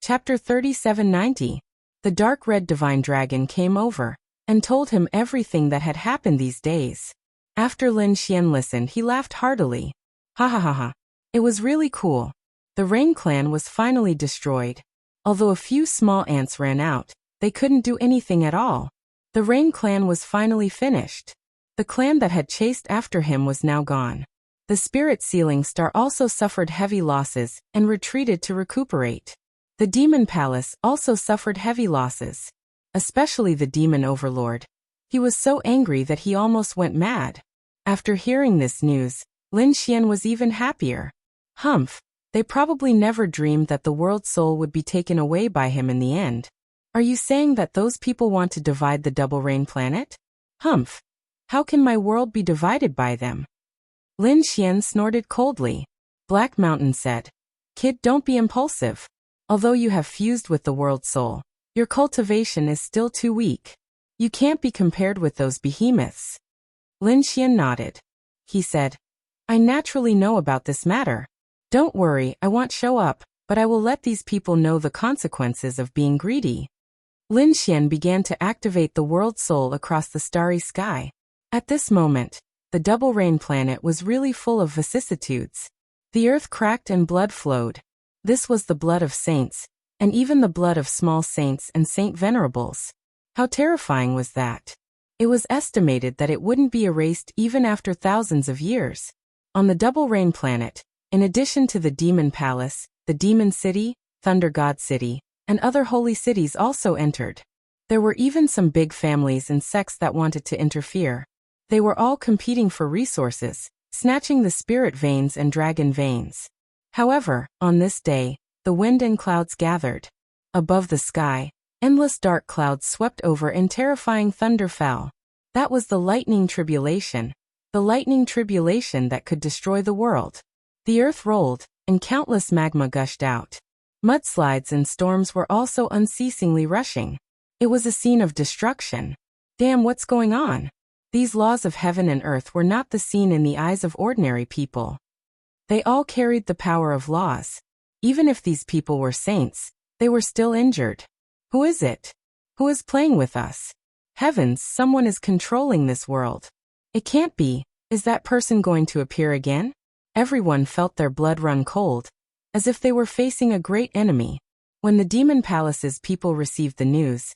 Chapter 3790. The dark red divine dragon came over and told him everything that had happened these days. After Lin Xian listened, he laughed heartily. Ha ha ha ha. It was really cool. The Rain clan was finally destroyed. Although a few small ants ran out, they couldn't do anything at all. The Rain clan was finally finished. The clan that had chased after him was now gone. The spirit sealing star also suffered heavy losses and retreated to recuperate. The demon palace also suffered heavy losses. Especially the demon overlord. He was so angry that he almost went mad. After hearing this news, Lin Xian was even happier. Humph, they probably never dreamed that the world soul would be taken away by him in the end. Are you saying that those people want to divide the double rain planet? Humph, how can my world be divided by them? Lin Xian snorted coldly. Black Mountain said, Kid, don't be impulsive. Although you have fused with the world soul, your cultivation is still too weak. You can't be compared with those behemoths. Lin Xian nodded. He said, I naturally know about this matter. Don't worry, I won't show up, but I will let these people know the consequences of being greedy. Lin Xian began to activate the world soul across the starry sky. At this moment, the double rain planet was really full of vicissitudes. The earth cracked and blood flowed. This was the blood of saints, and even the blood of small saints and saint venerables. How terrifying was that? It was estimated that it wouldn't be erased even after thousands of years. On the double rain planet, in addition to the demon palace, the demon city, thunder god city, and other holy cities also entered. There were even some big families and sects that wanted to interfere. They were all competing for resources, snatching the spirit veins and dragon veins. However, on this day, the wind and clouds gathered. Above the sky, endless dark clouds swept over and terrifying thunder fell. That was the lightning tribulation that could destroy the world. The earth rolled, and countless magma gushed out. Mudslides and storms were also unceasingly rushing. It was a scene of destruction. Damn, what's going on? These laws of heaven and earth were not the scene in the eyes of ordinary people. They all carried the power of laws. Even if these people were saints, they were still injured. Who is it? Who is playing with us? Heavens, someone is controlling this world. It can't be. Is that person going to appear again? Everyone felt their blood run cold, as if they were facing a great enemy. When the demon palace's people received the news,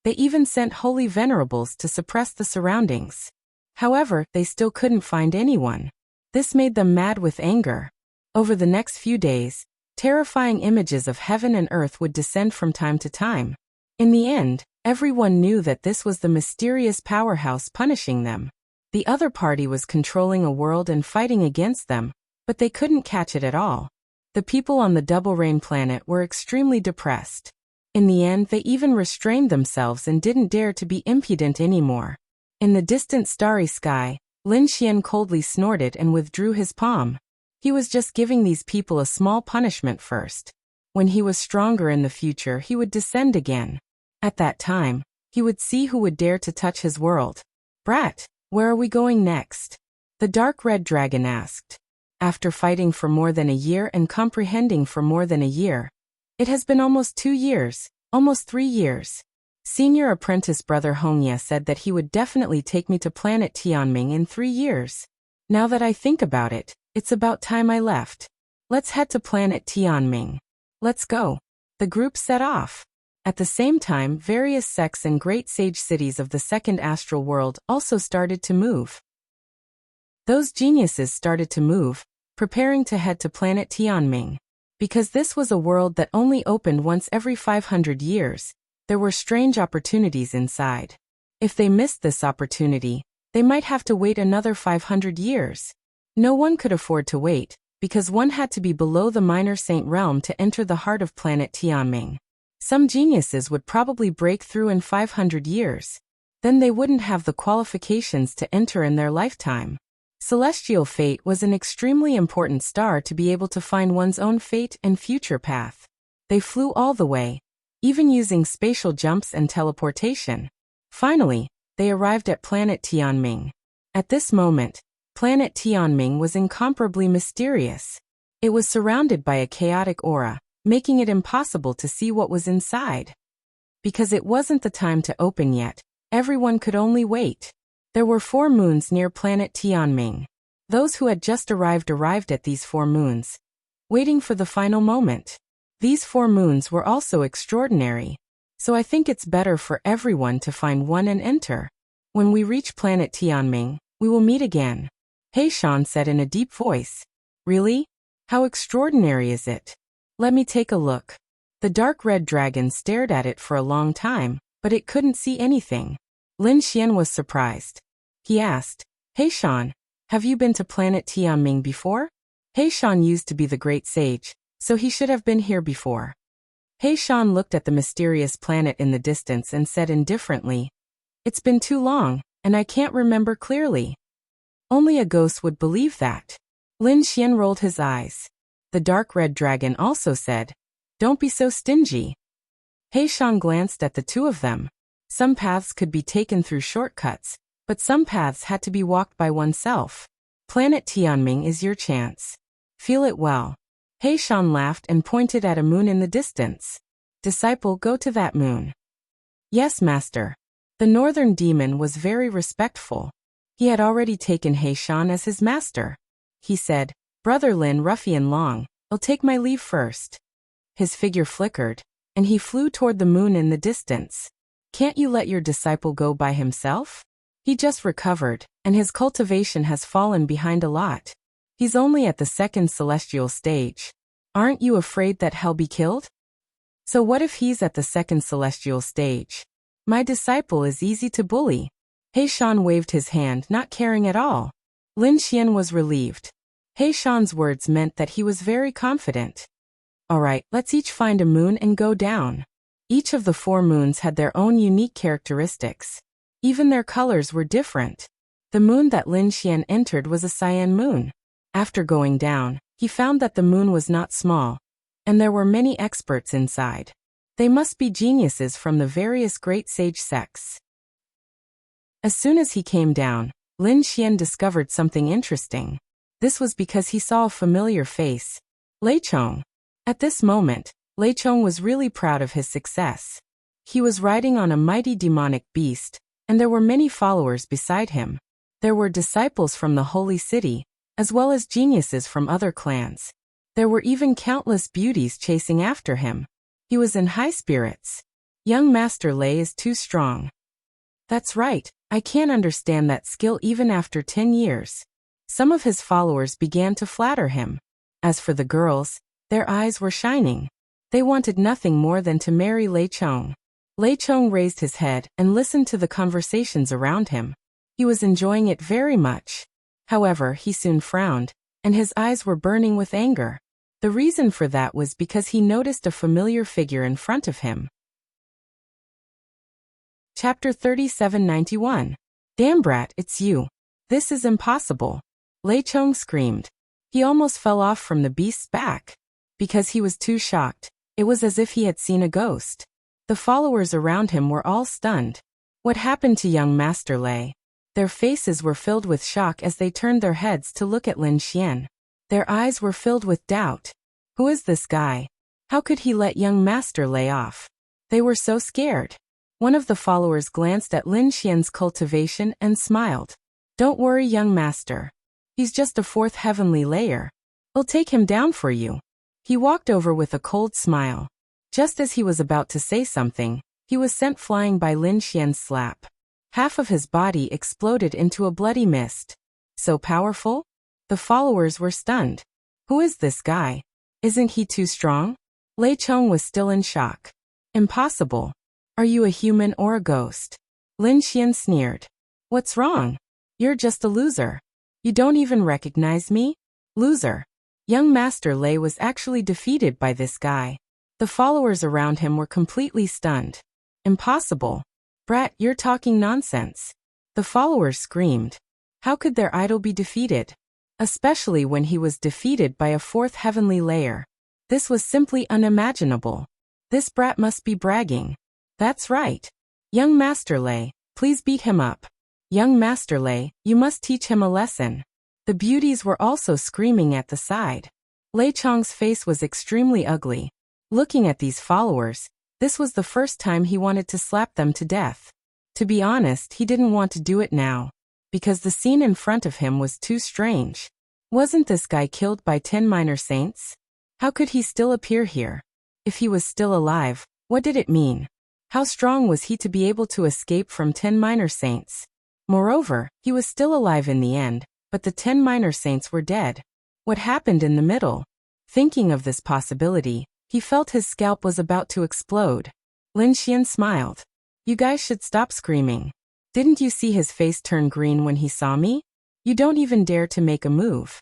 they even sent holy venerables to suppress the surroundings. However, they still couldn't find anyone. This made them mad with anger. Over the next few days, terrifying images of heaven and earth would descend from time to time. In the end, everyone knew that this was the mysterious powerhouse punishing them. The other party was controlling a world and fighting against them, but they couldn't catch it at all. The people on the double rain planet were extremely depressed. In the end, they even restrained themselves and didn't dare to be impudent anymore. In the distant starry sky, Lin Xian coldly snorted and withdrew his palm. He was just giving these people a small punishment first. When he was stronger in the future, he would descend again. At that time, he would see who would dare to touch his world. Brat, where are we going next? The dark red dragon asked. After fighting for more than a year and comprehending for more than a year, it has been almost 2 years, almost 3 years. Senior apprentice brother Hongya said that he would definitely take me to planet Tianming in 3 years. Now that I think about it, it's about time I left. Let's head to planet Tianming. Let's go. The group set off. At the same time, various sects and great sage cities of the second astral world also started to move. Those geniuses started to move, preparing to head to planet Tianming. Because this was a world that only opened once every 500 years, there were strange opportunities inside. If they missed this opportunity, they might have to wait another 500 years. No one could afford to wait, because one had to be below the minor saint realm to enter the heart of planet Tianming. Some geniuses would probably break through in 500 years. Then they wouldn't have the qualifications to enter in their lifetime. Celestial fate was an extremely important star to be able to find one's own fate and future path. They flew all the way, even using spatial jumps and teleportation. Finally, they arrived at planet Tianming. At this moment, planet Tianming was incomparably mysterious. It was surrounded by a chaotic aura, making it impossible to see what was inside. Because it wasn't the time to open yet, everyone could only wait. There were 4 moons near planet Tianming. Those who had just arrived at these 4 moons, waiting for the final moment. These 4 moons were also extraordinary. So I think it's better for everyone to find one and enter. When we reach planet Tianming, we will meet again. Heishan said in a deep voice. Really? How extraordinary is it? Let me take a look. The dark red dragon stared at it for a long time, but it couldn't see anything. Lin Xian was surprised. He asked, Heishan, have you been to planet Tianming before? Heishan used to be the great sage, so he should have been here before. Heishan looked at the mysterious planet in the distance and said indifferently, It's been too long, and I can't remember clearly. Only a ghost would believe that. Lin Xian rolled his eyes. The dark red dragon also said, Don't be so stingy. Heishan glanced at the 2 of them. Some paths could be taken through shortcuts, but some paths had to be walked by oneself. Planet Tianming is your chance. Feel it well. Heishan laughed and pointed at a moon in the distance. Disciple, go to that moon. Yes, master. The northern demon was very respectful. He had already taken Heishan as his master. He said, Brother Lin Ruffian Long, I'll take my leave first. His figure flickered, and he flew toward the moon in the distance. Can't you let your disciple go by himself? He just recovered, and his cultivation has fallen behind a lot. He's only at the 2nd celestial stage. Aren't you afraid that he'll be killed? So what if he's at the 2nd celestial stage? My disciple is easy to bully. Heishan waved his hand, not caring at all. Lin Xian was relieved. Heishan's words meant that he was very confident. Alright, let's each find a moon and go down. Each of the 4 moons had their own unique characteristics. Even their colors were different. The moon that Lin Xian entered was a cyan moon. After going down, he found that the moon was not small, and there were many experts inside. They must be geniuses from the various great sage sects. As soon as he came down, Lin Xian discovered something interesting. This was because he saw a familiar face. Lei Chong. At this moment, Lei Chong was really proud of his success. He was riding on a mighty demonic beast, and there were many followers beside him. There were disciples from the holy city, as well as geniuses from other clans. There were even countless beauties chasing after him. He was in high spirits. Young Master Lei is too strong. That's right, I can't understand that skill even after 10 years. Some of his followers began to flatter him. As for the girls, their eyes were shining. They wanted nothing more than to marry Lei Chong. Lei Chong raised his head and listened to the conversations around him. He was enjoying it very much. However, he soon frowned, and his eyes were burning with anger. The reason for that was because he noticed a familiar figure in front of him. Chapter 3791. Damn brat, it's you. This is impossible. Lei Chong screamed. He almost fell off from the beast's back. Because he was too shocked, it was as if he had seen a ghost. The followers around him were all stunned. What happened to young Master Lei? Their faces were filled with shock as they turned their heads to look at Lin Xian. Their eyes were filled with doubt. Who is this guy? How could he let young Master Lei off? They were so scared. One of the followers glanced at Lin Xian's cultivation and smiled. Don't worry, young master. He's just a 4th heavenly layer. We'll take him down for you. He walked over with a cold smile. Just as he was about to say something, he was sent flying by Lin Xian's slap. Half of his body exploded into a bloody mist. So powerful? The followers were stunned. Who is this guy? Isn't he too strong? Lei Chong was still in shock. Impossible. Are you a human or a ghost? Lin Xian sneered. What's wrong? You're just a loser. You don't even recognize me? Loser. Young Master Lei was actually defeated by this guy. The followers around him were completely stunned. Impossible. Brat, you're talking nonsense. The followers screamed. How could their idol be defeated? Especially when he was defeated by a 4th heavenly layer. This was simply unimaginable. This brat must be bragging. That's right. Young Master Lei, please beat him up. Young Master Lei, you must teach him a lesson. The beauties were also screaming at the side. Lei Chong's face was extremely ugly. Looking at these followers, this was the first time he wanted to slap them to death. To be honest, he didn't want to do it now, because the scene in front of him was too strange. Wasn't this guy killed by 10 minor saints? How could he still appear here? If he was still alive, what did it mean? How strong was he to be able to escape from 10 minor saints? Moreover, he was still alive in the end, but the 10 minor saints were dead. What happened in the middle? Thinking of this possibility, he felt his scalp was about to explode. Lin Xian smiled. You guys should stop screaming. Didn't you see his face turn green when he saw me? You don't even dare to make a move.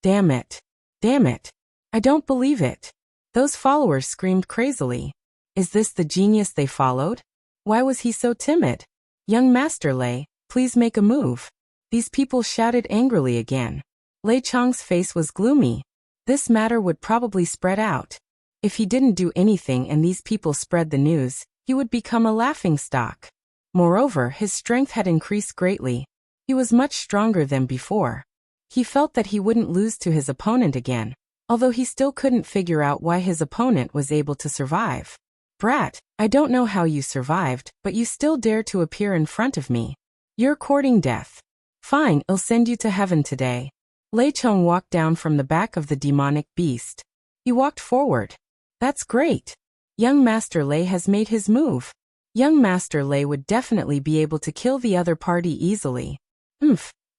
Damn it. Damn it. I don't believe it. Those followers screamed crazily. Is this the genius they followed? Why was he so timid? Young Master Lei, please make a move. These people shouted angrily again. Lei Chang's face was gloomy. This matter would probably spread out. If he didn't do anything and these people spread the news, he would become a laughingstock. Moreover, his strength had increased greatly. He was much stronger than before. He felt that he wouldn't lose to his opponent again, although he still couldn't figure out why his opponent was able to survive. Brat, I don't know how you survived, but you still dare to appear in front of me. You're courting death. Fine, I'll send you to heaven today. Lei Chong walked down from the back of the demonic beast. He walked forward. That's great. Young Master Lei has made his move. Young Master Lei would definitely be able to kill the other party easily.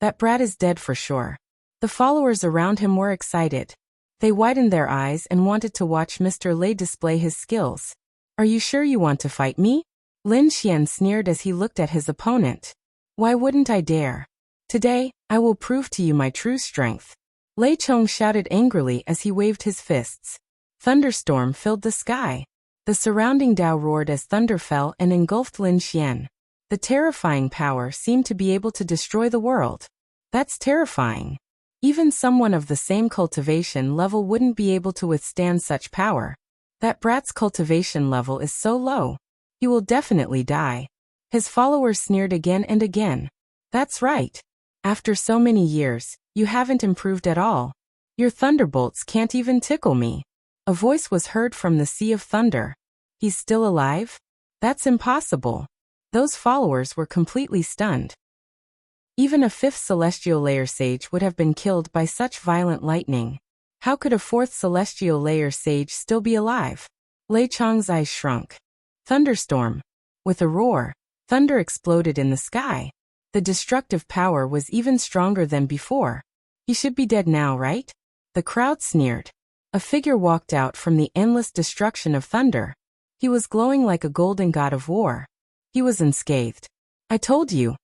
That brat is dead for sure. The followers around him were excited. They widened their eyes and wanted to watch Mr. Lei display his skills. Are you sure you want to fight me? Lin Xian sneered as he looked at his opponent. Why wouldn't I dare? Today, I will prove to you my true strength. Lei Chong shouted angrily as he waved his fists. Thunderstorm filled the sky. The surrounding Tao roared as thunder fell and engulfed Lin Xian. The terrifying power seemed to be able to destroy the world. That's terrifying. Even someone of the same cultivation level wouldn't be able to withstand such power. That brat's cultivation level is so low. He will definitely die. His followers sneered again and again. That's right. After so many years, you haven't improved at all. Your thunderbolts can't even tickle me. A voice was heard from the sea of thunder. He's still alive? That's impossible. Those followers were completely stunned. Even a fifth celestial layer sage would have been killed by such violent lightning. How could a fourth celestial layer sage still be alive? Lei Chang's eyes shrunk. Thunderstorm. With a roar, thunder exploded in the sky. The destructive power was even stronger than before. He should be dead now, right? The crowd sneered. A figure walked out from the endless destruction of thunder. He was glowing like a golden god of war. He was unscathed. I told you.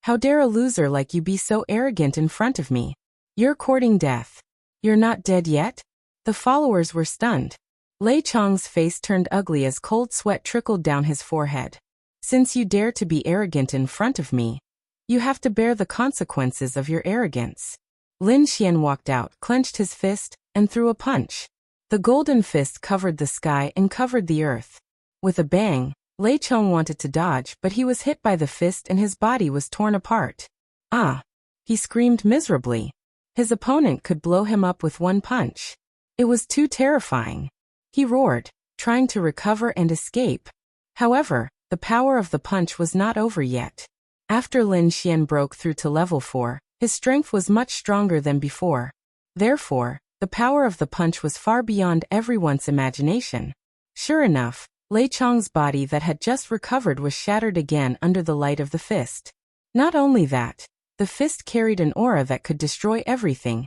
How dare a loser like you be so arrogant in front of me? You're courting death. You're not dead yet? The followers were stunned. Lei Chang's face turned ugly as cold sweat trickled down his forehead. Since you dare to be arrogant in front of me, you have to bear the consequences of your arrogance. Lin Xian walked out, clenched his fist, and threw a punch. The golden fist covered the sky and covered the earth. With a bang, Lei Chong wanted to dodge, but he was hit by the fist and his body was torn apart. Ah! He screamed miserably. His opponent could blow him up with one punch. It was too terrifying. He roared, trying to recover and escape. However, the power of the punch was not over yet. After Lin Xian broke through to level 4, his strength was much stronger than before. Therefore, the power of the punch was far beyond everyone's imagination. Sure enough, Lei Chong's body that had just recovered was shattered again under the light of the fist. Not only that, the fist carried an aura that could destroy everything.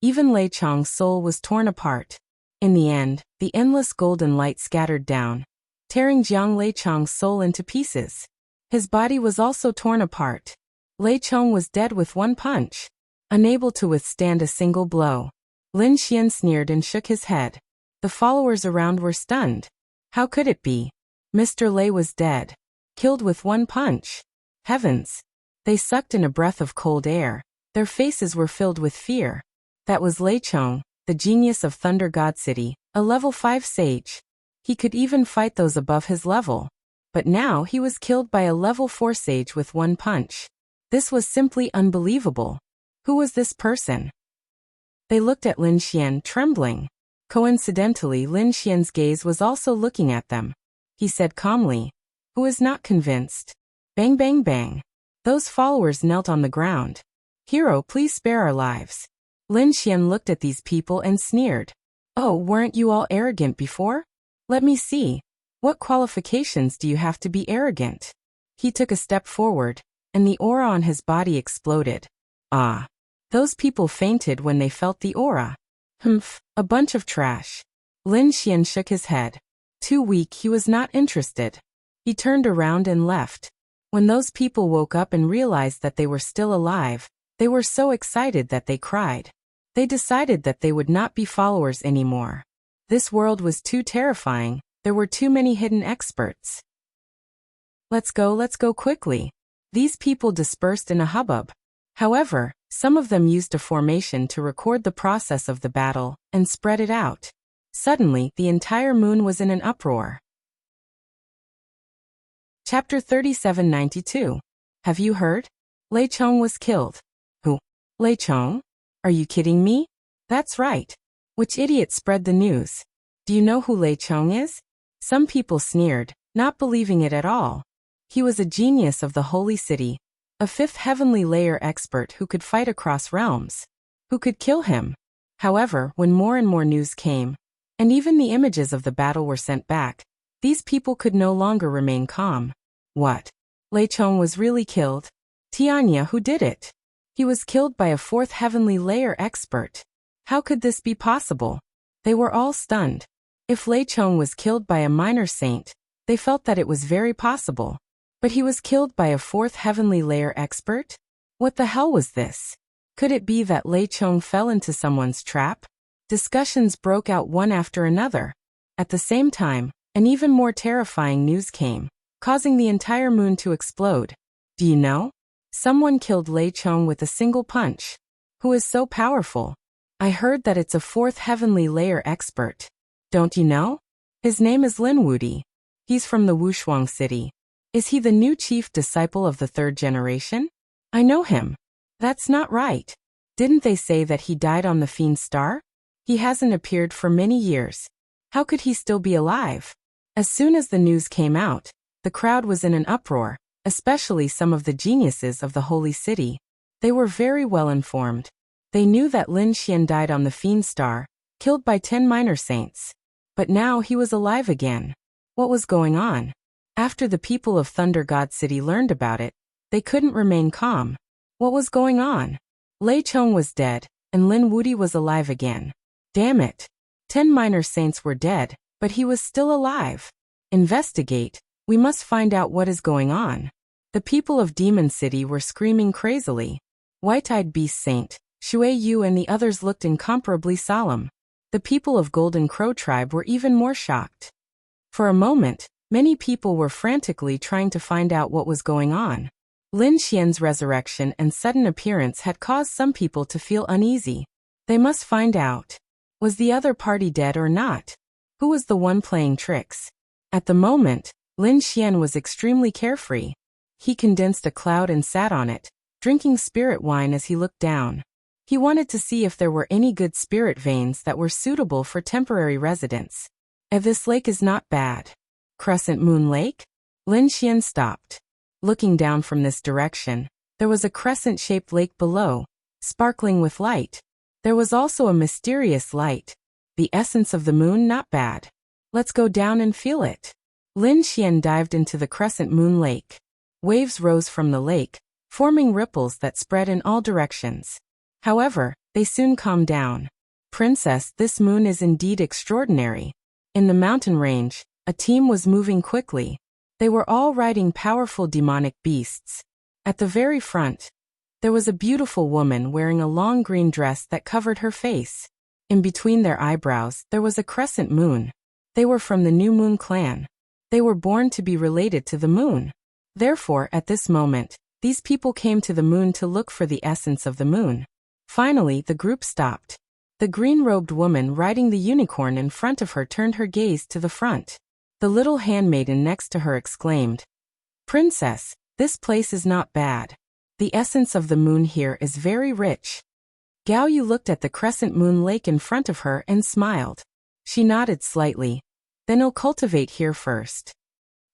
Even Lei Chong's soul was torn apart. In the end, the endless golden light scattered down, tearing Jiang Lei Chong's soul into pieces. His body was also torn apart. Lei Chong was dead with one punch, unable to withstand a single blow. Lin Xian sneered and shook his head. The followers around were stunned. How could it be? Mr. Lei was dead, killed with one punch. Heavens! They sucked in a breath of cold air. Their faces were filled with fear. That was Lei Chong, the genius of Thunder God City, a level 5 sage. He could even fight those above his level. But now he was killed by a level 4 sage with one punch. This was simply unbelievable. Who was this person? They looked at Lin Xian, trembling. Coincidentally, Lin Xian's gaze was also looking at them. He said calmly, "Who is not convinced?" Bang bang bang. Those followers knelt on the ground. "Hero, please spare our lives." Lin Xian looked at these people and sneered. "Oh, weren't you all arrogant before? Let me see. What qualifications do you have to be arrogant?" He took a step forward, and the aura on his body exploded. Ah. Those people fainted when they felt the aura. Humph, a bunch of trash. Lin Xian shook his head. Too weak, he was not interested. He turned around and left. When those people woke up and realized that they were still alive, they were so excited that they cried. They decided that they would not be followers anymore. This world was too terrifying, there were too many hidden experts. Let's go quickly. These people dispersed in a hubbub. However, some of them used a formation to record the process of the battle and spread it out. Suddenly, the entire moon was in an uproar. Chapter 3792. Have you heard? Lei Chong was killed. Who? Lei Chong? Are you kidding me? That's right. Which idiot spread the news? Do you know who Lei Chong is? Some people sneered, not believing it at all. He was a genius of the holy city, a fifth heavenly layer expert who could fight across realms. Who could kill him? However, when more and more news came, and even the images of the battle were sent back, these people could no longer remain calm. What? Lei Chong was really killed? Tianya, who did it? He was killed by a fourth heavenly layer expert. How could this be possible? They were all stunned. If Lei Chong was killed by a minor saint, they felt that it was very possible. But he was killed by a fourth heavenly layer expert? What the hell was this? Could it be that Lei Chong fell into someone's trap? Discussions broke out one after another. At the same time, an even more terrifying news came, causing the entire moon to explode. Do you know? Someone killed Lei Chong with a single punch. Who is so powerful? I heard that it's a fourth heavenly layer expert. Don't you know? His name is Lin Wudi. He's from the Wushuang city. Is he the new chief disciple of the third generation? I know him. That's not right. Didn't they say that he died on the Fiend Star? He hasn't appeared for many years. How could he still be alive? As soon as the news came out, the crowd was in an uproar, especially some of the geniuses of the holy city. They were very well informed. They knew that Lin Xian died on the Fiend Star, killed by 10 minor saints. But now he was alive again. What was going on? After the people of Thunder God City learned about it, they couldn't remain calm. What was going on? Lei Chong was dead, and Lin Wudi was alive again. Damn it. 10 minor saints were dead, but he was still alive. Investigate. We must find out what is going on. The people of Demon City were screaming crazily. White-eyed Beast Saint, Shui Yu and the others looked incomparably solemn. The people of Golden Crow Tribe were even more shocked. For a moment, many people were frantically trying to find out what was going on. Lin Xian's resurrection and sudden appearance had caused some people to feel uneasy. They must find out. Was the other party dead or not? Who was the one playing tricks? At the moment, Lin Xian was extremely carefree. He condensed a cloud and sat on it, drinking spirit wine as he looked down. He wanted to see if there were any good spirit veins that were suitable for temporary residence. This lake is not bad. Crescent Moon Lake? Lin Xian stopped. Looking down from this direction, there was a crescent-shaped lake below, sparkling with light. There was also a mysterious light. The essence of the moon, not bad. Let's go down and feel it. Lin Xian dived into the Crescent Moon Lake. Waves rose from the lake, forming ripples that spread in all directions. However, they soon calmed down. Princess, this moon is indeed extraordinary. In the mountain range, a team was moving quickly. They were all riding powerful demonic beasts. At the very front, there was a beautiful woman wearing a long green dress that covered her face. In between their eyebrows, there was a crescent moon. They were from the New Moon clan. They were born to be related to the moon. Therefore, at this moment, these people came to the moon to look for the essence of the moon. Finally, the group stopped. The green-robed woman riding the unicorn in front of her turned her gaze to the front. The little handmaiden next to her exclaimed, "Princess, this place is not bad. The essence of the moon here is very rich." Gao Yu looked at the crescent moon lake in front of her and smiled. She nodded slightly. Then I'll cultivate here first.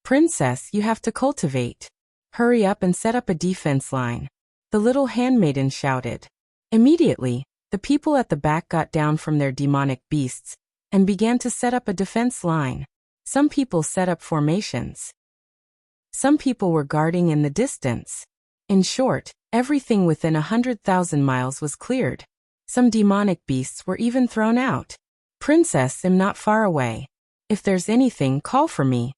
Princess, you have to cultivate. Hurry up and set up a defense line. The little handmaiden shouted. Immediately, the people at the back got down from their demonic beasts and began to set up a defense line. Some people set up formations. Some people were guarding in the distance. In short, everything within 100,000 miles was cleared. Some demonic beasts were even thrown out. Princess, I'm not far away. If there's anything, call for me.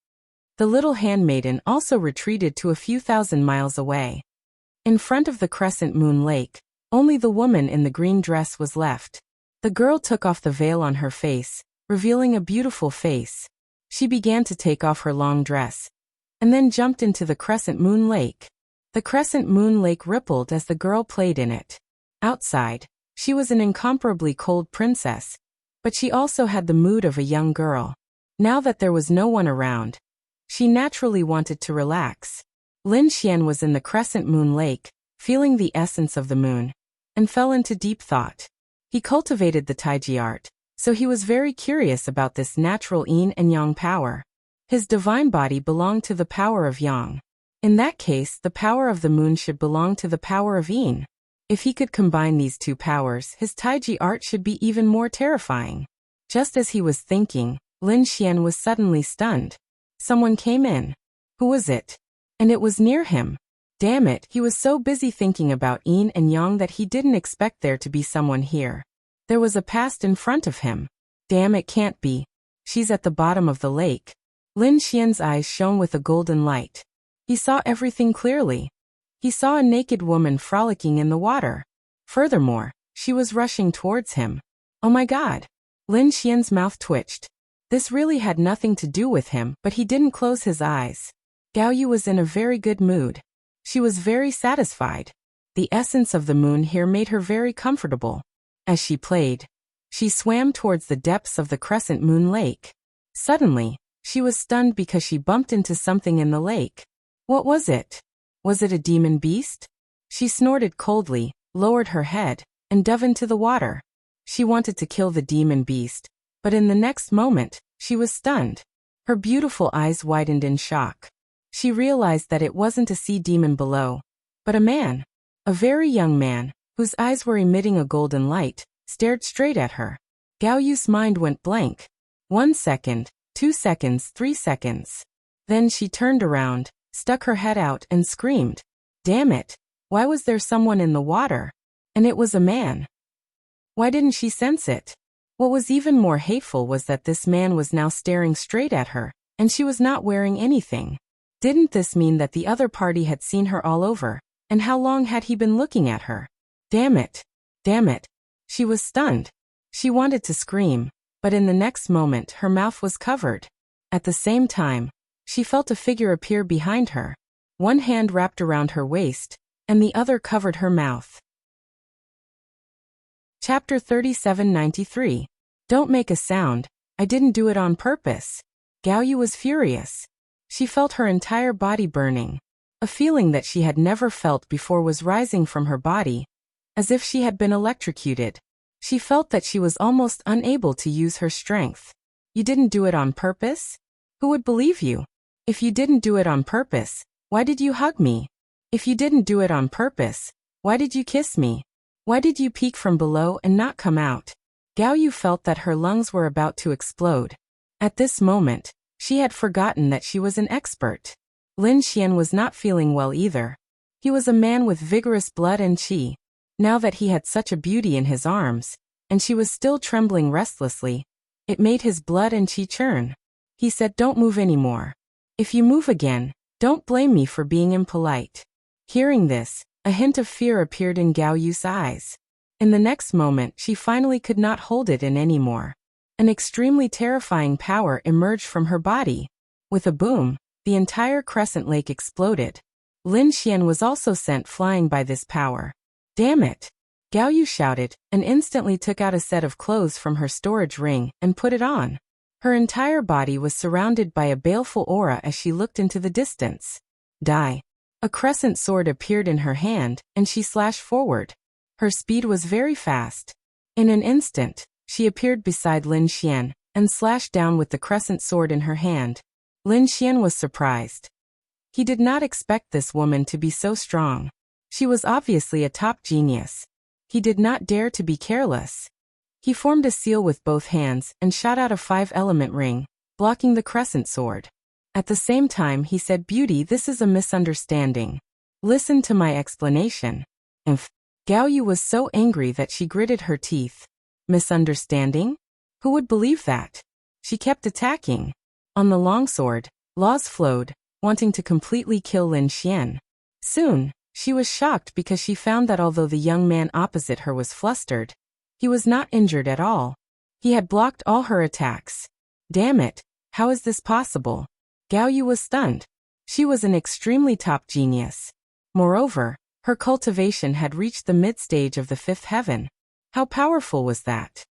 The little handmaiden also retreated to a few thousand miles away. In front of the crescent moon lake, only the woman in the green dress was left. The girl took off the veil on her face, revealing a beautiful face. She began to take off her long dress, and then jumped into the crescent moon lake. The crescent moon lake rippled as the girl played in it. Outside, she was an incomparably cold princess, but she also had the mood of a young girl. Now that there was no one around, she naturally wanted to relax. Lin Xian was in the crescent moon lake, feeling the essence of the moon, and fell into deep thought. He cultivated the Taiji art, so he was very curious about this natural yin and yang power. His divine body belonged to the power of yang. In that case, the power of the moon should belong to the power of yin. If he could combine these two powers, his Taiji art should be even more terrifying. Just as he was thinking, Lin Xian was suddenly stunned. Someone came in. Who was it? And it was near him. Damn it, he was so busy thinking about yin and yang that he didn't expect there to be someone here. There was a past in front of him. Damn, it can't be. She's at the bottom of the lake. Lin Xian's eyes shone with a golden light. He saw everything clearly. He saw a naked woman frolicking in the water. Furthermore, she was rushing towards him. Oh my god. Lin Xian's mouth twitched. This really had nothing to do with him, but he didn't close his eyes. Gao Yu was in a very good mood. She was very satisfied. The essence of the moon here made her very comfortable. As she played, she swam towards the depths of the crescent moon lake. Suddenly, she was stunned because she bumped into something in the lake. What was it? Was it a demon beast? She snorted coldly, lowered her head, and dove into the water. She wanted to kill the demon beast, but in the next moment, she was stunned. Her beautiful eyes widened in shock. She realized that it wasn't a sea demon below, but a man. A very young man, whose eyes were emitting a golden light, stared straight at her. Gao Yu's mind went blank. 1 second, 2 seconds, 3 seconds. Then she turned around, stuck her head out and screamed. Damn it, why was there someone in the water? And it was a man. Why didn't she sense it? What was even more hateful was that this man was now staring straight at her, and she was not wearing anything. Didn't this mean that the other party had seen her all over, and how long had he been looking at her? Damn it. Damn it. She was stunned. She wanted to scream, but in the next moment her mouth was covered. At the same time, she felt a figure appear behind her. One hand wrapped around her waist, and the other covered her mouth. Chapter 3793. Don't make a sound, I didn't do it on purpose. Gao Yu was furious. She felt her entire body burning. A feeling that she had never felt before was rising from her body, as if she had been electrocuted. She felt that she was almost unable to use her strength. You didn't do it on purpose? Who would believe you? If you didn't do it on purpose, why did you hug me? If you didn't do it on purpose, why did you kiss me? Why did you peek from below and not come out? Gao Yu felt that her lungs were about to explode. At this moment, she had forgotten that she was an expert. Lin Xian was not feeling well either. He was a man with vigorous blood and qi. Now that he had such a beauty in his arms, and she was still trembling restlessly, it made his blood and qi churn. He said, don't move anymore. If you move again, don't blame me for being impolite. Hearing this, a hint of fear appeared in Gao Yu's eyes. In the next moment, she finally could not hold it in anymore. An extremely terrifying power emerged from her body. With a boom, the entire crescent lake exploded. Lin Xian was also sent flying by this power. Damn it! Gao Yu shouted, and instantly took out a set of clothes from her storage ring and put it on. Her entire body was surrounded by a baleful aura as she looked into the distance. Die! A crescent sword appeared in her hand, and she slashed forward. Her speed was very fast. In an instant, she appeared beside Lin Xian, and slashed down with the crescent sword in her hand. Lin Xian was surprised. He did not expect this woman to be so strong. She was obviously a top genius. He did not dare to be careless. He formed a seal with both hands and shot out a 5-element ring, blocking the crescent sword. At the same time he said, "Beauty, this is a misunderstanding. Listen to my explanation." Gao Yu was so angry that she gritted her teeth. Misunderstanding? Who would believe that? She kept attacking. On the longsword, laws flowed, wanting to completely kill Lin Xian. Soon, she was shocked because she found that although the young man opposite her was flustered, he was not injured at all. He had blocked all her attacks. Damn it, how is this possible? Gao Yu was stunned. She was an extremely top genius. Moreover, her cultivation had reached the mid-stage of the 5th heaven. How powerful was that?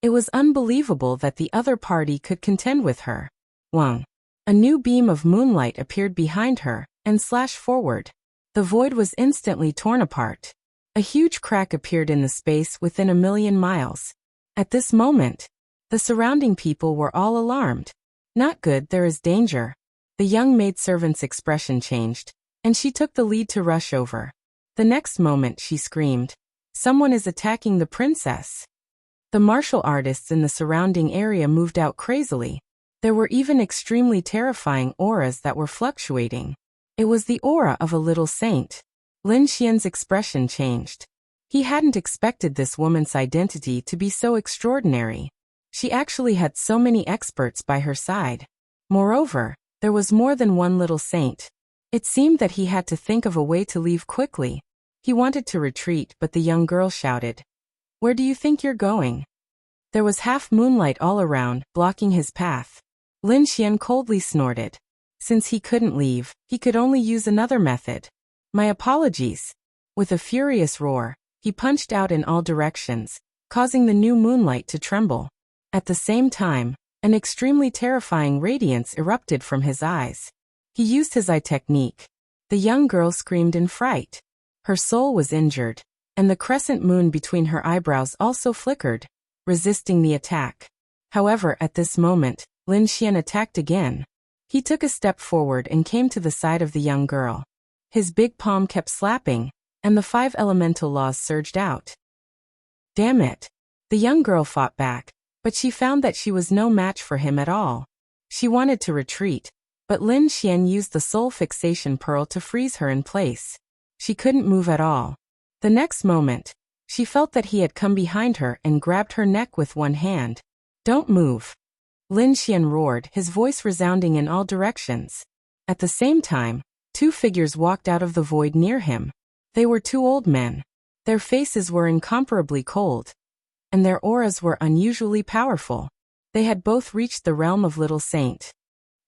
It was unbelievable that the other party could contend with her. Wang. A new beam of moonlight appeared behind her and slashed forward. The void was instantly torn apart. A huge crack appeared in the space within 1,000,000 miles. At this moment, the surrounding people were all alarmed. Not good, there is danger. The young maidservant's expression changed, and she took the lead to rush over. The next moment she screamed, "Someone is attacking the princess." The martial artists in the surrounding area moved out crazily. There were even extremely terrifying auras that were fluctuating. It was the aura of a little saint. Lin Xian's expression changed. He hadn't expected this woman's identity to be so extraordinary. She actually had so many experts by her side. Moreover, there was more than one little saint. It seemed that he had to think of a way to leave quickly. He wanted to retreat, but the young girl shouted, "Where do you think you're going?" There was half moonlight all around, blocking his path. Lin Xian coldly snorted. Since he couldn't leave, he could only use another method. "My apologies." With a furious roar, he punched out in all directions, causing the new moonlight to tremble. At the same time, an extremely terrifying radiance erupted from his eyes. He used his eye technique. The young girl screamed in fright. Her soul was injured, and the crescent moon between her eyebrows also flickered, resisting the attack. However, at this moment, Lin Xian attacked again. He took a step forward and came to the side of the young girl. His big palm kept slapping, and the 5 elemental laws surged out. Damn it! The young girl fought back, but she found that she was no match for him at all. She wanted to retreat, but Lin Xian used the soul fixation pearl to freeze her in place. She couldn't move at all. The next moment, she felt that he had come behind her and grabbed her neck with one hand. "Don't move!" Lin Xian roared, his voice resounding in all directions. At the same time, 2 figures walked out of the void near him. They were 2 old men. Their faces were incomparably cold, and their auras were unusually powerful. They had both reached the realm of Little Saint.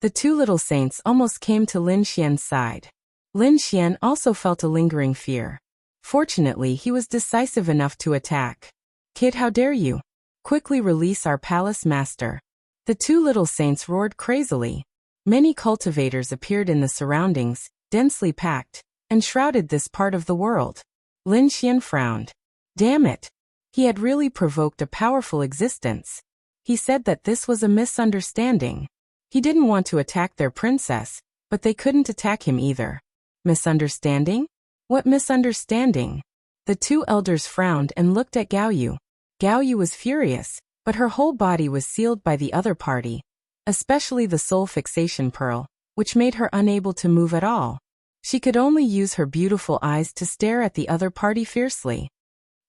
The 2 little saints almost came to Lin Xian's side. Lin Xian also felt a lingering fear. Fortunately, he was decisive enough to attack. "Kid, how dare you? Quickly release our palace master." The 2 little saints roared crazily. Many cultivators appeared in the surroundings, densely packed, and shrouded this part of the world. Lin Xian frowned. Damn it! He had really provoked a powerful existence. He said that this was a misunderstanding. He didn't want to attack their princess, but they couldn't attack him either. Misunderstanding? What misunderstanding? The 2 elders frowned and looked at Gao Yu. Gao Yu was furious, but her whole body was sealed by the other party, especially the soul fixation pearl, which made her unable to move at all. She could only use her beautiful eyes to stare at the other party fiercely.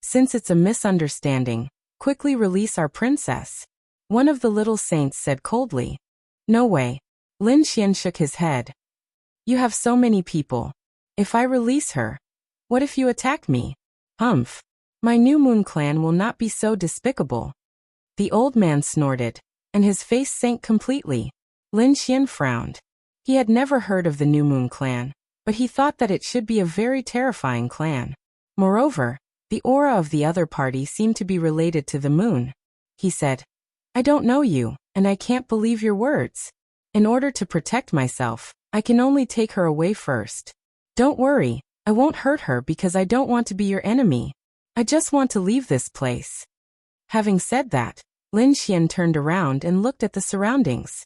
"Since it's a misunderstanding, quickly release our princess," one of the little saints said coldly. "No way." Lin Xian shook his head. "You have so many people. If I release her, what if you attack me? Humph. My New Moon clan will not be so despicable." The old man snorted, and his face sank completely. Lin Xian frowned. He had never heard of the New Moon clan, but he thought that it should be a very terrifying clan. Moreover, the aura of the other party seemed to be related to the moon. He said, "I don't know you, and I can't believe your words. In order to protect myself, I can only take her away first. Don't worry, I won't hurt her because I don't want to be your enemy. I just want to leave this place." Having said that, Lin Xian turned around and looked at the surroundings.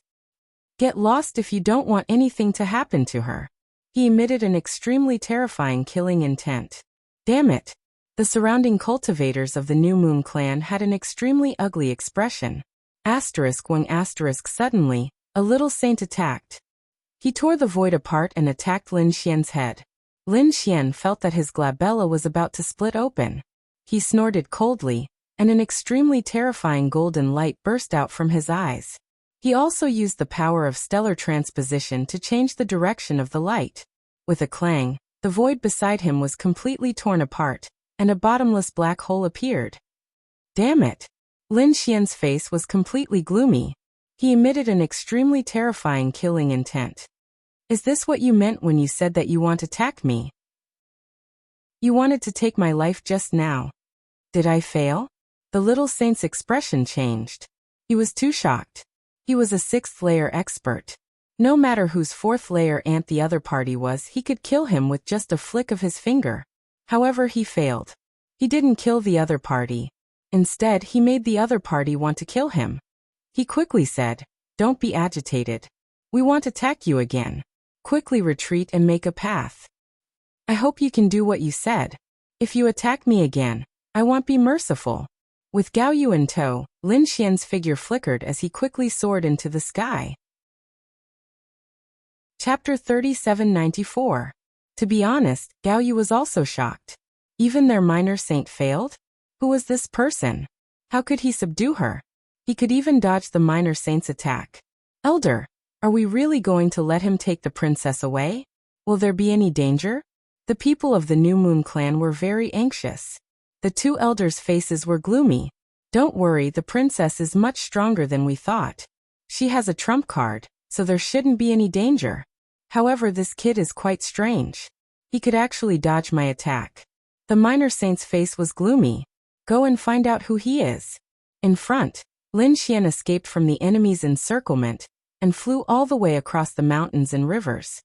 Get lost if you don't want anything to happen to her. He emitted an extremely terrifying killing intent. Damn it! The surrounding cultivators of the New Moon clan had an extremely ugly expression. Suddenly, a little saint attacked. He tore the void apart and attacked Lin Xian's head. Lin Xian felt that his glabella was about to split open. He snorted coldly, and an extremely terrifying golden light burst out from his eyes. He also used the power of stellar transposition to change the direction of the light. With a clang, the void beside him was completely torn apart, and a bottomless black hole appeared. Damn it! Lin Xian's face was completely gloomy. He emitted an extremely terrifying killing intent. Is this what you meant when you said that you want to attack me? You wanted to take my life just now. Did I fail? The little saint's expression changed. He was too shocked. He was a 6th layer expert. No matter whose 4th layer ant the other party was, he could kill him with just a flick of his finger. However, he failed. He didn't kill the other party. Instead, he made the other party want to kill him. He quickly said, "Don't be agitated. We want to attack you again. Quickly retreat and make a path. I hope you can do what you said. If you attack me again, I won't be merciful." With Gao Yu in tow, Lin Xian's figure flickered as he quickly soared into the sky. Chapter 3794. To be honest, Gao Yu was also shocked. Even their minor saint failed? Who was this person? How could he subdue her? He could even dodge the minor saint's attack. Elder, are we really going to let him take the princess away? Will there be any danger? The people of the New Moon clan were very anxious. The two elders' faces were gloomy. Don't worry, the princess is much stronger than we thought. She has a trump card, so there shouldn't be any danger. However, this kid is quite strange. He could actually dodge my attack. The minor saint's face was gloomy. Go and find out who he is. In front, Lin Xian escaped from the enemy's encirclement and flew all the way across the mountains and rivers.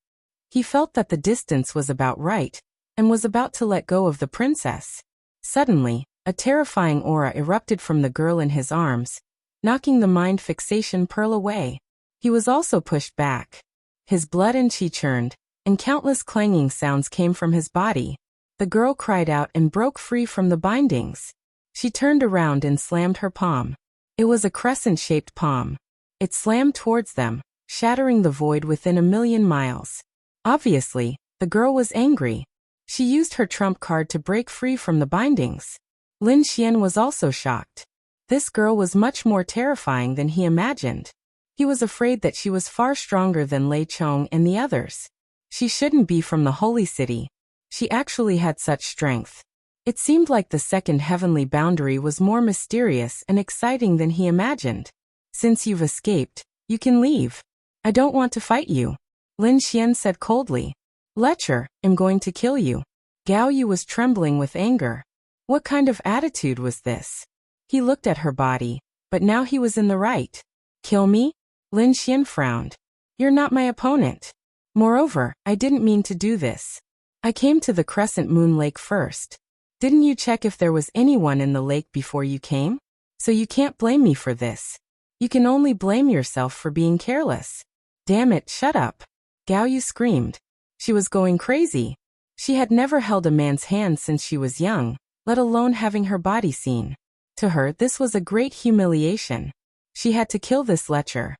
He felt that the distance was about right and was about to let go of the princess. Suddenly, a terrifying aura erupted from the girl in his arms, knocking the mind fixation pearl away. He was also pushed back. His blood and chi churned, and countless clanging sounds came from his body. The girl cried out and broke free from the bindings. She turned around and slammed her palm. It was a crescent-shaped palm. It slammed towards them, shattering the void within 1,000,000 miles. Obviously, the girl was angry. She used her trump card to break free from the bindings. Lin Xian was also shocked. This girl was much more terrifying than he imagined. He was afraid that she was far stronger than Lei Chong and the others. She shouldn't be from the holy city. She actually had such strength. It seemed like the second heavenly boundary was more mysterious and exciting than he imagined. Since you've escaped, you can leave. I don't want to fight you, Lin Xian said coldly. Lecher, I'm going to kill you. Gao Yu was trembling with anger. What kind of attitude was this? He looked at her body, but now he was in the right. Kill me? Lin Xian frowned. You're not my opponent. Moreover, I didn't mean to do this. I came to the Crescent Moon Lake first. Didn't you check if there was anyone in the lake before you came? So you can't blame me for this. You can only blame yourself for being careless. Damn it, shut up. Gao Yu screamed. She was going crazy. She had never held a man's hand since she was young, let alone having her body seen. To her, this was a great humiliation. She had to kill this lecher.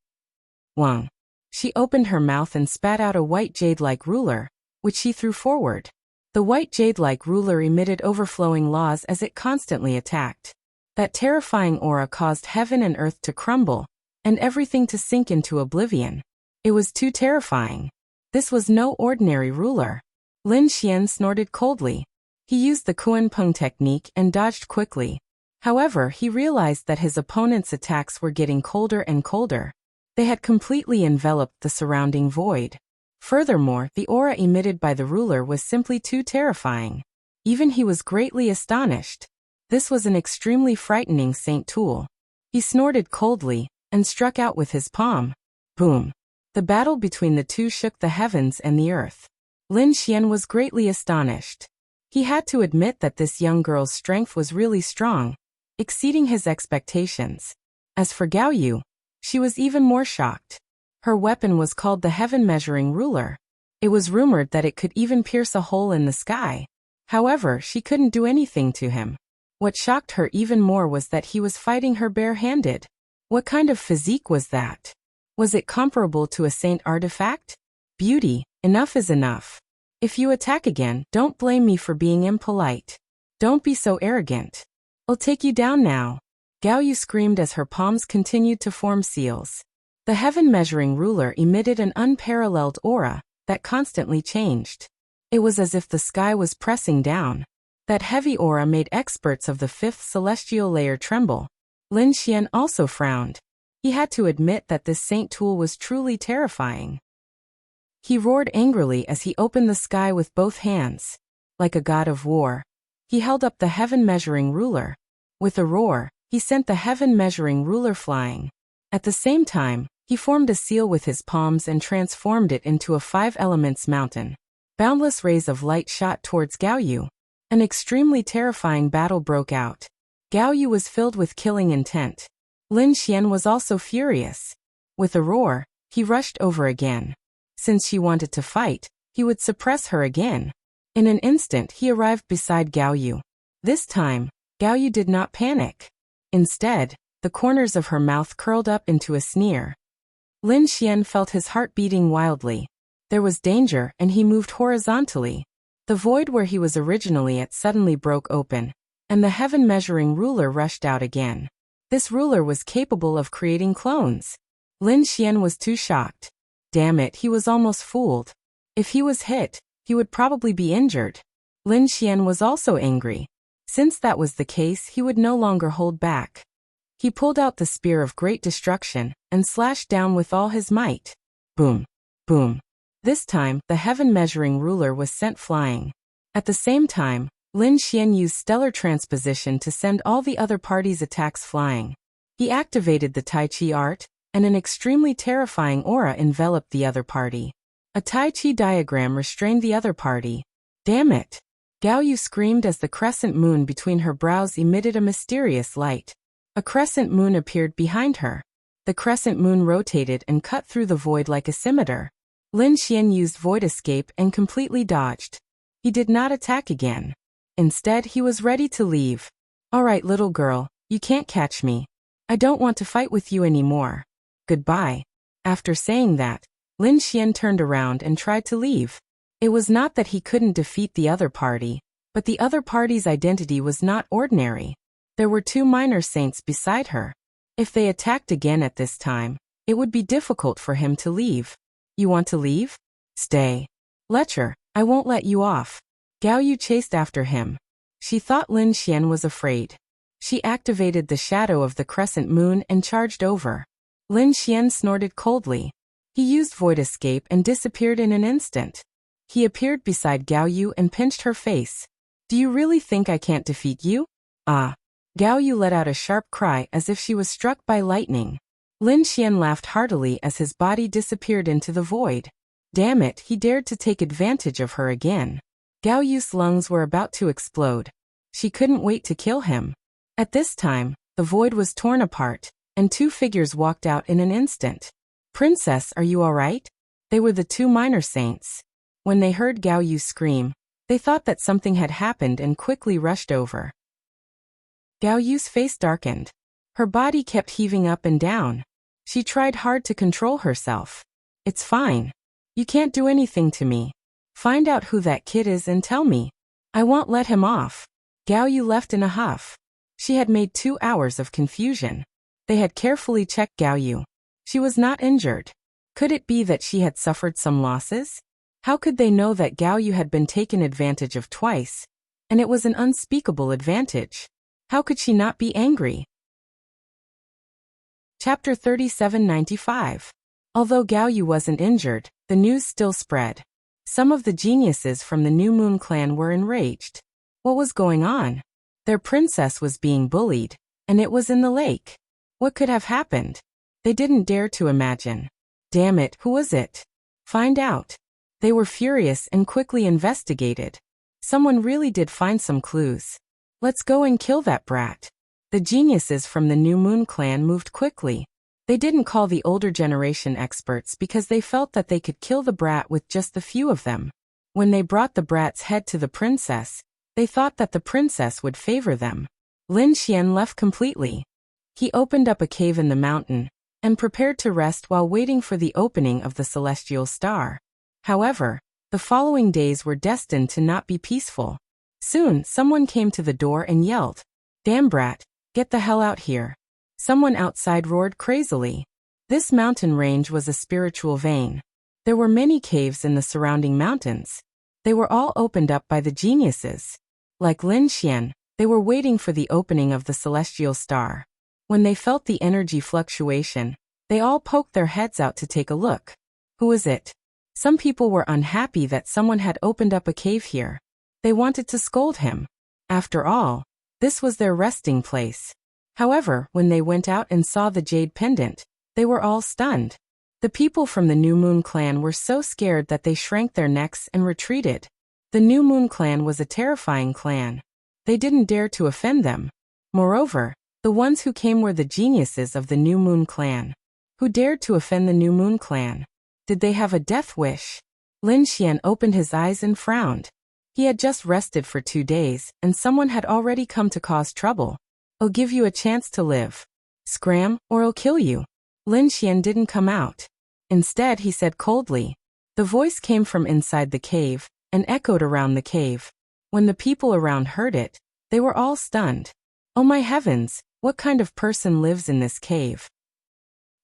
Wang. She opened her mouth and spat out a white jade-like ruler, which she threw forward. The white jade-like ruler emitted overflowing laws as it constantly attacked. That terrifying aura caused heaven and earth to crumble, and everything to sink into oblivion. It was too terrifying. This was no ordinary ruler. Lin Xian snorted coldly. He used the Kuan Peng technique and dodged quickly. However, he realized that his opponent's attacks were getting colder and colder. They had completely enveloped the surrounding void. Furthermore, the aura emitted by the ruler was simply too terrifying. Even he was greatly astonished. This was an extremely frightening saint tool. He snorted coldly and struck out with his palm. Boom. The battle between the two shook the heavens and the earth. Lin Xian was greatly astonished. He had to admit that this young girl's strength was really strong, exceeding his expectations. As for Gao Yu, she was even more shocked. Her weapon was called the heaven-measuring ruler. It was rumored that it could even pierce a hole in the sky. However, she couldn't do anything to him. What shocked her even more was that he was fighting her bare-handed. What kind of physique was that? Was it comparable to a saint artifact? Beauty, enough is enough. If you attack again, don't blame me for being impolite. Don't be so arrogant. I'll take you down now. Gao Yu screamed as her palms continued to form seals. The heaven-measuring ruler emitted an unparalleled aura that constantly changed. It was as if the sky was pressing down. That heavy aura made experts of the fifth celestial layer tremble. Lin Xian also frowned. He had to admit that this saint tool was truly terrifying. He roared angrily as he opened the sky with both hands. Like a god of war, he held up the heaven-measuring ruler. With a roar, he sent the heaven-measuring ruler flying. At the same time, he formed a seal with his palms and transformed it into a 5 elements mountain. Boundless rays of light shot towards Gao Yu. An extremely terrifying battle broke out. Gao Yu was filled with killing intent. Lin Xian was also furious. With a roar, he rushed over again. Since she wanted to fight, he would suppress her again. In an instant he arrived beside Gao Yu. This time, Gao Yu did not panic. Instead, the corners of her mouth curled up into a sneer. Lin Xian felt his heart beating wildly. There was danger and he moved horizontally. The void where he was originally at suddenly broke open, and the heaven-measuring ruler rushed out again. This ruler was capable of creating clones. Lin Xian was too shocked. Damn it, he was almost fooled. If he was hit, he would probably be injured. Lin Xian was also angry. Since that was the case, he would no longer hold back. He pulled out the spear of great destruction and slashed down with all his might. Boom! Boom! This time, the heaven-measuring ruler was sent flying. At the same time, Lin Xian used stellar transposition to send all the other party's attacks flying. He activated the Tai Chi art, and an extremely terrifying aura enveloped the other party. A Tai Chi diagram restrained the other party. Damn it! Gao Yu screamed as the crescent moon between her brows emitted a mysterious light. A crescent moon appeared behind her. The crescent moon rotated and cut through the void like a scimitar. Lin Xian used void escape and completely dodged. He did not attack again. Instead, he was ready to leave. Alright, little girl, you can't catch me. I don't want to fight with you anymore. Goodbye. After saying that, Lin Xian turned around and tried to leave. It was not that he couldn't defeat the other party, but the other party's identity was not ordinary. There were 2 minor saints beside her. If they attacked again at this time, it would be difficult for him to leave. You want to leave? Stay. Lecher, I won't let you off. Gao Yu chased after him. She thought Lin Xian was afraid. She activated the shadow of the crescent moon and charged over. Lin Xian snorted coldly. He used void escape and disappeared in an instant. He appeared beside Gao Yu and pinched her face. Do you really think I can't defeat you? Ah. Gao Yu let out a sharp cry as if she was struck by lightning. Lin Xian laughed heartily as his body disappeared into the void. Damn it, he dared to take advantage of her again. Gao Yu's lungs were about to explode. She couldn't wait to kill him. At this time, the void was torn apart, and 2 figures walked out in an instant. Princess, are you alright? They were the 2 minor saints. When they heard Gao Yu scream, they thought that something had happened and quickly rushed over. Gao Yu's face darkened. Her body kept heaving up and down. She tried hard to control herself. It's fine. You can't do anything to me. Find out who that kid is and tell me. I won't let him off. Gao Yu left in a huff. She had made 2 hours of confusion. They had carefully checked Gao Yu. She was not injured. Could it be that she had suffered some losses? How could they know that Gao Yu had been taken advantage of twice? And it was an unspeakable advantage. How could she not be angry? Chapter 3795. Although Gao Yu wasn't injured, the news still spread. Some of the geniuses from the New Moon clan were enraged. What was going on? Their princess was being bullied, and it was in the lake. What could have happened? They didn't dare to imagine. Damn it, who was it? Find out. They were furious and quickly investigated. Someone really did find some clues. Let's go and kill that brat. The geniuses from the New Moon clan moved quickly. They didn't call the older generation experts because they felt that they could kill the brat with just the few of them. When they brought the brat's head to the princess, they thought that the princess would favor them. Lin Xian left completely. He opened up a cave in the mountain and prepared to rest while waiting for the opening of the celestial star. However, the following days were destined to not be peaceful. Soon, someone came to the door and yelled, "Damn brat, get the hell out here." Someone outside roared crazily. This mountain range was a spiritual vein. There were many caves in the surrounding mountains. They were all opened up by the geniuses. Like Lin Xian, they were waiting for the opening of the celestial star. When they felt the energy fluctuation, they all poked their heads out to take a look. Who is it? Some people were unhappy that someone had opened up a cave here. They wanted to scold him. After all, this was their resting place. However, when they went out and saw the jade pendant, they were all stunned. The people from the New Moon clan were so scared that they shrank their necks and retreated. The New Moon clan was a terrifying clan. They didn't dare to offend them. Moreover, the ones who came were the geniuses of the New Moon clan. Who dared to offend the New Moon clan? Did they have a death wish? Lin Xian opened his eyes and frowned. He had just rested for 2 days, and someone had already come to cause trouble. "I'll give you a chance to live. Scram, or I'll kill you." Lin Xian didn't come out. Instead, he said coldly. The voice came from inside the cave and echoed around the cave. When the people around heard it, they were all stunned. Oh my heavens, what kind of person lives in this cave?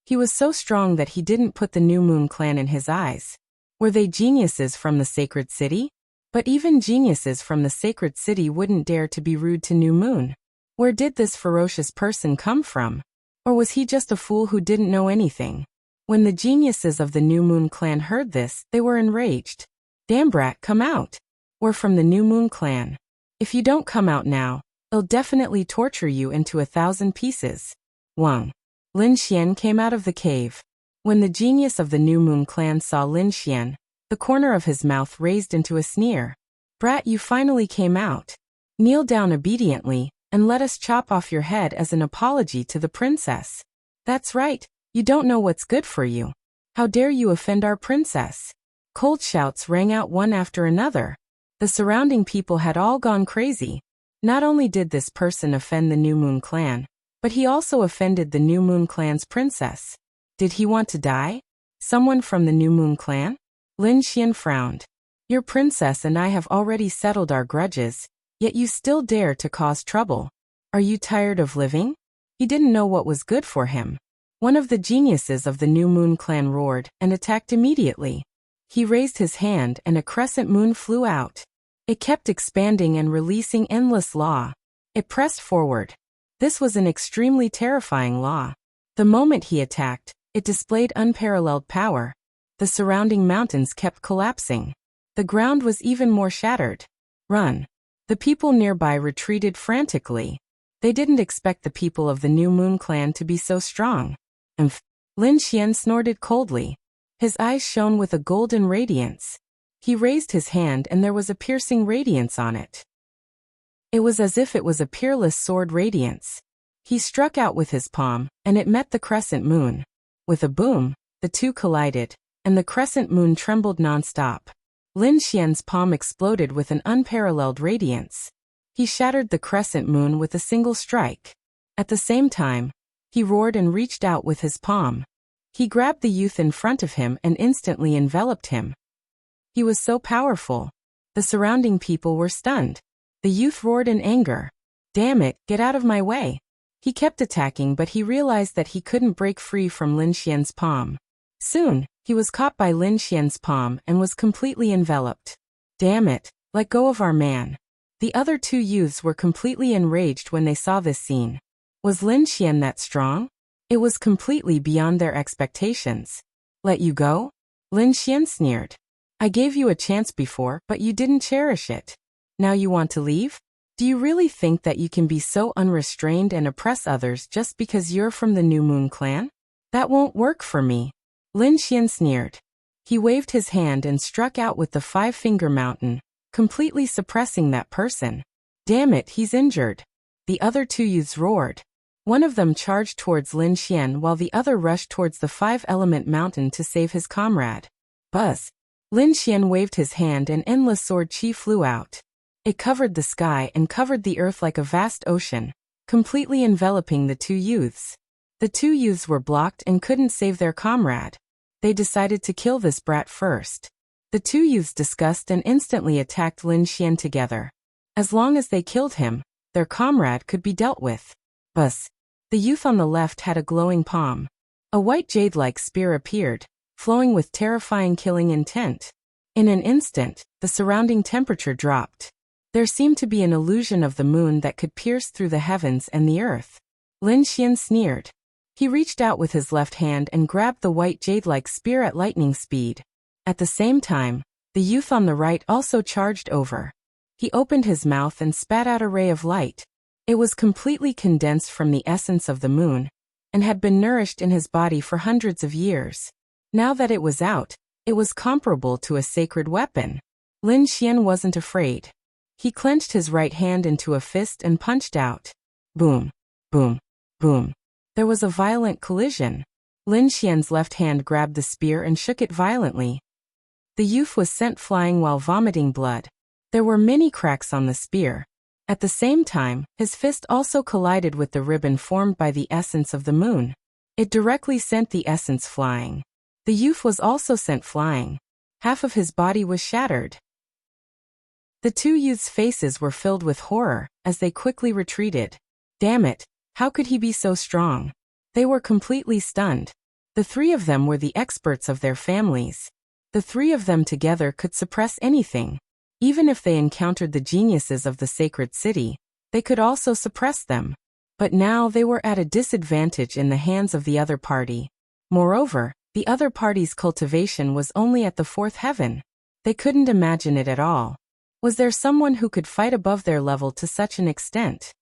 He was so strong that he didn't put the New Moon clan in his eyes. Were they geniuses from the sacred city? But even geniuses from the sacred city wouldn't dare to be rude to New Moon. Where did this ferocious person come from? Or was he just a fool who didn't know anything? When the geniuses of the New Moon clan heard this, they were enraged. "Damn brat, come out. We're from the New Moon clan. If you don't come out now, I'll definitely torture you into 1,000 pieces." Wang. Lin Xian came out of the cave. When the genius of the New Moon clan saw Lin Xian, the corner of his mouth raised into a sneer. "Brat, you finally came out. Kneel down obediently, and let us chop off your head as an apology to the princess." "That's right, you don't know what's good for you. How dare you offend our princess?" Cold shouts rang out one after another. The surrounding people had all gone crazy. Not only did this person offend the New Moon clan, but he also offended the New Moon clan's princess. Did he want to die? Someone from the New Moon clan? Lin Xian frowned. "Your princess and I have already settled our grudges, yet you still dare to cause trouble. Are you tired of living?" He didn't know what was good for him. One of the geniuses of the New Moon clan roared and attacked immediately. He raised his hand and a crescent moon flew out. It kept expanding and releasing endless law. It pressed forward. This was an extremely terrifying law. The moment he attacked, it displayed unparalleled power. The surrounding mountains kept collapsing. The ground was even more shattered. "Run." The people nearby retreated frantically. They didn't expect the people of the New Moon clan to be so strong. "Umph." Lin Xian snorted coldly. His eyes shone with a golden radiance. He raised his hand and there was a piercing radiance on it. It was as if it was a peerless sword radiance. He struck out with his palm, and it met the crescent moon. With a boom, the two collided, and the crescent moon trembled non-stop. Lin Xian's palm exploded with an unparalleled radiance. He shattered the crescent moon with a single strike. At the same time, he roared and reached out with his palm. He grabbed the youth in front of him and instantly enveloped him. He was so powerful. The surrounding people were stunned. The youth roared in anger. "Damn it, get out of my way." He kept attacking, but he realized that he couldn't break free from Lin Xian's palm. Soon, he was caught by Lin Xian's palm and was completely enveloped. "Damn it, let go of our man." The other two youths were completely enraged when they saw this scene. Was Lin Xian that strong? It was completely beyond their expectations. "Let you go?" Lin Xian sneered. "I gave you a chance before, but you didn't cherish it. Now you want to leave? Do you really think that you can be so unrestrained and oppress others just because you're from the New Moon clan? That won't work for me." Lin Xian sneered. He waved his hand and struck out with the 5-finger mountain, completely suppressing that person. "Damn it, he's injured." The other two youths roared. One of them charged towards Lin Xian while the other rushed towards the five-element mountain to save his comrade. Buzz! Lin Xian waved his hand and endless sword chi flew out. It covered the sky and covered the earth like a vast ocean, completely enveloping the two youths. The two youths were blocked and couldn't save their comrade. They decided to kill this brat first. The two youths discussed and instantly attacked Lin Xian together. As long as they killed him, their comrade could be dealt with. Buzz! The youth on the left had a glowing palm. A white jade-like spear appeared, flowing with terrifying killing intent. In an instant, the surrounding temperature dropped. There seemed to be an illusion of the moon that could pierce through the heavens and the earth. Lin Xian sneered. He reached out with his left hand and grabbed the white jade-like spear at lightning speed. At the same time, the youth on the right also charged over. He opened his mouth and spat out a ray of light. It was completely condensed from the essence of the moon, and had been nourished in his body for hundreds of years. Now that it was out, it was comparable to a sacred weapon. Lin Xian wasn't afraid. He clenched his right hand into a fist and punched out. Boom, boom, boom. There was a violent collision. Lin Xian's left hand grabbed the spear and shook it violently. The youth was sent flying while vomiting blood. There were many cracks on the spear. At the same time, his fist also collided with the ribbon formed by the essence of the moon. It directly sent the essence flying. The youth was also sent flying. Half of his body was shattered. The two youths' faces were filled with horror, as they quickly retreated. Damn it, how could he be so strong? They were completely stunned. The three of them were the experts of their families. The three of them together could suppress anything. Even if they encountered the geniuses of the sacred city, they could also suppress them. But now they were at a disadvantage in the hands of the other party. Moreover, the other party's cultivation was only at the fourth heaven. They couldn't imagine it at all. Was there someone who could fight above their level to such an extent?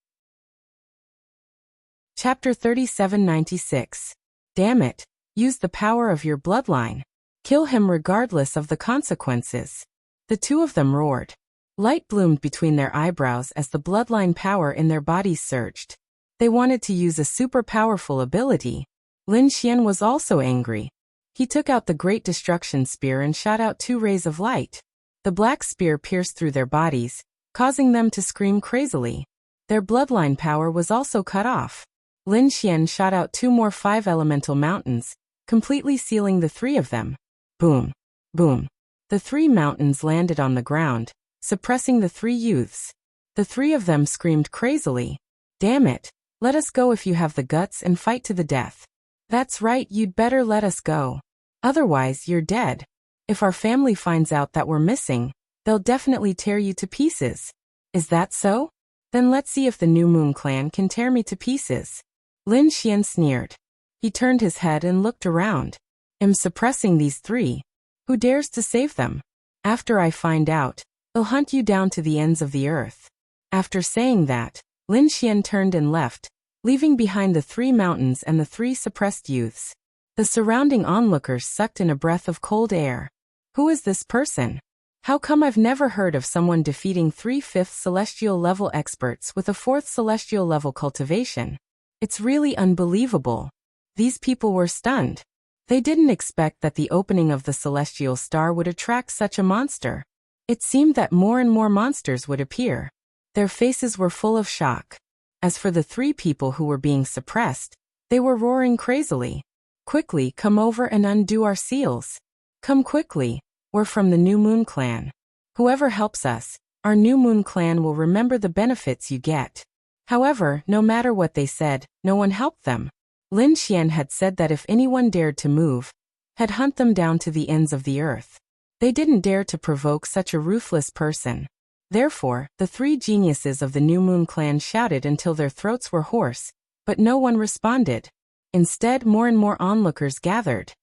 Chapter 3796. Damn it, use the power of your bloodline. Kill him regardless of the consequences. The two of them roared. Light bloomed between their eyebrows as the bloodline power in their bodies surged. They wanted to use a super powerful ability. Lin Xian was also angry. He took out the Great Destruction Spear and shot out two rays of light. The black spear pierced through their bodies, causing them to scream crazily. Their bloodline power was also cut off. Lin Xian shot out two more five-elemental mountains, completely sealing the three of them. Boom, boom. The three mountains landed on the ground, suppressing the three youths. The three of them screamed crazily. Damn it, let us go if you have the guts and fight to the death. That's right, you'd better let us go. Otherwise, you're dead. If our family finds out that we're missing, they'll definitely tear you to pieces. Is that so? Then let's see if the New Moon clan can tear me to pieces. Lin Xian sneered. He turned his head and looked around. I'm suppressing these three. Who dares to save them? After I find out, I'll hunt you down to the ends of the earth. After saying that, Lin Xian turned and left, leaving behind the three mountains and the three suppressed youths. The surrounding onlookers sucked in a breath of cold air. Who is this person? How come I've never heard of someone defeating 3/5 celestial level experts with a 4th celestial level cultivation? It's really unbelievable. These people were stunned. They didn't expect that the opening of the celestial star would attract such a monster. It seemed that more and more monsters would appear. Their faces were full of shock. As for the three people who were being suppressed, they were roaring crazily. Quickly, come over and undo our seals. Come quickly, we're from the New Moon clan. Whoever helps us, our New Moon clan will remember the benefits you get. However, no matter what they said, no one helped them. Lin Xian had said that if anyone dared to move, he'd hunt them down to the ends of the earth. They didn't dare to provoke such a ruthless person. Therefore, the three geniuses of the New Moon clan shouted until their throats were hoarse, but no one responded. Instead, more and more onlookers gathered.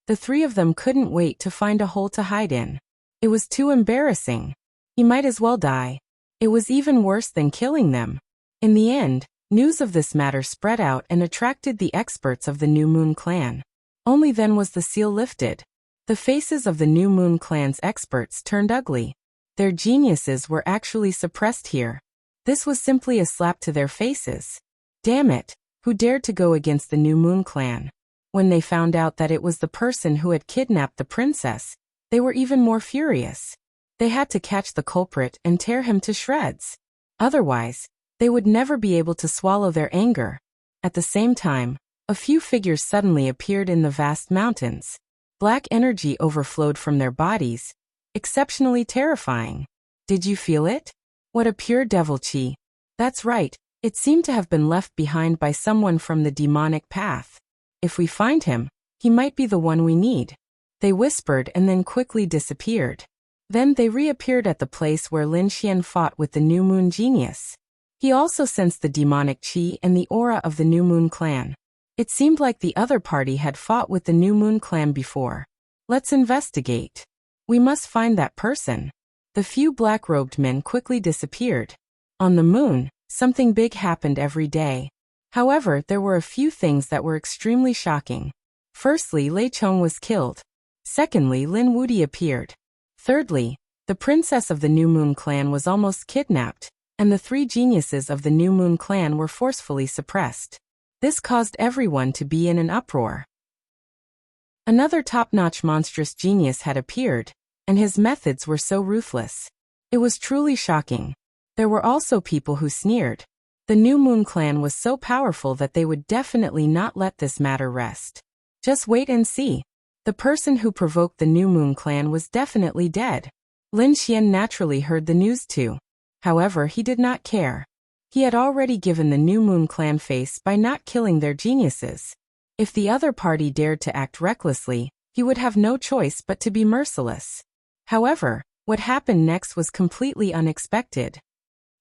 The three of them couldn't wait to find a hole to hide in. It was too embarrassing. He might as well die. It was even worse than killing them. In the end, news of this matter spread out and attracted the experts of the New Moon clan. Only then was the seal lifted. The faces of the New Moon clan's experts turned ugly. Their geniuses were actually suppressed here. This was simply a slap to their faces. Damn it, who dared to go against the New Moon clan? When they found out that it was the person who had kidnapped the princess, they were even more furious. They had to catch the culprit and tear him to shreds. Otherwise, they would never be able to swallow their anger. At the same time, a few figures suddenly appeared in the vast mountains. Black energy overflowed from their bodies, exceptionally terrifying. Did you feel it? What a pure devil chi. That's right, it seemed to have been left behind by someone from the demonic path. If we find him, he might be the one we need. They whispered and then quickly disappeared. Then they reappeared at the place where Lin Xian fought with the New Moon genius. He also sensed the demonic chi and the aura of the New Moon clan. It seemed like the other party had fought with the New Moon clan before. Let's investigate. We must find that person. The few black-robed men quickly disappeared. On the moon, something big happened every day. However, there were a few things that were extremely shocking. Firstly, Lei Chong was killed. Secondly, Lin Wudi appeared. Thirdly, the princess of the New Moon clan was almost kidnapped, and the 3 geniuses of the New Moon clan were forcefully suppressed. This caused everyone to be in an uproar. Another top-notch monstrous genius had appeared, and his methods were so ruthless. It was truly shocking. There were also people who sneered. The New Moon clan was so powerful that they would definitely not let this matter rest. Just wait and see. The person who provoked the New Moon clan was definitely dead. Lin Xian naturally heard the news too. However, he did not care. He had already given the New Moon clan face by not killing their geniuses. If the other party dared to act recklessly, he would have no choice but to be merciless. However, what happened next was completely unexpected.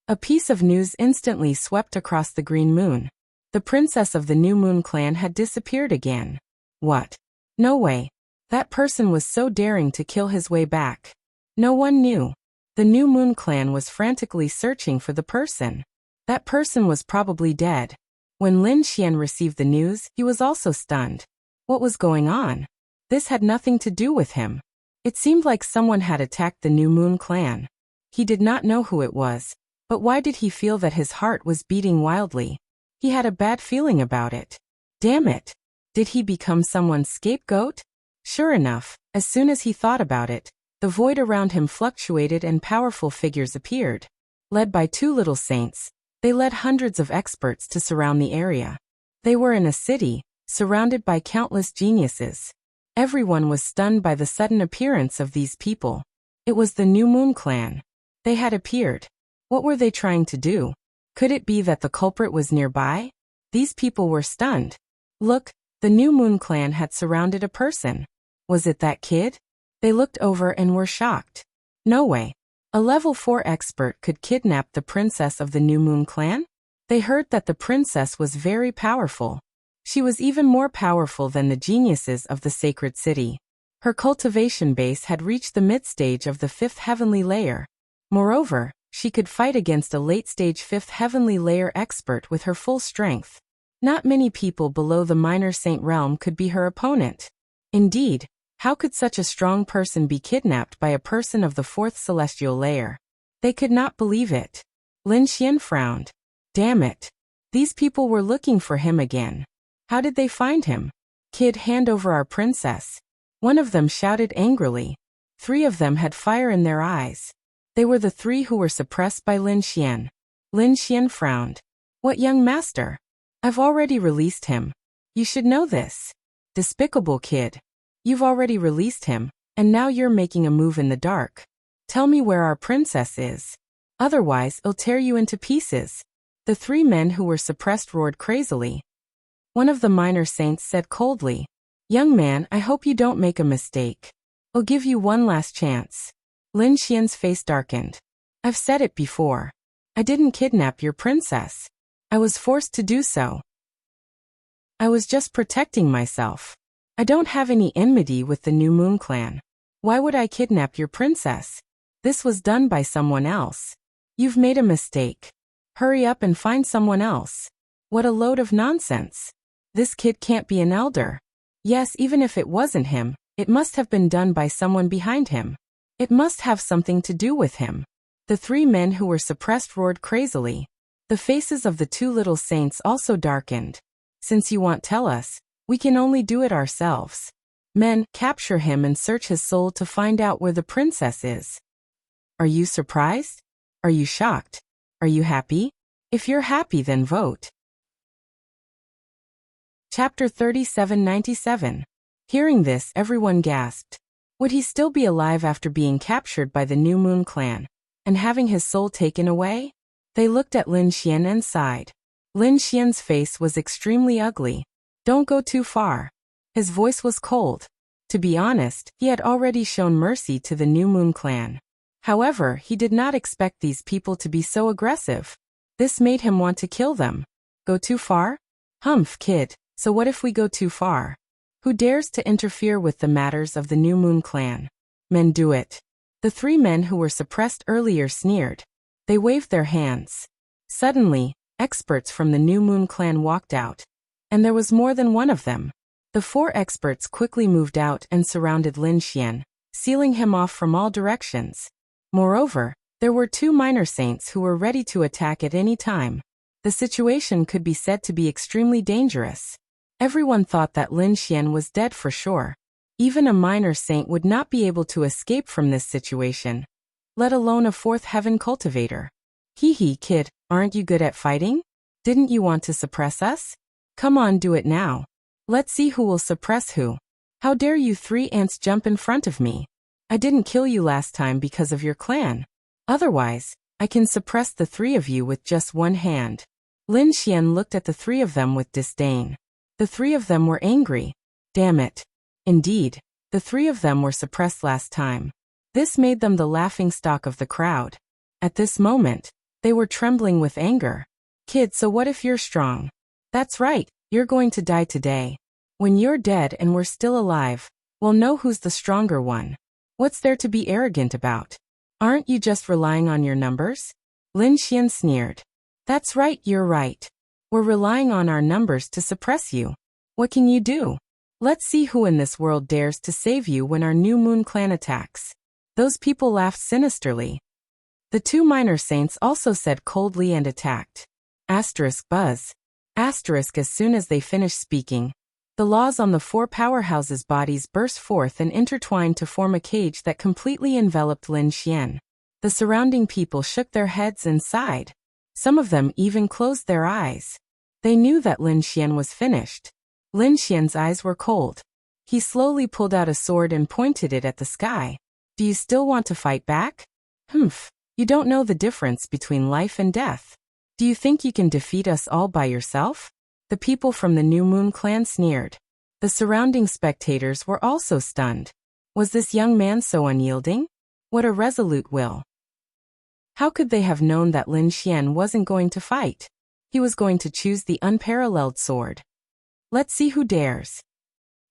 A piece of news instantly swept across the Green Moon. The princess of the New Moon clan had disappeared again. What? No way. That person was so daring to kill his way back. No one knew. The New Moon clan was frantically searching for the person. That person was probably dead. When Lin Xian received the news, he was also stunned. What was going on? This had nothing to do with him. It seemed like someone had attacked the New Moon clan. He did not know who it was. But why did he feel that his heart was beating wildly? He had a bad feeling about it. Damn it! Did he become someone's scapegoat? Sure enough, as soon as he thought about it, the void around him fluctuated and powerful figures appeared. Led by 2 little saints, they led hundreds of experts to surround the area. They were in a city, surrounded by countless geniuses. Everyone was stunned by the sudden appearance of these people. It was the New Moon clan. They had appeared. What were they trying to do? Could it be that the culprit was nearby? These people were stunned. Look, the New Moon clan had surrounded a person. Was it that kid? They looked over and were shocked. No way. A level 4 expert could kidnap the princess of the New Moon clan? They heard that the princess was very powerful. She was even more powerful than the geniuses of the sacred city. Her cultivation base had reached the mid-stage of the 5th heavenly layer. Moreover, she could fight against a late-stage 5th heavenly layer expert with her full strength. Not many people below the minor saint realm could be her opponent. Indeed, how could such a strong person be kidnapped by a person of the 4th celestial layer? They could not believe it. Lin Xian frowned. Damn it. These people were looking for him again. How did they find him? Kid, hand over our princess. One of them shouted angrily. 3 of them had fire in their eyes. They were the 3 who were suppressed by Lin Xian. Lin Xian frowned. What, young master? I've already released him. You should know this. Despicable kid. You've already released him, and now you're making a move in the dark. Tell me where our princess is. Otherwise, I'll tear you into pieces. The 3 men who were suppressed roared crazily. One of the minor saints said coldly, Young man, I hope you don't make a mistake. I'll give you one last chance. Lin Xian's face darkened. I've said it before. I didn't kidnap your princess. I was forced to do so. I was just protecting myself. I don't have any enmity with the New Moon clan. Why would I kidnap your princess? This was done by someone else. You've made a mistake. Hurry up and find someone else. What a load of nonsense. This kid can't be an elder. Yes, even if it wasn't him, it must have been done by someone behind him. It must have something to do with him. The three men who were suppressed roared crazily. The faces of the two little saints also darkened. Since you won't tell us, we can only do it ourselves. Men, capture him and search his soul to find out where the princess is. Are you surprised? Are you shocked? Are you happy? If you're happy, then vote. Chapter 3797. Hearing this, everyone gasped. Would he still be alive after being captured by the New Moon clan and having his soul taken away? They looked at Lin Xian and sighed. Lin Xian's face was extremely ugly. Don't go too far. His voice was cold. To be honest, he had already shown mercy to the New Moon clan. However, he did not expect these people to be so aggressive. This made him want to kill them. Go too far? Humph, kid, so what if we go too far? Who dares to interfere with the matters of the New Moon clan? Men, do it. The three men who were suppressed earlier sneered. They waved their hands. Suddenly, experts from the New Moon clan walked out. And there was more than one of them. The four experts quickly moved out and surrounded Lin Xian, sealing him off from all directions. Moreover, there were two minor saints who were ready to attack at any time. The situation could be said to be extremely dangerous. Everyone thought that Lin Xian was dead for sure. Even a minor saint would not be able to escape from this situation, let alone a fourth heaven cultivator. Hee hee, kid, aren't you good at fighting? Didn't you want to suppress us? Come on, do it now. Let's see who will suppress who. How dare you three ants jump in front of me? I didn't kill you last time because of your clan. Otherwise, I can suppress the three of you with just one hand. Lin Xian looked at the three of them with disdain. The three of them were angry. Damn it. Indeed, the three of them were suppressed last time. This made them the laughingstock of the crowd. At this moment, they were trembling with anger. Kid, so what if you're strong? That's right, you're going to die today. When you're dead and we're still alive, we'll know who's the stronger one. What's there to be arrogant about? Aren't you just relying on your numbers? Lin Xian sneered. That's right, you're right. We're relying on our numbers to suppress you. What can you do? Let's see who in this world dares to save you when our New Moon clan attacks. Those people laughed sinisterly. The two minor saints also said coldly and attacked. Asterisk buzz. Asterisk as soon as they finished speaking, the laws on the four powerhouses' bodies burst forth and intertwined to form a cage that completely enveloped Lin Xian. The surrounding people shook their heads and sighed. Some of them even closed their eyes. They knew that Lin Xian was finished. Lin Xian's eyes were cold. He slowly pulled out a sword and pointed it at the sky. Do you still want to fight back? Humph, you don't know the difference between life and death. Do you think you can defeat us all by yourself? The people from the New Moon clan sneered. The surrounding spectators were also stunned. Was this young man so unyielding? What a resolute will. How could they have known that Lin Xian wasn't going to fight? He was going to choose the unparalleled sword. Let's see who dares.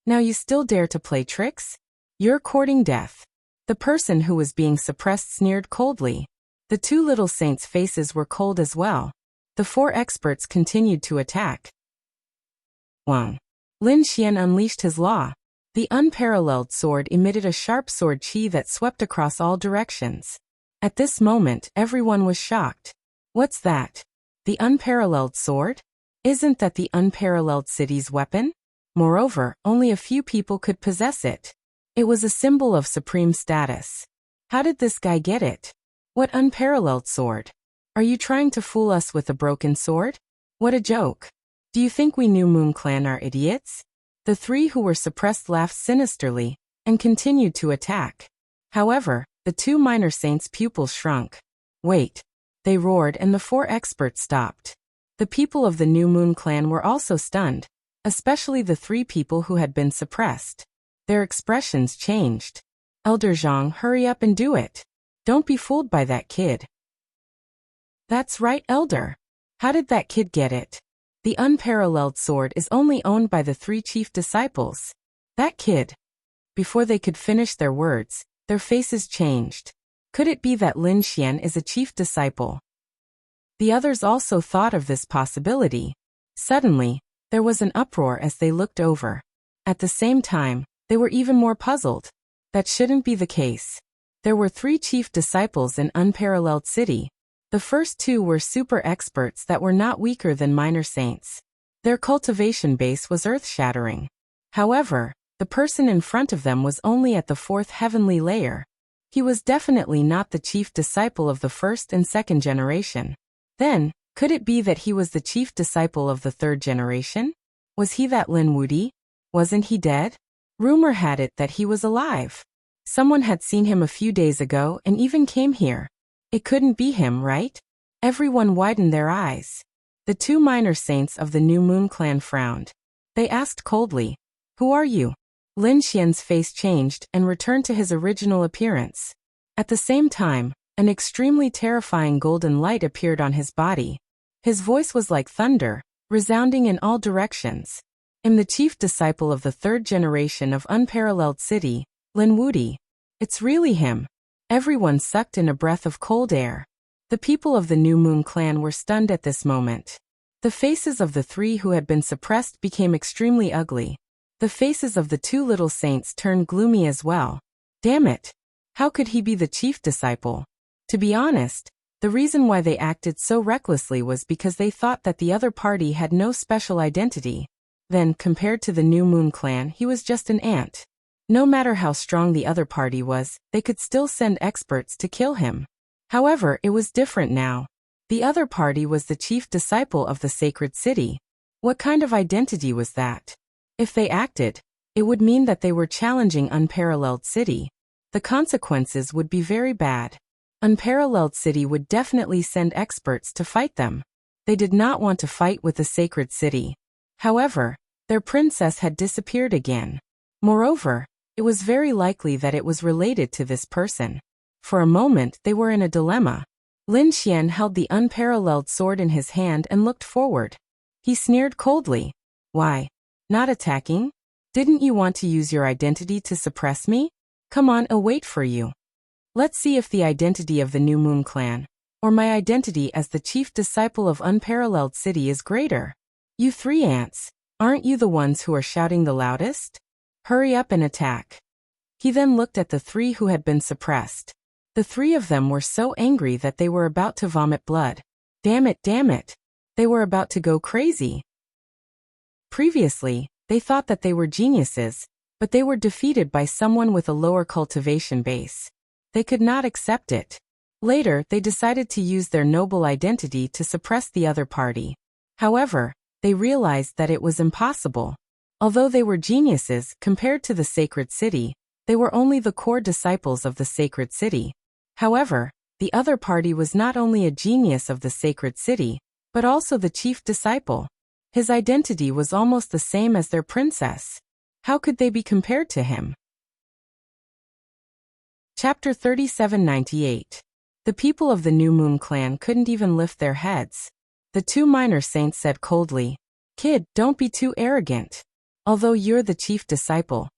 Now you still dare to play tricks? You're courting death. The person who was being suppressed sneered coldly. The two little saints' faces were cold as well. The four experts continued to attack. Wang. Lin Xian unleashed his law. The unparalleled sword emitted a sharp sword chi that swept across all directions. At this moment, everyone was shocked. What's that? The unparalleled sword? Isn't that the unparalleled city's weapon? Moreover, only a few people could possess it. It was a symbol of supreme status. How did this guy get it? What unparalleled sword? Are you trying to fool us with a broken sword? What a joke. Do you think we New Moon clan are idiots? The three who were suppressed laughed sinisterly and continued to attack. However, the two minor saints' pupils shrunk. Wait. They roared and the four experts stopped. The people of the New Moon clan were also stunned, especially the three people who had been suppressed. Their expressions changed. Elder Zhang, hurry up and do it. Don't be fooled by that kid. That's right, Elder. How did that kid get it? The unparalleled sword is only owned by the three chief disciples. That kid. Before they could finish their words, their faces changed. Could it be that Lin Xian is a chief disciple? The others also thought of this possibility. Suddenly, there was an uproar as they looked over. At the same time, they were even more puzzled. That shouldn't be the case. There were 3 chief disciples in Unparalleled City. The first 2 were super experts that were not weaker than minor saints. Their cultivation base was earth-shattering. However, the person in front of them was only at the 4th heavenly layer. He was definitely not the chief disciple of the 1st and 2nd generation. Then, could it be that he was the chief disciple of the 3rd generation? Was he that Lin Wudi? Wasn't he dead? Rumor had it that he was alive. Someone had seen him a few days ago and even came here. It couldn't be him, right? Everyone widened their eyes. The 2 minor saints of the New Moon clan frowned. They asked coldly, "Who are you?" Lin Xian's face changed and returned to his original appearance. At the same time, an extremely terrifying golden light appeared on his body. His voice was like thunder, resounding in all directions. "I'm the chief disciple of the 3rd generation of Unparalleled City, Lin Wudi. It's really him." Everyone sucked in a breath of cold air. The people of the New Moon clan were stunned at this moment. The faces of the 3 who had been suppressed became extremely ugly. The faces of the 2 little saints turned gloomy as well. Damn it! How could he be the chief disciple? To be honest, the reason why they acted so recklessly was because they thought that the other party had no special identity. Then, compared to the New Moon clan, he was just an ant. No matter how strong the other party was, they could still send experts to kill him. However, it was different now. The other party was the chief disciple of the sacred city. What kind of identity was that? If they acted, it would mean that they were challenging Unparalleled City. The consequences would be very bad. Unparalleled City would definitely send experts to fight them. They did not want to fight with the sacred city. However, their princess had disappeared again. Moreover, it was very likely that it was related to this person. For a moment they were in a dilemma. Lin Xian held the unparalleled sword in his hand and looked forward. He sneered coldly. "Why? Not attacking? Didn't you want to use your identity to suppress me? Come on, I'll wait for you. Let's see if the identity of the New Moon clan, or my identity as the chief disciple of Unparalleled City is greater. You 3 ants, aren't you the ones who are shouting the loudest? Hurry up and attack." He then looked at the 3 who had been suppressed. The 3 of them were so angry that they were about to vomit blood. Damn it, damn it. They were about to go crazy. Previously, they thought that they were geniuses, but they were defeated by someone with a lower cultivation base. They could not accept it. Later, they decided to use their noble identity to suppress the other party. However, they realized that it was impossible. Although they were geniuses compared to the sacred city, they were only the core disciples of the sacred city. However, the other party was not only a genius of the sacred city, but also the chief disciple. His identity was almost the same as their princess. How could they be compared to him? Chapter 3798. The people of the New Moon clan couldn't even lift their heads. The 2 minor saints said coldly, "Kid, don't be too arrogant. Although you're the chief disciple,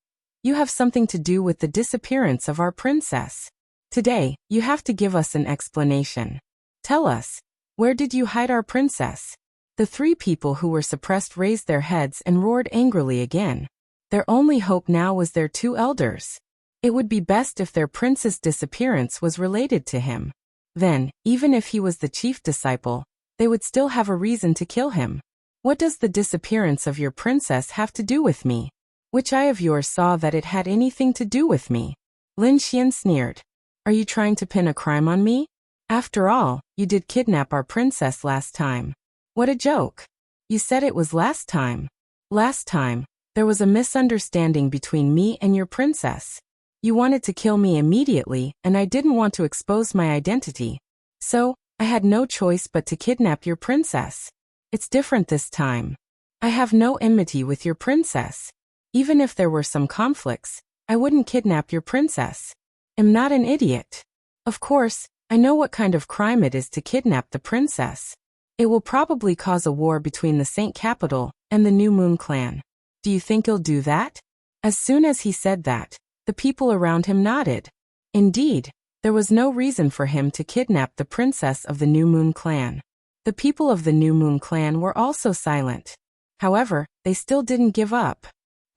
you have something to do with the disappearance of our princess. Today, you have to give us an explanation. Tell us, where did you hide our princess?" The 3 people who were suppressed raised their heads and roared angrily again. Their only hope now was their 2 elders. It would be best if their prince's disappearance was related to him. Then, even if he was the chief disciple, they would still have a reason to kill him. "What does the disappearance of your princess have to do with me? Which eye of yours saw that it had anything to do with me?" Lin Xian sneered. "Are you trying to pin a crime on me? After all, you did kidnap our princess last time. What a joke. You said it was last time. Last time, there was a misunderstanding between me and your princess. You wanted to kill me immediately, and I didn't want to expose my identity. So, I had no choice but to kidnap your princess. It's different this time. I have no enmity with your princess. Even if there were some conflicts, I wouldn't kidnap your princess. I'm not an idiot. Of course, I know what kind of crime it is to kidnap the princess. It will probably cause a war between the Saint Capital and the New Moon clan. Do you think he'll do that?" As soon as he said that, the people around him nodded. Indeed, there was no reason for him to kidnap the princess of the New Moon clan. The people of the New Moon clan were also silent. However, they still didn't give up.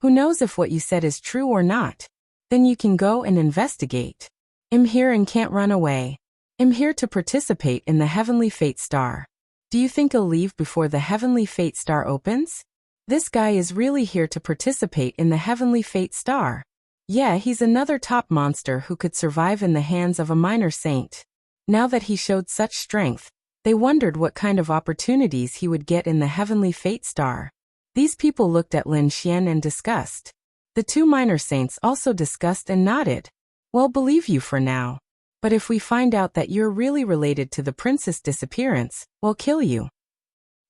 "Who knows if what you said is true or not? Then you can go and investigate." I'm here and can't run away. I'm here to participate in the Heavenly Fate Star. Do you think I'll leave before the Heavenly Fate Star opens? This guy is really here to participate in the Heavenly Fate Star. Yeah, he's another top monster who could survive in the hands of a minor saint. Now that he showed such strength, they wondered what kind of opportunities he would get in the Heavenly Fate Star. These people looked at Lin Xian and discussed. The two minor saints also discussed and nodded. We'll believe you for now. But if we find out that you're really related to the princess' disappearance, we'll kill you.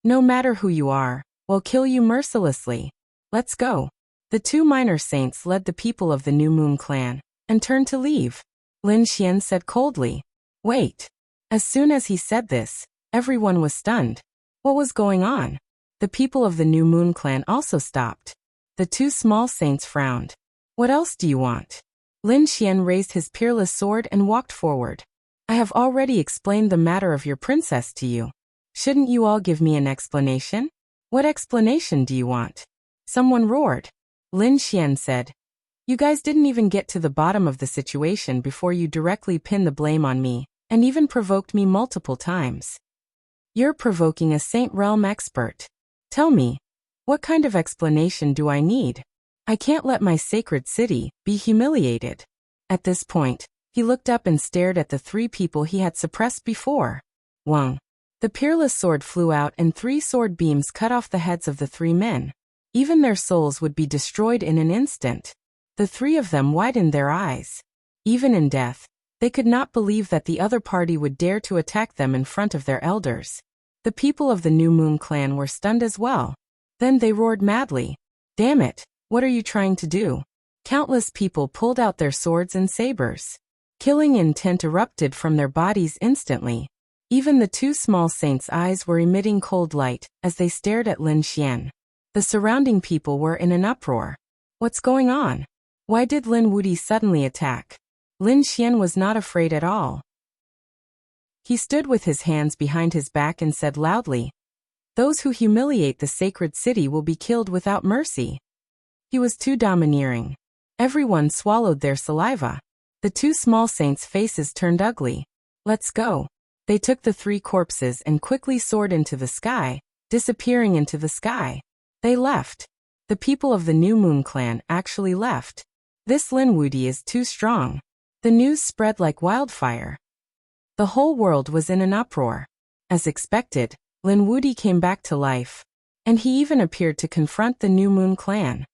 No matter who you are, we'll kill you mercilessly. Let's go. The two minor saints led the people of the New Moon clan and turned to leave. Lin Xian said coldly, "Wait." As soon as he said this, everyone was stunned. What was going on? The people of the New Moon clan also stopped. The two small saints frowned. What else do you want? Lin Xian raised his peerless sword and walked forward. I have already explained the matter of your princess to you. Shouldn't you all give me an explanation? What explanation do you want? Someone roared. Lin Xian said, "You guys didn't even get to the bottom of the situation before you directly pinned the blame on me, and even provoked me multiple times. You're provoking a Saint Realm expert. Tell me, what kind of explanation do I need? I can't let my sacred city be humiliated." At this point, he looked up and stared at the three people he had suppressed before. Wang. The peerless sword flew out and 3 sword beams cut off the heads of the 3 men. Even their souls would be destroyed in an instant. The 3 of them widened their eyes. Even in death, they could not believe that the other party would dare to attack them in front of their elders. The people of the New Moon clan were stunned as well. Then they roared madly. "Damn it, what are you trying to do?" Countless people pulled out their swords and sabers. Killing intent erupted from their bodies instantly. Even the 2 small saints' eyes were emitting cold light as they stared at Lin Xian. The surrounding people were in an uproar. What's going on? Why did Lin Wuti suddenly attack? Lin Xian was not afraid at all. He stood with his hands behind his back and said loudly, "Those who humiliate the sacred city will be killed without mercy." He was too domineering. Everyone swallowed their saliva. The 2 small saints' faces turned ugly. "Let's go." They took the 3 corpses and quickly soared into the sky, disappearing into the sky. They left. The people of the New Moon clan actually left. This Lin Wuti is too strong. The news spread like wildfire. The whole world was in an uproar. As expected, Lin Wuti came back to life. And he even appeared to confront the New Moon clan.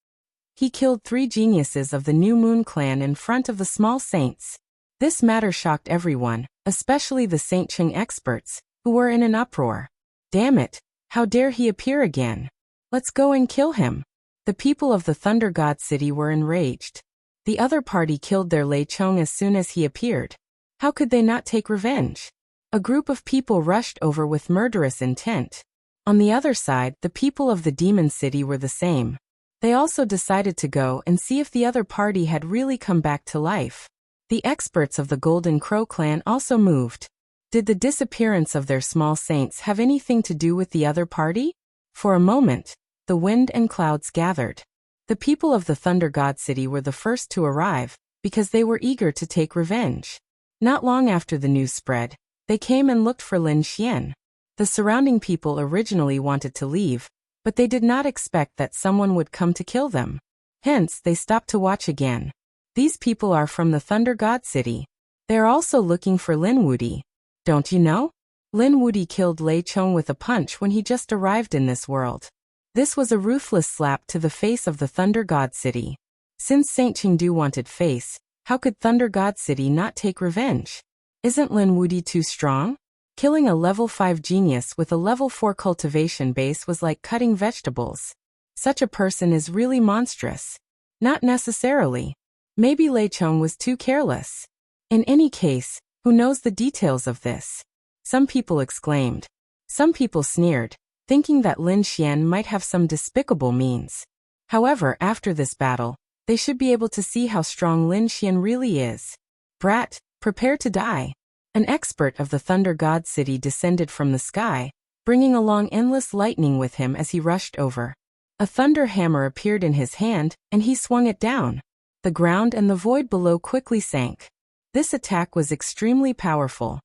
He killed 3 geniuses of the New Moon clan in front of the small saints. This matter shocked everyone, especially the Saint Cheng experts, who were in an uproar. Damn it, how dare he appear again? Let's go and kill him. The people of the Thunder God City were enraged. The other party killed their Lei Chong as soon as he appeared. How could they not take revenge? A group of people rushed over with murderous intent. On the other side, the people of the Demon City were the same. They also decided to go and see if the other party had really come back to life. The experts of the Golden Crow clan also moved. Did the disappearance of their small saints have anything to do with the other party? For a moment, the wind and clouds gathered. The people of the Thunder God City were the first to arrive, because they were eager to take revenge. Not long after the news spread, they came and looked for Lin Xian. The surrounding people originally wanted to leave, but they did not expect that someone would come to kill them. Hence, they stopped to watch again. These people are from the Thunder God City. They are also looking for Lin Wuti. Don't you know? Lin Wuti killed Lei Chong with a punch when he just arrived in this world. This was a ruthless slap to the face of the Thunder God City. Since Saint Chengdu wanted face, how could Thunder God City not take revenge? Isn't Lin Wuti too strong? Killing a level 5 genius with a level 4 cultivation base was like cutting vegetables. Such a person is really monstrous. Not necessarily. Maybe Lei Chong was too careless. In any case, who knows the details of this? Some people exclaimed. Some people sneered, thinking that Lin Xian might have some despicable means. However, after this battle, they should be able to see how strong Lin Xian really is. Brat, prepare to die. An expert of the Thunder God City descended from the sky, bringing along endless lightning with him as he rushed over. A thunder hammer appeared in his hand, and he swung it down. The ground and the void below quickly sank. This attack was extremely powerful.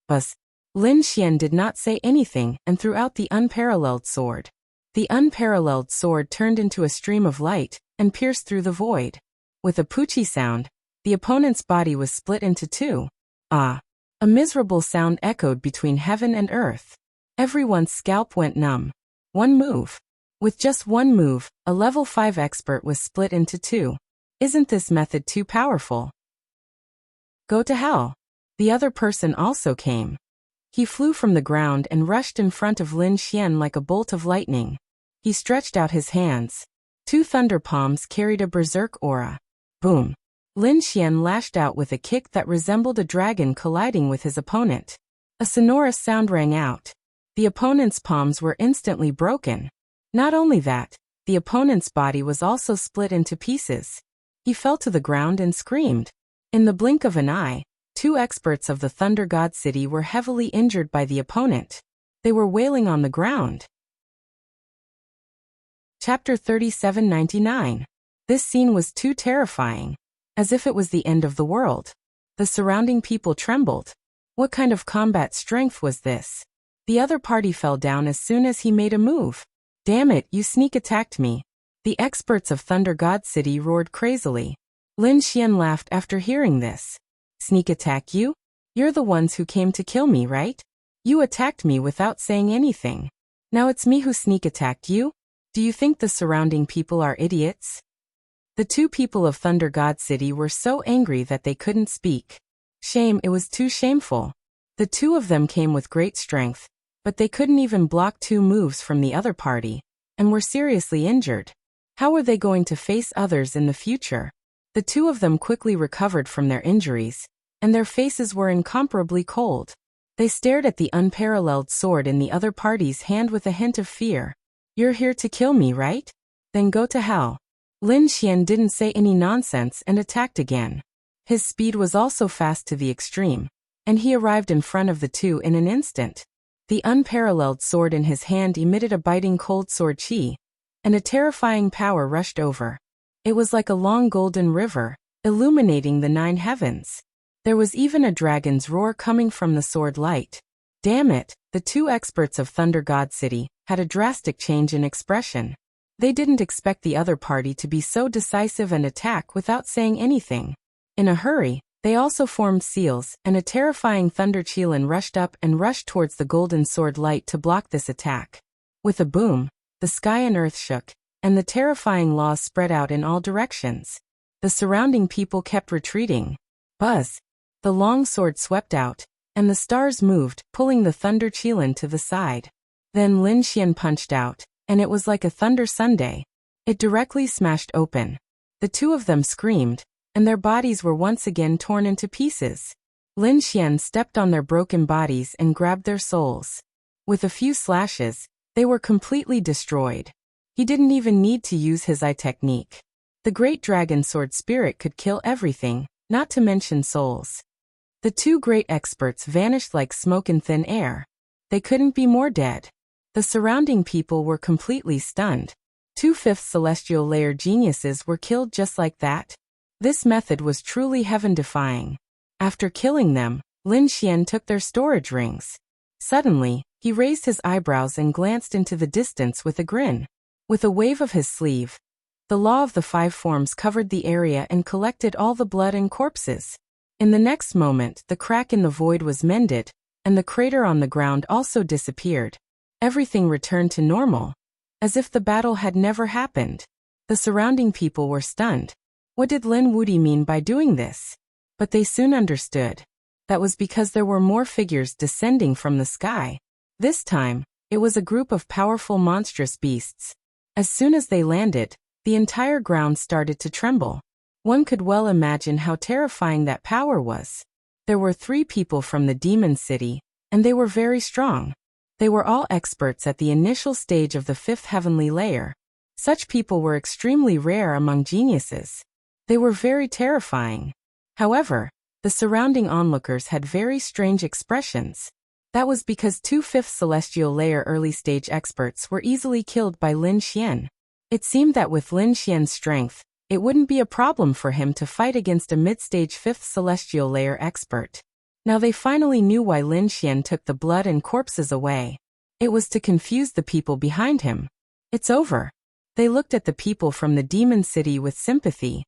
But Lin Xian did not say anything and threw out the unparalleled sword. The unparalleled sword turned into a stream of light and pierced through the void. With a poochie sound, the opponent's body was split into two. Ah! A miserable sound echoed between heaven and earth. Everyone's scalp went numb. One move. With just one move, a level 5 expert was split into two. Isn't this method too powerful? Go to hell. The other person also came. He flew from the ground and rushed in front of Lin Xian like a bolt of lightning. He stretched out his hands. Two thunder palms carried a berserk aura. Boom! Lin Xian lashed out with a kick that resembled a dragon colliding with his opponent. A sonorous sound rang out. The opponent's palms were instantly broken. Not only that, the opponent's body was also split into pieces. He fell to the ground and screamed. In the blink of an eye, two experts of the Thunder God City were heavily injured by the opponent. They were wailing on the ground. Chapter 3799. This scene was too terrifying. As if it was the end of the world. The surrounding people trembled. What kind of combat strength was this? The other party fell down as soon as he made a move. Damn it, you sneak attacked me. The experts of Thunder God City roared crazily. Lin Xian laughed after hearing this. Sneak attack you? You're the ones who came to kill me, right? You attacked me without saying anything. Now it's me who sneak attacked you? Do you think the surrounding people are idiots? The two people of Thunder God City were so angry that they couldn't speak. Shame, it was too shameful. The two of them came with great strength, but they couldn't even block two moves from the other party, and were seriously injured. How were they going to face others in the future? The two of them quickly recovered from their injuries, and their faces were incomparably cold. They stared at the unparalleled sword in the other party's hand with a hint of fear. You're here to kill me, right? Then go to hell. Lin Xian didn't say any nonsense and attacked again. His speed was also fast to the extreme, and he arrived in front of the two in an instant. The unparalleled sword in his hand emitted a biting cold sword chi, and a terrifying power rushed over. It was like a long golden river, illuminating the 9 heavens. There was even a dragon's roar coming from the sword light. Damn it, the two experts of Thunder God City had a drastic change in expression. They didn't expect the other party to be so decisive and attack without saying anything. In a hurry, they also formed seals, and a terrifying thunder qilin rushed up and rushed towards the golden sword light to block this attack. With a boom, the sky and earth shook, and the terrifying laws spread out in all directions. The surrounding people kept retreating. Buzz! The long sword swept out, and the stars moved, pulling the thunder qilin to the side. Then Lin Xian punched out, and it was like a thunder sundae. It directly smashed open. The two of them screamed, and their bodies were once again torn into pieces. Lin Xian stepped on their broken bodies and grabbed their souls. With a few slashes, they were completely destroyed. He didn't even need to use his eye technique. The great dragon sword spirit could kill everything, not to mention souls. The two great experts vanished like smoke in thin air. They couldn't be more dead. The surrounding people were completely stunned. 2/5 celestial layer geniuses were killed just like that. This method was truly heaven-defying. After killing them, Lin Xian took their storage rings. Suddenly, he raised his eyebrows and glanced into the distance with a grin. With a wave of his sleeve, the law of the 5 forms covered the area and collected all the blood and corpses. In the next moment, the crack in the void was mended, and the crater on the ground also disappeared. Everything returned to normal, as if the battle had never happened. The surrounding people were stunned. What did Lin Wudi mean by doing this? But they soon understood. That was because there were more figures descending from the sky. This time, it was a group of powerful monstrous beasts. As soon as they landed, the entire ground started to tremble. One could well imagine how terrifying that power was. There were 3 people from the demon city, and they were very strong. They were all experts at the initial stage of the 5th heavenly layer. Such people were extremely rare among geniuses. They were very terrifying. However, the surrounding onlookers had very strange expressions. That was because 2/5 celestial layer early stage experts were easily killed by Lin Xian. It seemed that with Lin Xian's strength, it wouldn't be a problem for him to fight against a mid-stage 5th celestial layer expert. Now they finally knew why Lin Xian took the blood and corpses away. It was to confuse the people behind him. It's over. They looked at the people from the demon city with sympathy.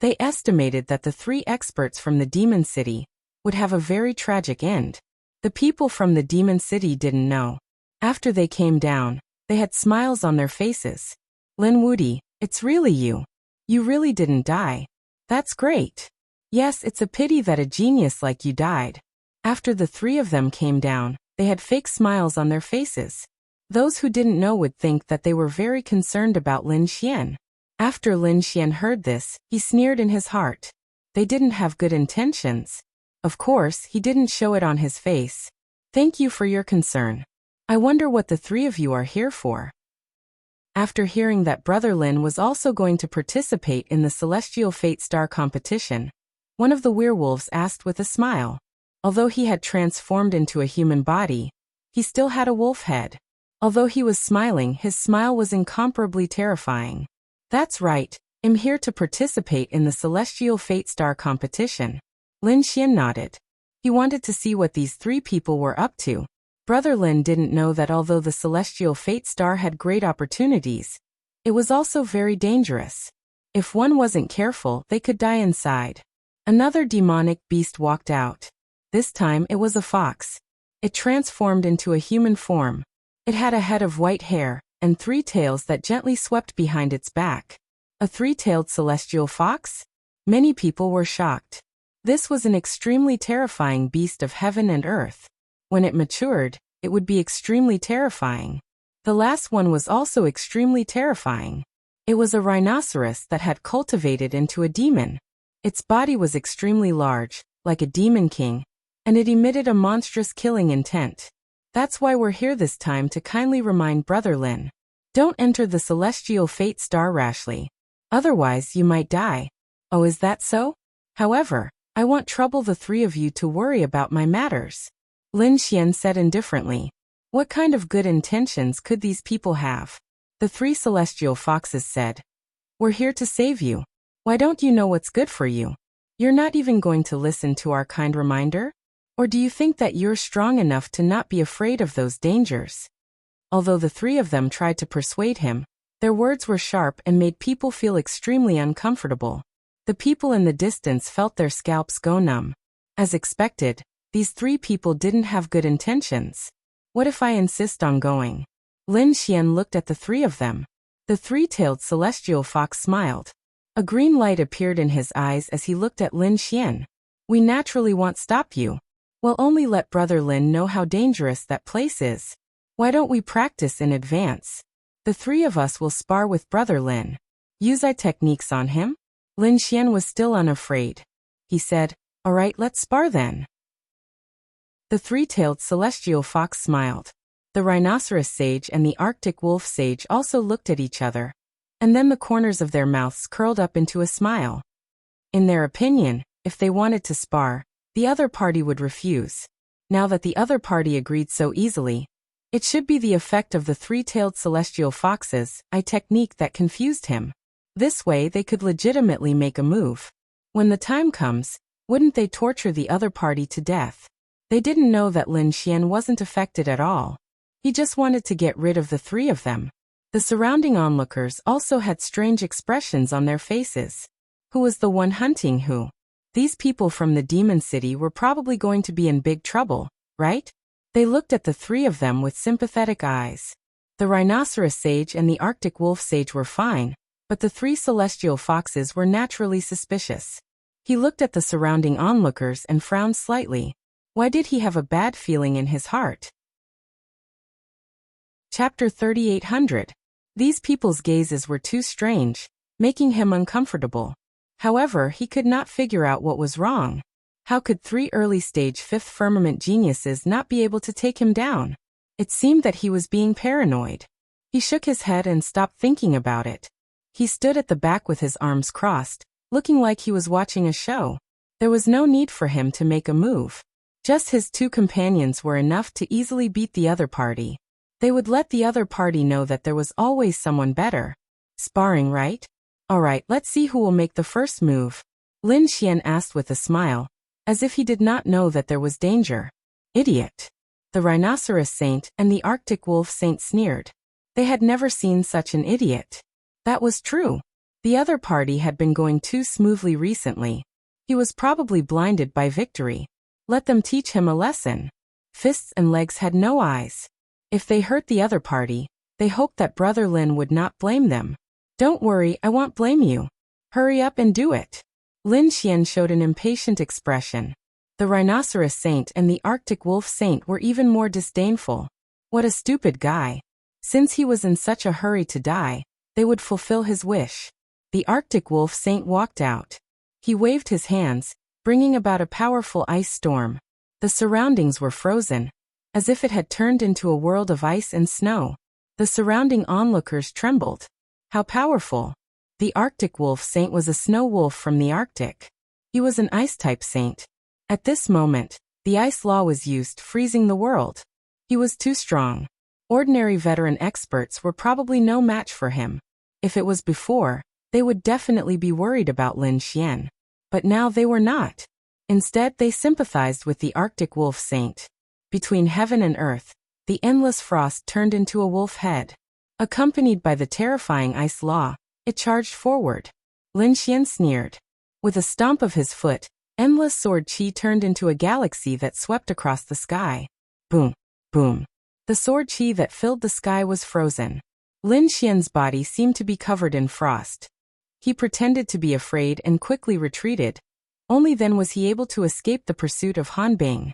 They estimated that the 3 experts from the demon city would have a very tragic end. The people from the demon city didn't know. After they came down, they had smiles on their faces. Lin Wudi, it's really you. You really didn't die. That's great. Yes, it's a pity that a genius like you died. After the 3 of them came down, they had fake smiles on their faces. Those who didn't know would think that they were very concerned about Lin Xian. After Lin Xian heard this, he sneered in his heart. They didn't have good intentions. Of course, he didn't show it on his face. Thank you for your concern. I wonder what the 3 of you are here for. After hearing that Brother Lin was also going to participate in the Celestial Fate Star competition, one of the werewolves asked with a smile. Although he had transformed into a human body, he still had a wolf head. Although he was smiling, his smile was incomparably terrifying. That's right, I'm here to participate in the Celestial Fate Star competition. Lin Xian nodded. He wanted to see what these 3 people were up to. Brother Lin didn't know that although the Celestial Fate Star had great opportunities, it was also very dangerous. If one wasn't careful, they could die inside. Another demonic beast walked out. This time it was a fox. It transformed into a human form. It had a head of white hair, and 3 tails that gently swept behind its back. A 3-tailed celestial fox? Many people were shocked. This was an extremely terrifying beast of heaven and earth. When it matured, it would be extremely terrifying. The last one was also extremely terrifying. It was a rhinoceros that had cultivated into a demon. Its body was extremely large, like a demon king, and it emitted a monstrous killing intent. That's why we're here this time, to kindly remind Brother Lin. Don't enter the Celestial Fate Star rashly. Otherwise you might die. Oh, is that so? However, I want trouble the 3 of you to worry about my matters. Lin Xian said indifferently. What kind of good intentions could these people have? The 3 celestial foxes said. We're here to save you. Why don't you know what's good for you? You're not even going to listen to our kind reminder? Or do you think that you're strong enough to not be afraid of those dangers? Although the 3 of them tried to persuade him, their words were sharp and made people feel extremely uncomfortable. The people in the distance felt their scalps go numb. As expected, these 3 people didn't have good intentions. What if I insist on going? Lin Xian looked at the 3 of them. The 3-tailed celestial fox smiled. A green light appeared in his eyes as he looked at Lin Xian. We naturally won't stop you. We'll only let Brother Lin know how dangerous that place is. Why don't we practice in advance? The 3 of us will spar with Brother Lin. Use our techniques on him? Lin Xian was still unafraid. He said, all right, let's spar then. The 3-tailed celestial fox smiled. The rhinoceros sage and the Arctic wolf sage also looked at each other, and then the corners of their mouths curled up into a smile. In their opinion, if they wanted to spar, the other party would refuse. Now that the other party agreed so easily, it should be the effect of the 3-tailed celestial foxes, a technique that confused him. This way they could legitimately make a move. When the time comes, wouldn't they torture the other party to death? They didn't know that Lin Xian wasn't affected at all. He just wanted to get rid of the 3 of them. The surrounding onlookers also had strange expressions on their faces. Who was the one hunting who? These people from the demon city were probably going to be in big trouble, right? They looked at the 3 of them with sympathetic eyes. The rhinoceros sage and the Arctic wolf sage were fine, but the 3 celestial foxes were naturally suspicious. He looked at the surrounding onlookers and frowned slightly. Why did he have a bad feeling in his heart? Chapter 3800. These people's gazes were too strange, making him uncomfortable. However, he could not figure out what was wrong. How could 3 early-stage 5th firmament geniuses not be able to take him down? It seemed that he was being paranoid. He shook his head and stopped thinking about it. He stood at the back with his arms crossed, looking like he was watching a show. There was no need for him to make a move. Just his 2 companions were enough to easily beat the other party. They would let the other party know that there was always someone better. Sparring, right? Alright, let's see who will make the first move. Lin Xian asked with a smile, as if he did not know that there was danger. Idiot. The Rhinoceros Saint and the Arctic Wolf Saint sneered. They had never seen such an idiot. That was true. The other party had been going too smoothly recently. He was probably blinded by victory. Let them teach him a lesson. Fists and legs had no eyes. If they hurt the other party, they hoped that Brother Lin would not blame them. Don't worry, I won't blame you. Hurry up and do it. Lin Xian showed an impatient expression. The Rhinoceros Saint and the Arctic Wolf Saint were even more disdainful. What a stupid guy. Since he was in such a hurry to die, they would fulfill his wish. The Arctic Wolf Saint walked out. He waved his hands, bringing about a powerful ice storm. The surroundings were frozen, as if it had turned into a world of ice and snow. The surrounding onlookers trembled. How powerful! The Arctic Wolf Saint was a snow wolf from the Arctic. He was an ice-type saint. At this moment, the ice law was used, freezing the world. He was too strong. Ordinary veteran experts were probably no match for him. If it was before, they would definitely be worried about Lin Xian. But now they were not. Instead, they sympathized with the Arctic Wolf Saint. Between heaven and earth, the endless frost turned into a wolf head. Accompanied by the terrifying ice law, it charged forward. Lin Xian sneered. With a stomp of his foot, endless sword qi turned into a galaxy that swept across the sky. Boom, boom. The sword qi that filled the sky was frozen. Lin Xian's body seemed to be covered in frost. He pretended to be afraid and quickly retreated. Only then was he able to escape the pursuit of Han Bing.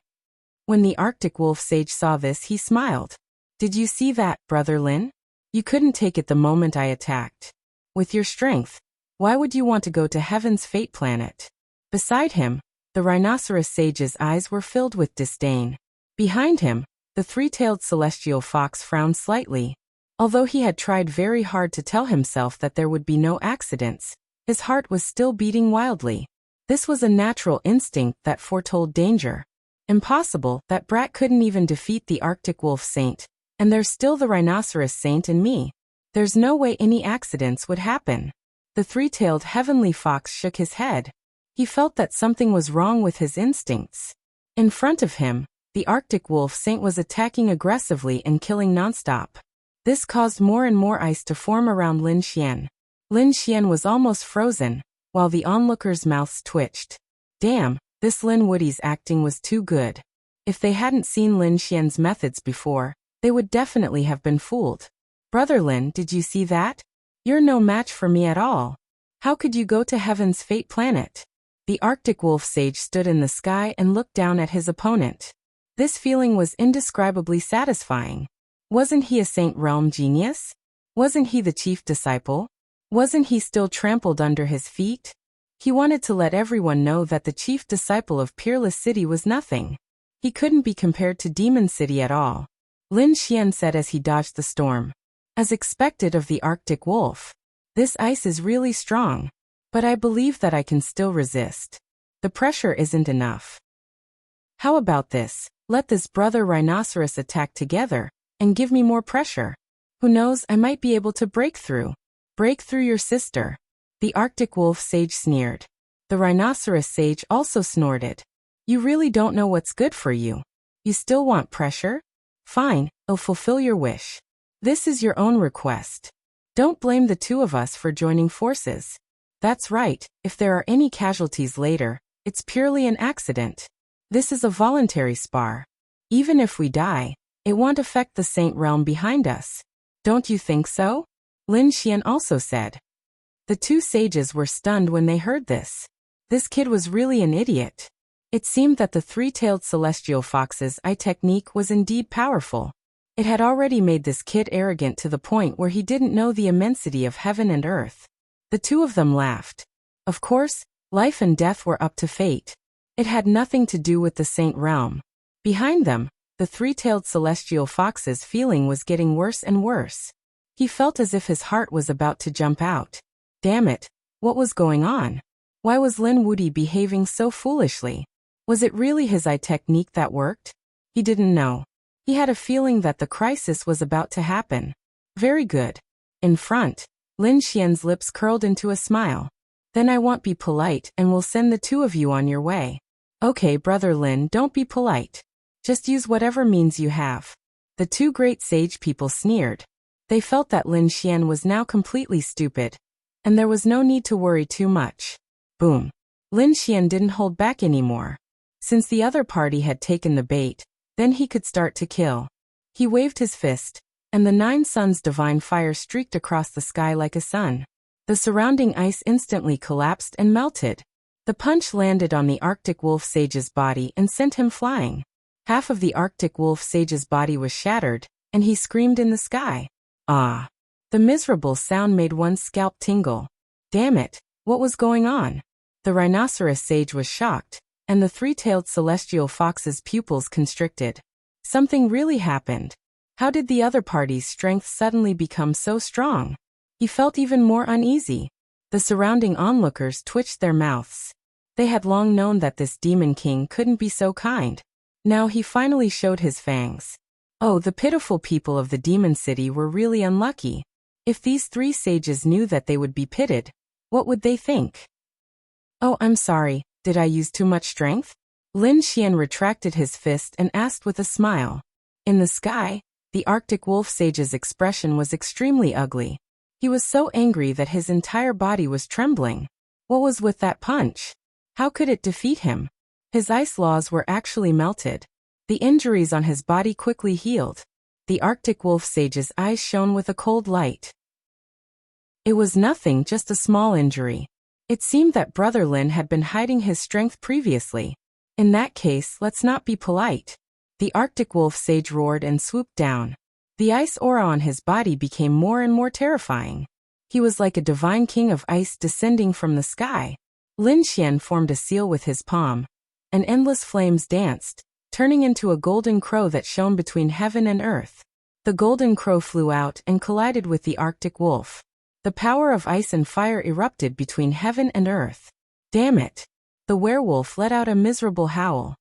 When the Arctic Wolf Sage saw this, he smiled. Did you see that, Brother Lin? You couldn't take it the moment I attacked. With your strength, why would you want to go to Heaven's Fate planet? Beside him, the Rhinoceros Sage's eyes were filled with disdain. Behind him, the three-tailed celestial fox frowned slightly. Although he had tried very hard to tell himself that there would be no accidents, his heart was still beating wildly. This was a natural instinct that foretold danger. Impossible, that brat couldn't even defeat the Arctic Wolf Saint. And there's still the Rhinoceros Saint and me. There's no way any accidents would happen. The three-tailed heavenly fox shook his head. He felt that something was wrong with his instincts. In front of him, the Arctic Wolf Saint was attacking aggressively and killing nonstop. This caused more and more ice to form around Lin Xian. Lin Xian was almost frozen, while the onlookers' mouths twitched. Damn, this Lin Woody's acting was too good. If they hadn't seen Lin Xian's methods before, they would definitely have been fooled. Brother Lin, did you see that? You're no match for me at all. How could you go to Heaven's Fate planet? The Arctic Wolf Sage stood in the sky and looked down at his opponent. This feeling was indescribably satisfying. Wasn't he a Saint Realm genius? Wasn't he the chief disciple? Wasn't he still trampled under his feet? He wanted to let everyone know that the chief disciple of Peerless City was nothing. He couldn't be compared to Demon City at all. Lin Xian said as he dodged the storm. As expected of the Arctic Wolf. This ice is really strong. But I believe that I can still resist. The pressure isn't enough. How about this? Let this brother rhinoceros attack together, and give me more pressure. Who knows, I might be able to break through. Break through your sister. The Arctic Wolf Sage sneered. The Rhinoceros Sage also snorted. You really don't know what's good for you. You still want pressure? Fine, I'll fulfill your wish. This is your own request. Don't blame the two of us for joining forces. That's right, if there are any casualties later, it's purely an accident. This is a voluntary spar. Even if we die, it won't affect the Saint Realm behind us. Don't you think so? Lin Xian also said. The two sages were stunned when they heard this. This kid was really an idiot. It seemed that the three-tailed celestial fox's eye technique was indeed powerful. It had already made this kid arrogant to the point where he didn't know the immensity of heaven and earth. The two of them laughed. Of course, life and death were up to fate. It had nothing to do with the Saint Realm. Behind them, the three-tailed celestial fox's feeling was getting worse and worse. He felt as if his heart was about to jump out. Damn it, what was going on? Why was Lin Woody behaving so foolishly? Was it really his eye technique that worked? He didn't know. He had a feeling that the crisis was about to happen. Very good. In front, Lin Xian's lips curled into a smile. Then I won't be polite and will send the two of you on your way. Okay, Brother Lin, don't be polite. Just use whatever means you have. The two great sage people sneered. They felt that Lin Xian was now completely stupid, and there was no need to worry too much. Boom. Lin Xian didn't hold back anymore. Since the other party had taken the bait, then he could start to kill. He waved his fist, and the 9 suns' divine fire streaked across the sky like a sun. The surrounding ice instantly collapsed and melted. The punch landed on the Arctic Wolf Sage's body and sent him flying. Half of the Arctic Wolf Sage's body was shattered, and he screamed in the sky. Ah! The miserable sound made one's scalp tingle. Damn it, what was going on? The rhinoceros sage was shocked, and the 3-tailed celestial fox's pupils constricted. Something really happened. How did the other party's strength suddenly become so strong? He felt even more uneasy. The surrounding onlookers twitched their mouths. They had long known that this demon king couldn't be so kind. Now he finally showed his fangs. Oh, the pitiful people of the demon city were really unlucky. If these 3 sages knew that they would be pitted, what would they think? Oh, I'm sorry, did I use too much strength? Lin Xian retracted his fist and asked with a smile. In the sky, the Arctic Wolf Sage's expression was extremely ugly. He was so angry that his entire body was trembling. What was with that punch? How could it defeat him? His ice laws were actually melted. The injuries on his body quickly healed. The Arctic Wolf Sage's eyes shone with a cold light. It was nothing, just a small injury. It seemed that Brother Lin had been hiding his strength previously. In that case, let's not be polite. The Arctic Wolf Sage roared and swooped down. The ice aura on his body became more and more terrifying. He was like a divine king of ice descending from the sky. Lin Xian formed a seal with his palm, and endless flames danced, turning into a golden crow that shone between heaven and earth. The golden crow flew out and collided with the Arctic wolf. The power of ice and fire erupted between heaven and earth. Damn it! The werewolf let out a miserable howl.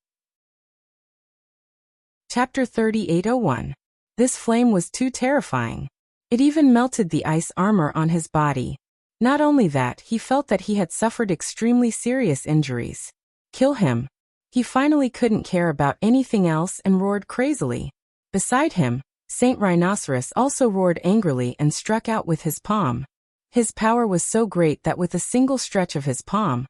Chapter 3801. This flame was too terrifying. It even melted the ice armor on his body. Not only that, he felt that he had suffered extremely serious injuries. Kill him. He finally couldn't care about anything else and roared crazily. Beside him, Saint Rhinoceros also roared angrily and struck out with his palm. His power was so great that with a single stretch of his palm,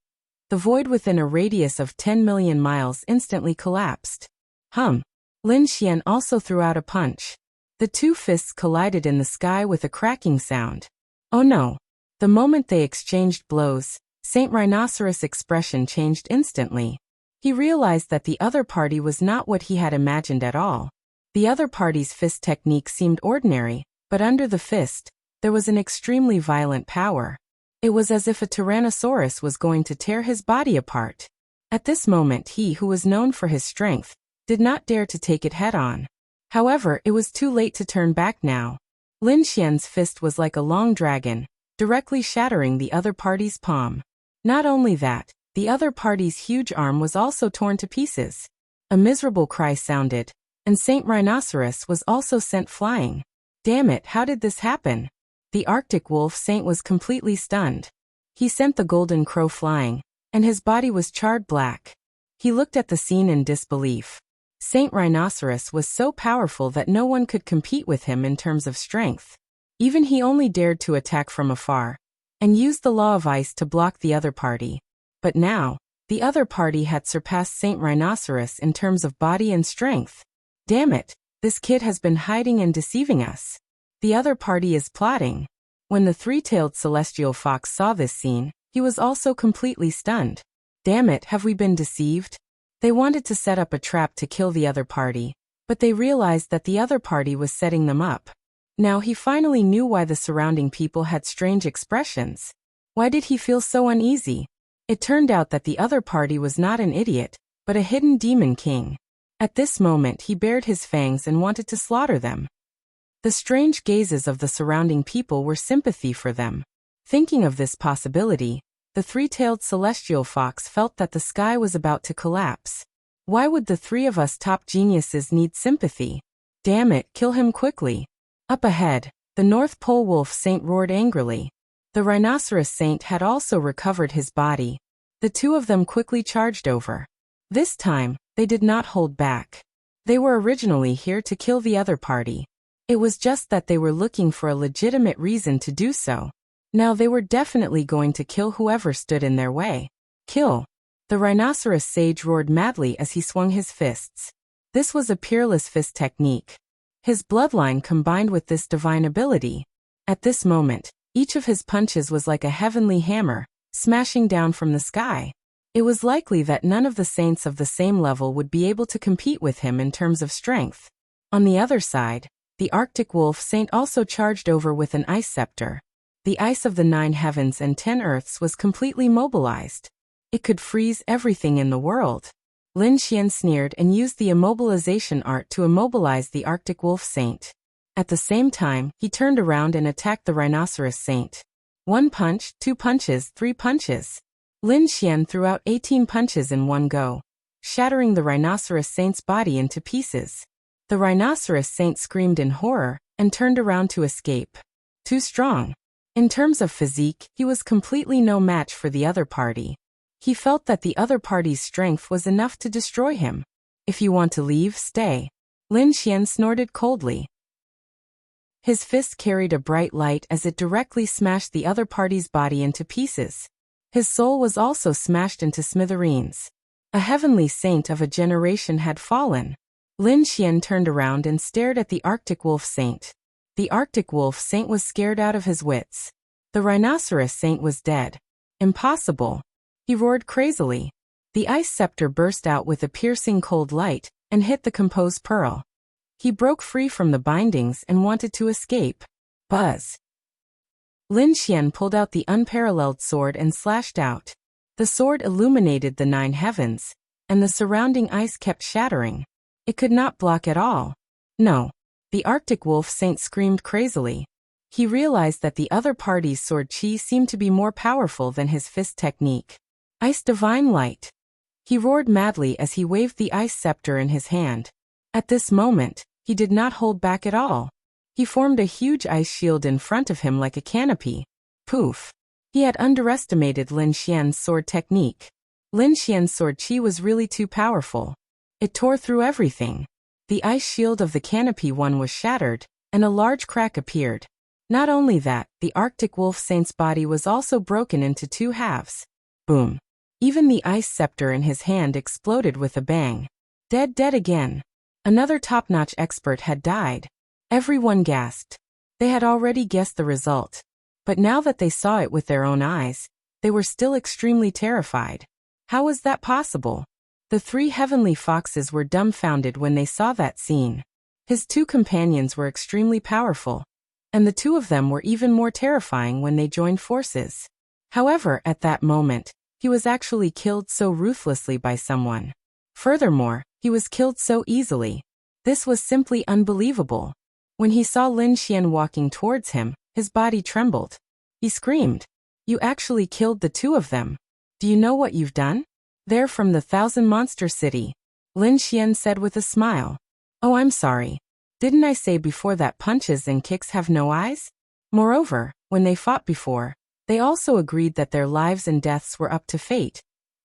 the void within a radius of 10 million miles instantly collapsed. Lin Xian also threw out a punch. The 2 fists collided in the sky with a cracking sound. Oh no! The moment they exchanged blows, Saint Rhinoceros' expression changed instantly. He realized that the other party was not what he had imagined at all. The other party's fist technique seemed ordinary, but under the fist, there was an extremely violent power. It was as if a Tyrannosaurus was going to tear his body apart. At this moment, he who was known for his strength did not dare to take it head-on. However, it was too late to turn back now. Lin Xian's fist was like a long dragon, directly shattering the other party's palm. Not only that, the other party's huge arm was also torn to pieces. A miserable cry sounded, and Saint Rhinoceros was also sent flying. Damn it, how did this happen? The Arctic Wolf Saint was completely stunned. He sent the golden crow flying, and his body was charred black. He looked at the scene in disbelief. Saint Rhinoceros was so powerful that no one could compete with him in terms of strength. Even he only dared to attack from afar, and used the law of ice to block the other party. But now, the other party had surpassed Saint Rhinoceros in terms of body and strength. Damn it, this kid has been hiding and deceiving us. The other party is plotting. When the 3-tailed celestial fox saw this scene, he was also completely stunned. Damn it, have we been deceived? They wanted to set up a trap to kill the other party, but they realized that the other party was setting them up. Now he finally knew why the surrounding people had strange expressions. Why did he feel so uneasy? It turned out that the other party was not an idiot, but a hidden demon king. At this moment he bared his fangs and wanted to slaughter them. The strange gazes of the surrounding people were sympathy for them. Thinking of this possibility, the 3-tailed celestial fox felt that the sky was about to collapse. Why would the 3 of us top geniuses need sympathy? Damn it, kill him quickly. Up ahead, the North Pole Wolf Saint roared angrily. The rhinoceros saint had also recovered his body. The two of them quickly charged over. This time, they did not hold back. They were originally here to kill the other party. It was just that they were looking for a legitimate reason to do so. Now they were definitely going to kill whoever stood in their way. Kill! The rhinoceros sage roared madly as he swung his fists. This was a peerless fist technique. His bloodline combined with this divine ability. At this moment, each of his punches was like a heavenly hammer, smashing down from the sky. It was likely that none of the saints of the same level would be able to compete with him in terms of strength. On the other side, the Arctic Wolf Saint also charged over with an ice scepter. The ice of the 9 heavens and 10 earths was completely mobilized. It could freeze everything in the world. Lin Xian sneered and used the immobilization art to immobilize the Arctic Wolf Saint. At the same time, he turned around and attacked the Rhinoceros Saint. 1 punch, 2 punches, 3 punches. Lin Xian threw out 18 punches in one go, shattering the Rhinoceros Saint's body into pieces. The Rhinoceros Saint screamed in horror and turned around to escape. Too strong. In terms of physique, he was completely no match for the other party. He felt that the other party's strength was enough to destroy him. If you want to leave, stay. Lin Xian snorted coldly. His fist carried a bright light as it directly smashed the other party's body into pieces. His soul was also smashed into smithereens. A heavenly saint of a generation had fallen. Lin Xian turned around and stared at the Arctic Wolf Saint. The Arctic Wolf Saint was scared out of his wits. The Rhinoceros Saint was dead. Impossible. He roared crazily. The ice scepter burst out with a piercing cold light and hit the composed pearl. He broke free from the bindings and wanted to escape. Buzz. Lin Xian pulled out the unparalleled sword and slashed out. The sword illuminated the 9 heavens, and the surrounding ice kept shattering. It could not block at all. No. The Arctic Wolf Saint screamed crazily. He realized that the other party's sword chi seemed to be more powerful than his fist technique. Ice Divine Light. He roared madly as he waved the ice scepter in his hand. At this moment, he did not hold back at all. He formed a huge ice shield in front of him like a canopy. Poof. He had underestimated Lin Xian's sword technique. Lin Xian's sword chi was really too powerful. It tore through everything. The ice shield of the canopy one was shattered, and a large crack appeared. Not only that, the Arctic Wolf Saint's body was also broken into 2 halves. Boom. Even the ice scepter in his hand exploded with a bang. Dead again. Another top-notch expert had died. Everyone gasped. They had already guessed the result. But now that they saw it with their own eyes, they were still extremely terrified. How was that possible? The 3 heavenly foxes were dumbfounded when they saw that scene. His 2 companions were extremely powerful, and the 2 of them were even more terrifying when they joined forces. However, at that moment, he was actually killed so ruthlessly by someone. Furthermore, he was killed so easily. This was simply unbelievable. When he saw Lin Xian walking towards him, his body trembled. He screamed, "You actually killed the 2 of them. Do you know what you've done?" "They're from the 1,000 Monster City," Lin Xian said with a smile. "Oh, I'm sorry. Didn't I say before that punches and kicks have no eyes?" Moreover, when they fought before, they also agreed that their lives and deaths were up to fate,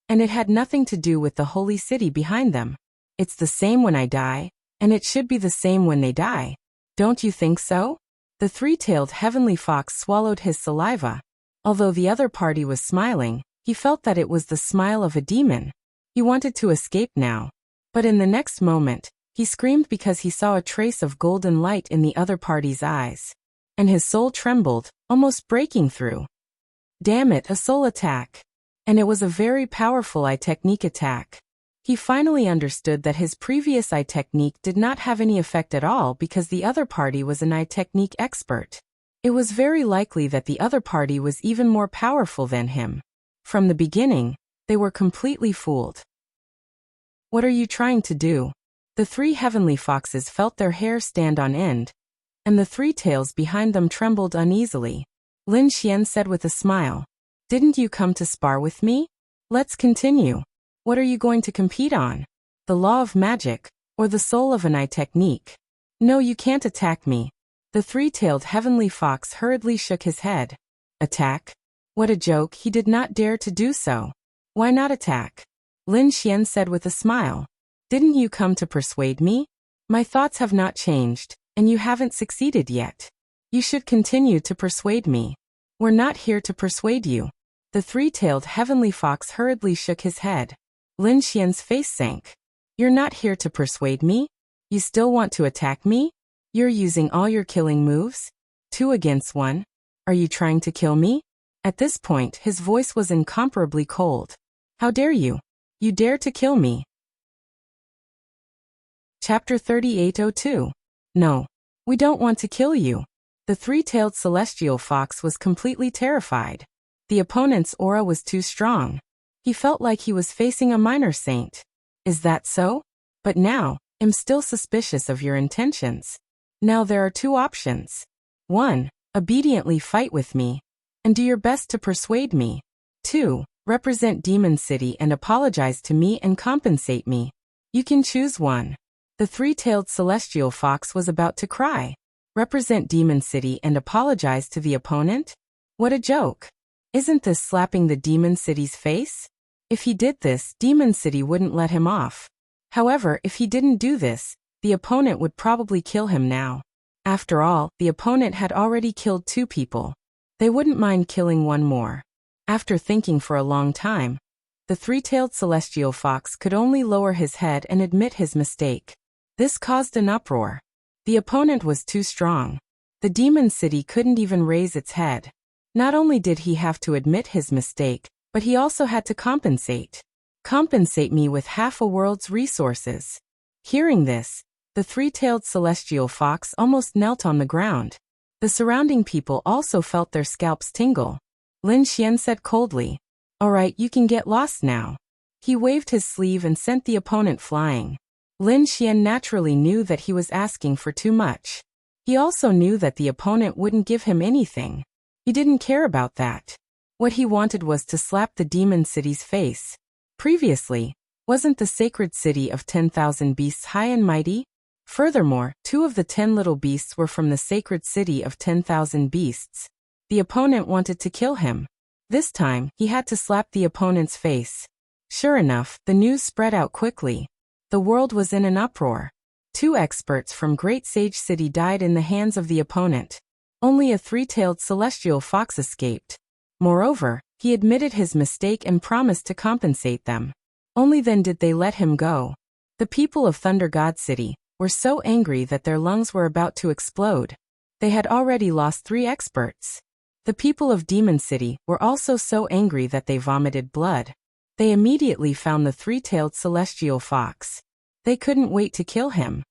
and it had nothing to do with the holy city behind them. It's the same when I die, and it should be the same when they die. Don't you think so? The 3-tailed heavenly fox swallowed his saliva. Although the other party was smiling, he felt that it was the smile of a demon. He wanted to escape now. But in the next moment, he screamed because he saw a trace of golden light in the other party's eyes. And his soul trembled, almost breaking through. Damn it, a soul attack. And it was a very powerful eye technique attack. He finally understood that his previous eye technique did not have any effect at all because the other party was an eye technique expert. It was very likely that the other party was even more powerful than him. From the beginning, they were completely fooled. "What are you trying to do?" The 3 heavenly foxes felt their hair stand on end, and the 3 tails behind them trembled uneasily. Lin Xian said with a smile, "Didn't you come to spar with me? Let's continue. What are you going to compete on? The law of magic, or the soul of an eye technique?" "No, you can't attack me." The 3-tailed heavenly fox hurriedly shook his head. Attack? What a joke, he did not dare to do so. Why not attack? Lin Xian said with a smile. Didn't you come to persuade me? My thoughts have not changed, and you haven't succeeded yet. You should continue to persuade me. We're not here to persuade you. The three-tailed heavenly fox hurriedly shook his head. Lin Xian's face sank. You're not here to persuade me? You still want to attack me? You're using all your killing moves? 2 against 1? Are you trying to kill me? At this point, his voice was incomparably cold. How dare you? You dare to kill me. Chapter 3802. No. We don't want to kill you. The three-tailed celestial fox was completely terrified. The opponent's aura was too strong. He felt like he was facing a minor saint. Is that so? But now, I'm still suspicious of your intentions. Now there are 2 options. 1. Obediently fight with me, and do your best to persuade me. 2. Represent Demon City and apologize to me and compensate me. You can choose one. The three-tailed celestial fox was about to cry. Represent Demon City and apologize to the opponent? What a joke. Isn't this slapping the Demon City's face? If he did this, Demon City wouldn't let him off. However, if he didn't do this, the opponent would probably kill him now. After all, the opponent had already killed 2 people. They wouldn't mind killing 1 more. After thinking for a long time, the three-tailed celestial fox could only lower his head and admit his mistake. This caused an uproar. The opponent was too strong. The Demon City couldn't even raise its head. Not only did he have to admit his mistake, but he also had to compensate. Compensate me with half a world's resources. Hearing this, the three-tailed celestial fox almost knelt on the ground. The surrounding people also felt their scalps tingle. Lin Xian said coldly, "All right, you can get lost now." He waved his sleeve and sent the opponent flying. Lin Xian naturally knew that he was asking for too much. He also knew that the opponent wouldn't give him anything. He didn't care about that. What he wanted was to slap the Demon City's face. Previously, wasn't the sacred city of 10,000 beasts high and mighty? Furthermore, 2 of the 10 little beasts were from the sacred city of 10,000 beasts. The opponent wanted to kill him. This time, he had to slap the opponent's face. Sure enough, the news spread out quickly. The world was in an uproar. 2 experts from Great Sage City died in the hands of the opponent. Only a three-tailed celestial fox escaped. Moreover, he admitted his mistake and promised to compensate them. Only then did they let him go. The people of Thunder God City were so angry that their lungs were about to explode. They had already lost 3 experts. The people of Demon City were also so angry that they vomited blood. They immediately found the three-tailed celestial fox. They couldn't wait to kill him.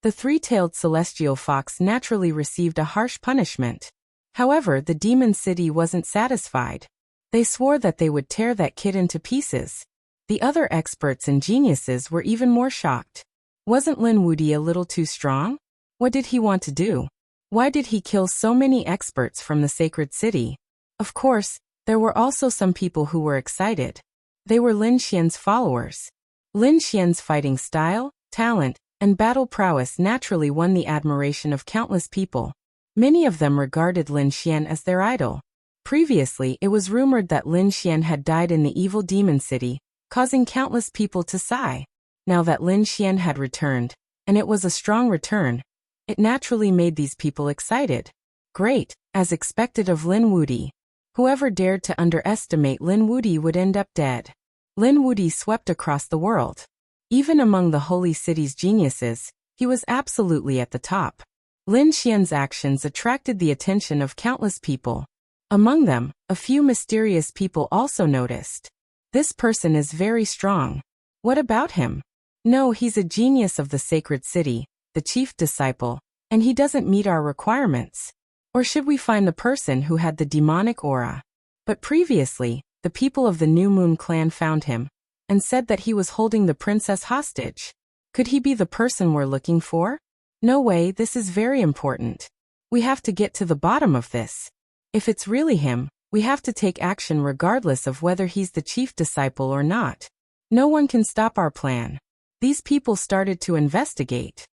The three-tailed celestial fox naturally received a harsh punishment. However, the Demon City wasn't satisfied. They swore that they would tear that kid into pieces. The other experts and geniuses were even more shocked. Wasn't Lin Wuxia a little too strong? What did he want to do? Why did he kill so many experts from the sacred city? Of course, there were also some people who were excited. They were Lin Xian's followers. Lin Xian's fighting style, talent, and battle prowess naturally won the admiration of countless people. Many of them regarded Lin Xian as their idol. Previously, it was rumored that Lin Xian had died in the evil Demon City, causing countless people to sigh. Now that Lin Xian had returned, and it was a strong return, it naturally made these people excited. Great, as expected of Lin Wuxia. Whoever dared to underestimate Lin Wuxia would end up dead. Lin Wuxia swept across the world. Even among the Holy City's geniuses, he was absolutely at the top. Lin Xian's actions attracted the attention of countless people. Among them, a few mysterious people also noticed. This person is very strong. What about him? No, he's a genius of the sacred city, the chief disciple, and he doesn't meet our requirements. Or should we find the person who had the demonic aura? But previously, the people of the New Moon clan found him, and said that he was holding the princess hostage. Could he be the person we're looking for? No way, this is very important. We have to get to the bottom of this. If it's really him, we have to take action regardless of whether he's the chief disciple or not. No one can stop our plan. These people started to investigate.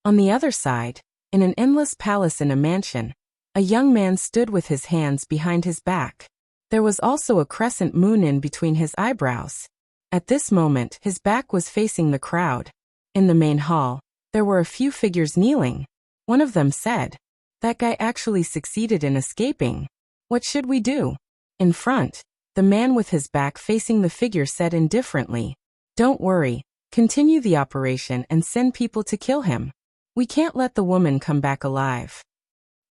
On the other side, in an endless palace in a mansion, A young man stood with his hands behind his back. There was also a crescent moon in between his eyebrows. At this moment, his back was facing the crowd. In the main hall, there were a few figures kneeling. One of them said, "That guy actually succeeded in escaping. What should we do?" In front, the man with his back facing the figure said indifferently, "Don't worry, continue the operation and send people to kill him. We can't let the woman come back alive."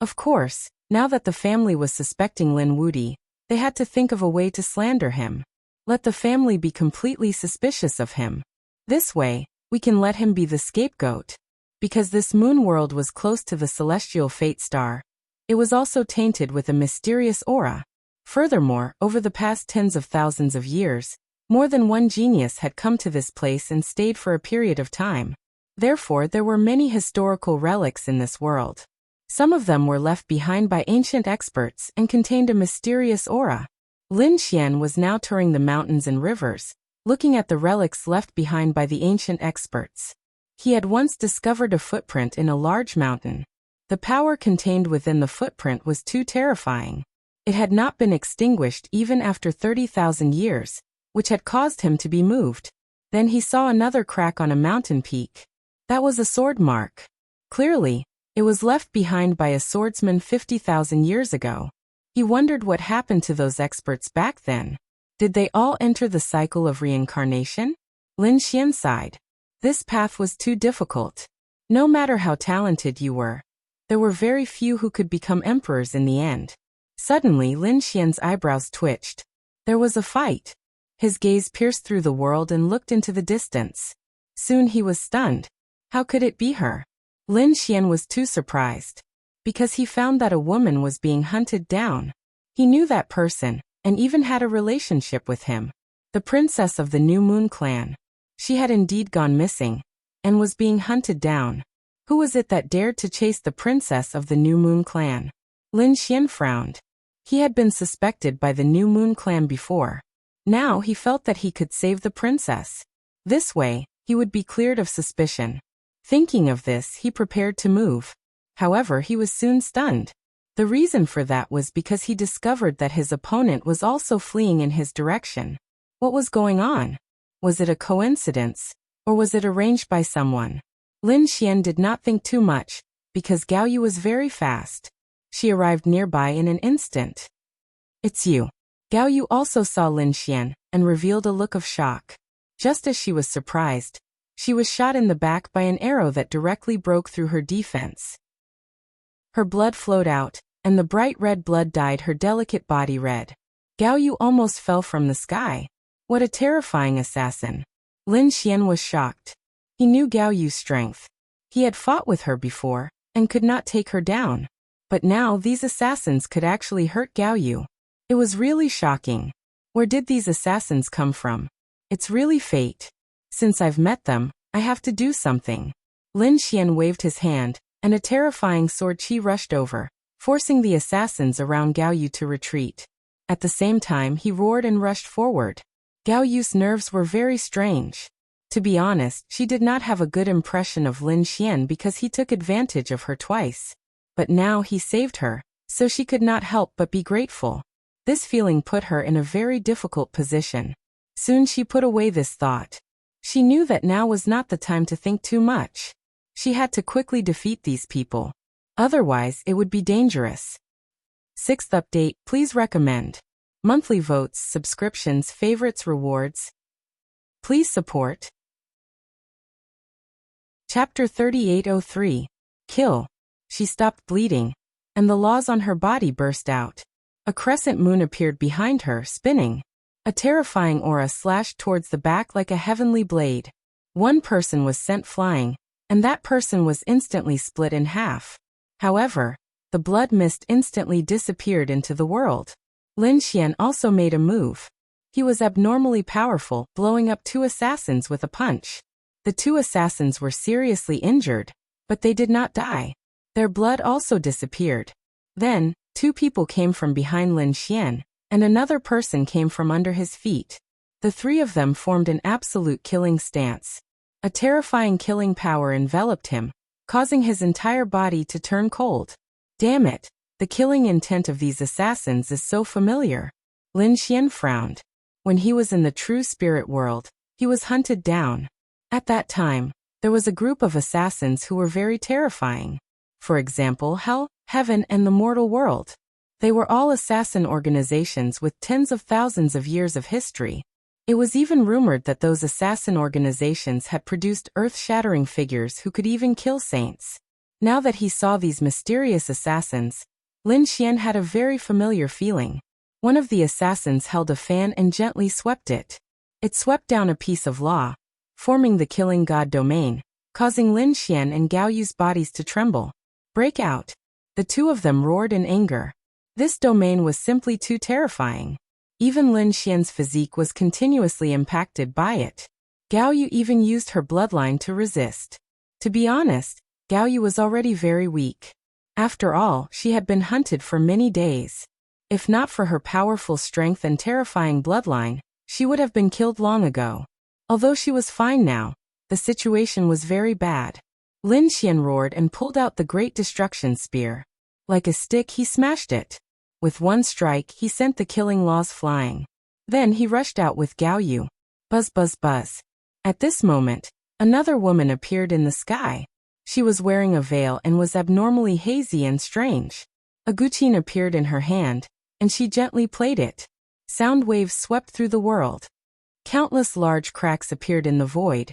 Of course, now that the family was suspecting Lin Wudi, they had to think of a way to slander him. Let the family be completely suspicious of him. This way, we can let him be the scapegoat. Because this moon world was close to the celestial fate star, it was also tainted with a mysterious aura. Furthermore, over the past tens of thousands of years, more than one genius had come to this place and stayed for a period of time. Therefore, there were many historical relics in this world. Some of them were left behind by ancient experts and contained a mysterious aura. Lin Xian was now touring the mountains and rivers, looking at the relics left behind by the ancient experts. He had once discovered a footprint in a large mountain. The power contained within the footprint was too terrifying. It had not been extinguished even after 30,000 years, which had caused him to be moved. Then he saw another crack on a mountain peak. That was a sword mark. Clearly, it was left behind by a swordsman 50,000 years ago. He wondered what happened to those experts back then. Did they all enter the cycle of reincarnation? Lin Xian sighed. This path was too difficult. No matter how talented you were, there were very few who could become emperors in the end. Suddenly, Lin Xian's eyebrows twitched. There was a fight. His gaze pierced through the world and looked into the distance. Soon he was stunned. How could it be her? Lin Xian was too surprised. Because he found that a woman was being hunted down. He knew that person, and even had a relationship with him. The princess of the New Moon clan. She had indeed gone missing, and was being hunted down. Who was it that dared to chase the princess of the New Moon clan? Lin Xian frowned. He had been suspected by the New Moon clan before. Now he felt that he could save the princess. This way, he would be cleared of suspicion. Thinking of this, he prepared to move. However, he was soon stunned. The reason for that was because he discovered that his opponent was also fleeing in his direction. What was going on? Was it a coincidence, or was it arranged by someone? Lin Xian did not think too much, because Gao Yu was very fast. She arrived nearby in an instant. "It's you." Gao Yu also saw Lin Xian, and revealed a look of shock. Just as she was surprised, she was shot in the back by an arrow that directly broke through her defense. Her blood flowed out, and the bright red blood dyed her delicate body red. Gao Yu almost fell from the sky. What a terrifying assassin. Lin Xian was shocked. He knew Gao Yu's strength. He had fought with her before, and could not take her down. But now these assassins could actually hurt Gao Yu. It was really shocking. Where did these assassins come from? It's really fate. Since I've met them, I have to do something. Lin Xian waved his hand, and a terrifying sword chi rushed over, forcing the assassins around Gao Yu to retreat. At the same time, he roared and rushed forward. Gao Yu's nerves were very strange. To be honest, she did not have a good impression of Lin Xian because he took advantage of her twice. But now he saved her, so she could not help but be grateful. This feeling put her in a very difficult position. Soon she put away this thought. She knew that now was not the time to think too much. She had to quickly defeat these people. Otherwise, it would be dangerous. 6th update, please recommend. Monthly votes, subscriptions, favorites, rewards. Please support. Chapter 3803. Kill. She stopped bleeding, and the laws on her body burst out. A crescent moon appeared behind her, spinning. A terrifying aura slashed towards the back like a heavenly blade. One person was sent flying, and that person was instantly split in half. However, the blood mist instantly disappeared into the world. Lin Xian also made a move. He was abnormally powerful, blowing up 2 assassins with a punch. The 2 assassins were seriously injured, but they did not die. Their blood also disappeared. Then, 2 people came from behind Lin Xian, and another person came from under his feet. The 3 of them formed an absolute killing stance. A terrifying killing power enveloped him, causing his entire body to turn cold. Damn it! The killing intent of these assassins is so familiar. Lin Xian frowned. When he was in the true spirit world, he was hunted down. At that time, there was a group of assassins who were very terrifying. For example, Hell, Heaven, and the mortal world. They were all assassin organizations with tens of thousands of years of history. It was even rumored that those assassin organizations had produced earth-shattering figures who could even kill saints. Now that he saw these mysterious assassins, Lin Xian had a very familiar feeling. One of the assassins held a fan and gently swept it. It swept down a piece of law, forming the killing god domain, causing Lin Xian and Gao Yu's bodies to tremble. Break out. The two of them roared in anger. This domain was simply too terrifying. Even Lin Xian's physique was continuously impacted by it. Gao Yu even used her bloodline to resist. To be honest, Gao Yu was already very weak. After all, she had been hunted for many days. If not for her powerful strength and terrifying bloodline, she would have been killed long ago. Although she was fine now, the situation was very bad. Lin Xian roared and pulled out the Great Destruction Spear. Like a stick, he smashed it. With one strike, he sent the killing laws flying. Then he rushed out with Gao Yu. Buzz, buzz, buzz. At this moment, another woman appeared in the sky. She was wearing a veil and was abnormally hazy and strange. A guqin appeared in her hand, and she gently played it. Sound waves swept through the world. Countless large cracks appeared in the void,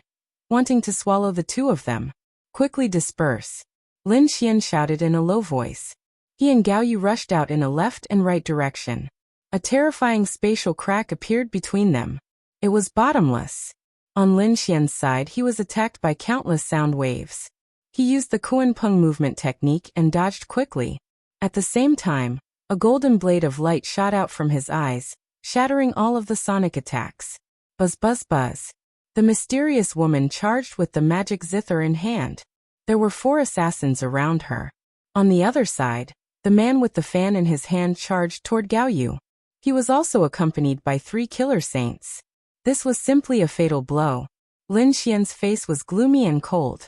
wanting to swallow the two of them. Quickly disperse. Lin Xian shouted in a low voice. He and Gao Yu rushed out in a left and right direction. A terrifying spatial crack appeared between them. It was bottomless. On Lin Xian's side, he was attacked by countless sound waves. He used the Kuan-Peng movement technique and dodged quickly. At the same time, a golden blade of light shot out from his eyes, shattering all of the sonic attacks. Buzz, buzz, buzz. The mysterious woman charged with the magic zither in hand. There were 4 assassins around her. On the other side, the man with the fan in his hand charged toward Gao Yu. He was also accompanied by 3 killer saints. This was simply a fatal blow. Lin Xian's face was gloomy and cold.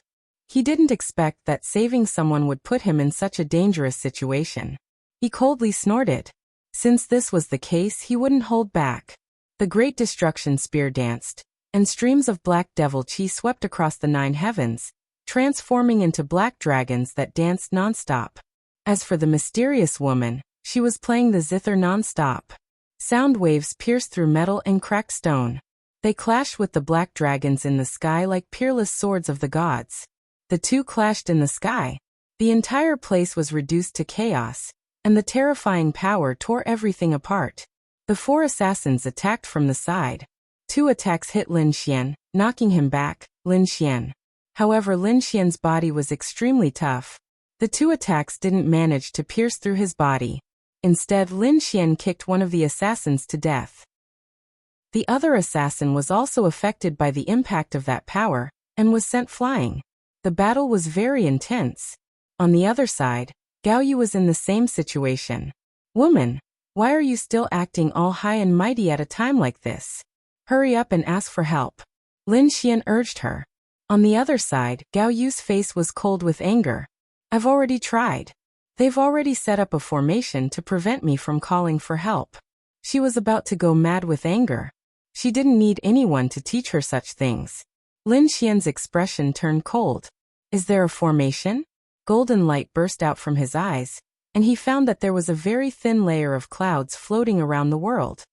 He didn't expect that saving someone would put him in such a dangerous situation. He coldly snorted. Since this was the case, he wouldn't hold back. The Great Destruction Spear danced, and streams of black devil chi swept across the 9 heavens, transforming into black dragons that danced non-stop. As for the mysterious woman, she was playing the zither non-stop. Sound waves pierced through metal and cracked stone. They clashed with the black dragons in the sky like peerless swords of the gods. The two clashed in the sky. The entire place was reduced to chaos, and the terrifying power tore everything apart. The 4 assassins attacked from the side. 2 attacks hit Lin Xian, knocking him back. Lin Xian. However, Lin Xian's body was extremely tough. The 2 attacks didn't manage to pierce through his body. Instead, Lin Xian kicked one of the assassins to death. The other assassin was also affected by the impact of that power, and was sent flying. The battle was very intense. On the other side, Gao Yu was in the same situation. Woman, why are you still acting all high and mighty at a time like this? Hurry up and ask for help. Lin Xian urged her. On the other side, Gao Yu's face was cold with anger. I've already tried. They've already set up a formation to prevent me from calling for help. She was about to go mad with anger. She didn't need anyone to teach her such things. Lin Xian's expression turned cold. Is there a formation? Golden light burst out from his eyes, and he found that there was a very thin layer of clouds floating around the world.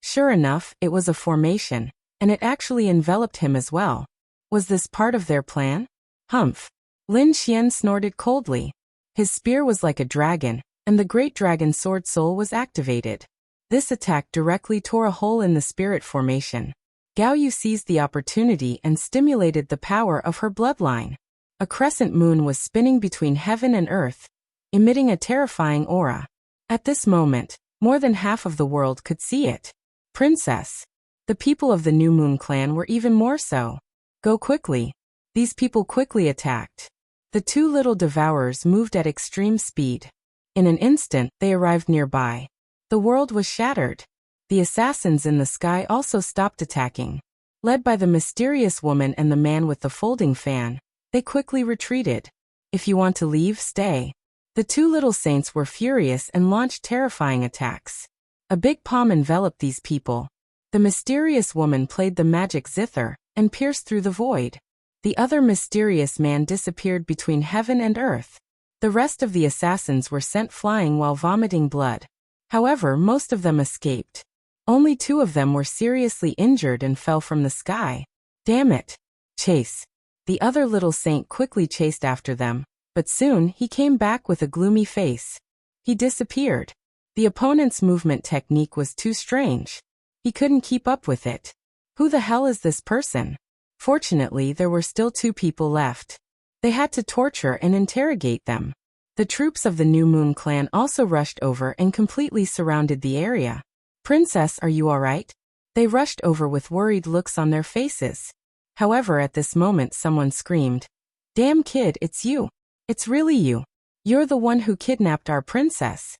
Sure enough, it was a formation, and it actually enveloped him as well. Was this part of their plan? Humph. Lin Xian snorted coldly. His spear was like a dragon, and the great dragon sword soul was activated. This attack directly tore a hole in the spirit formation. Gao Yu seized the opportunity and stimulated the power of her bloodline. A crescent moon was spinning between heaven and earth, emitting a terrifying aura. At this moment, more than half of the world could see it. Princess. The people of the New Moon clan were even more so. Go quickly. These people quickly attacked. The 2 little devourers moved at extreme speed. In an instant, they arrived nearby. The world was shattered. The assassins in the sky also stopped attacking. Led by the mysterious woman and the man with the folding fan, they quickly retreated. If you want to leave, stay. The two little saints were furious and launched terrifying attacks. A big palm enveloped these people. The mysterious woman played the magic zither and pierced through the void. The other mysterious man disappeared between heaven and earth. The rest of the assassins were sent flying while vomiting blood. However, most of them escaped. Only 2 of them were seriously injured and fell from the sky. Damn it! Chase! The other little saint quickly chased after them, but soon he came back with a gloomy face. He disappeared. The opponent's movement technique was too strange. He couldn't keep up with it. Who the hell is this person? Fortunately, there were still 2 people left. They had to torture and interrogate them. The troops of the New Moon clan also rushed over and completely surrounded the area. Princess, are you alright? They rushed over with worried looks on their faces. However, at this moment someone screamed, "Damn kid, it's you. It's really you. You're the one who kidnapped our princess."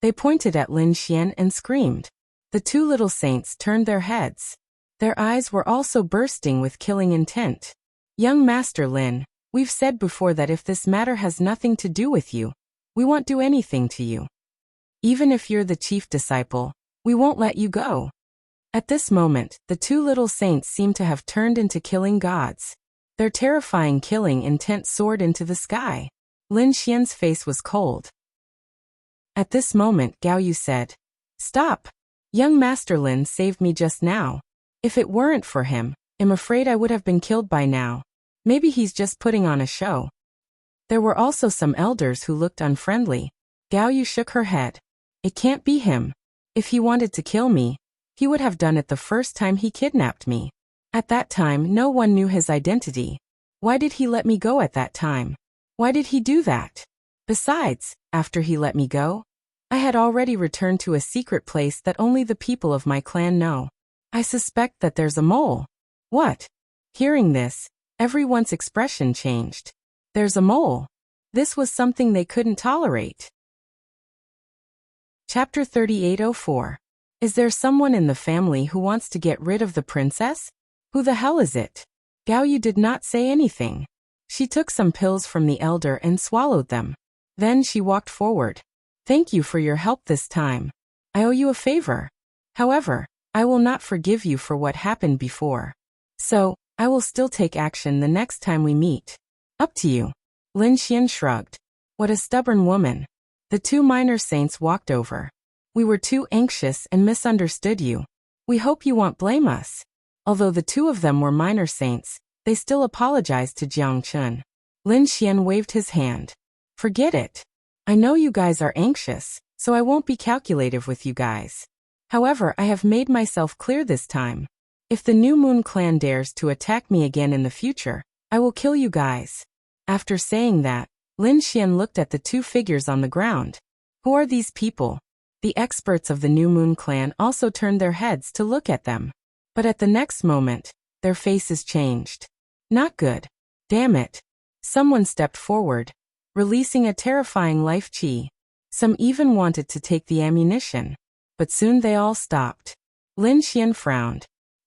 They pointed at Lin Xian and screamed. The 2 little saints turned their heads. Their eyes were also bursting with killing intent. "Young Master Lin, we've said before that if this matter has nothing to do with you, we won't do anything to you. Even if you're the chief disciple, we won't let you go." At this moment, the 2 little saints seemed to have turned into killing gods. Their terrifying killing intent soared into the sky. Lin Xian's face was cold. At this moment, Gao Yu said, "Stop! Young Master Lin saved me just now. If it weren't for him, I'm afraid I would have been killed by now. Maybe he's just putting on a show." There were also some elders who looked unfriendly. Gao Yu shook her head. "It can't be him. If he wanted to kill me, he would have done it the first time he kidnapped me. At that time, no one knew his identity. Why did he let me go at that time? Why did he do that? Besides, after he let me go, I had already returned to a secret place that only the people of my clan know. I suspect that there's a mole." "What?" Hearing this, everyone's expression changed. There's a mole. This was something they couldn't tolerate. Chapter 3804. Is there someone in the family who wants to get rid of the princess? Who the hell is it? Gao Yu did not say anything. She took some pills from the elder and swallowed them. Then she walked forward. "Thank you for your help this time. I owe you a favor. However, I will not forgive you for what happened before. So, I will still take action the next time we meet. Up to you." Lin Xian shrugged. What a stubborn woman. The 2 minor saints walked over. "We were too anxious and misunderstood you. We hope you won't blame us." Although the 2 of them were minor saints, they still apologized to Jiang Chun. Lin Xian waved his hand. "Forget it. I know you guys are anxious, so I won't be calculative with you guys. However, I have made myself clear this time. If the New Moon clan dares to attack me again in the future, I will kill you guys." After saying that, Lin Xian looked at the 2 figures on the ground. Who are these people? The experts of the New Moon clan also turned their heads to look at them. But at the next moment, their faces changed. Not good. Damn it. Someone stepped forward, releasing a terrifying life chi. Some even wanted to take the ammunition. But soon they all stopped. Lin Xian frowned.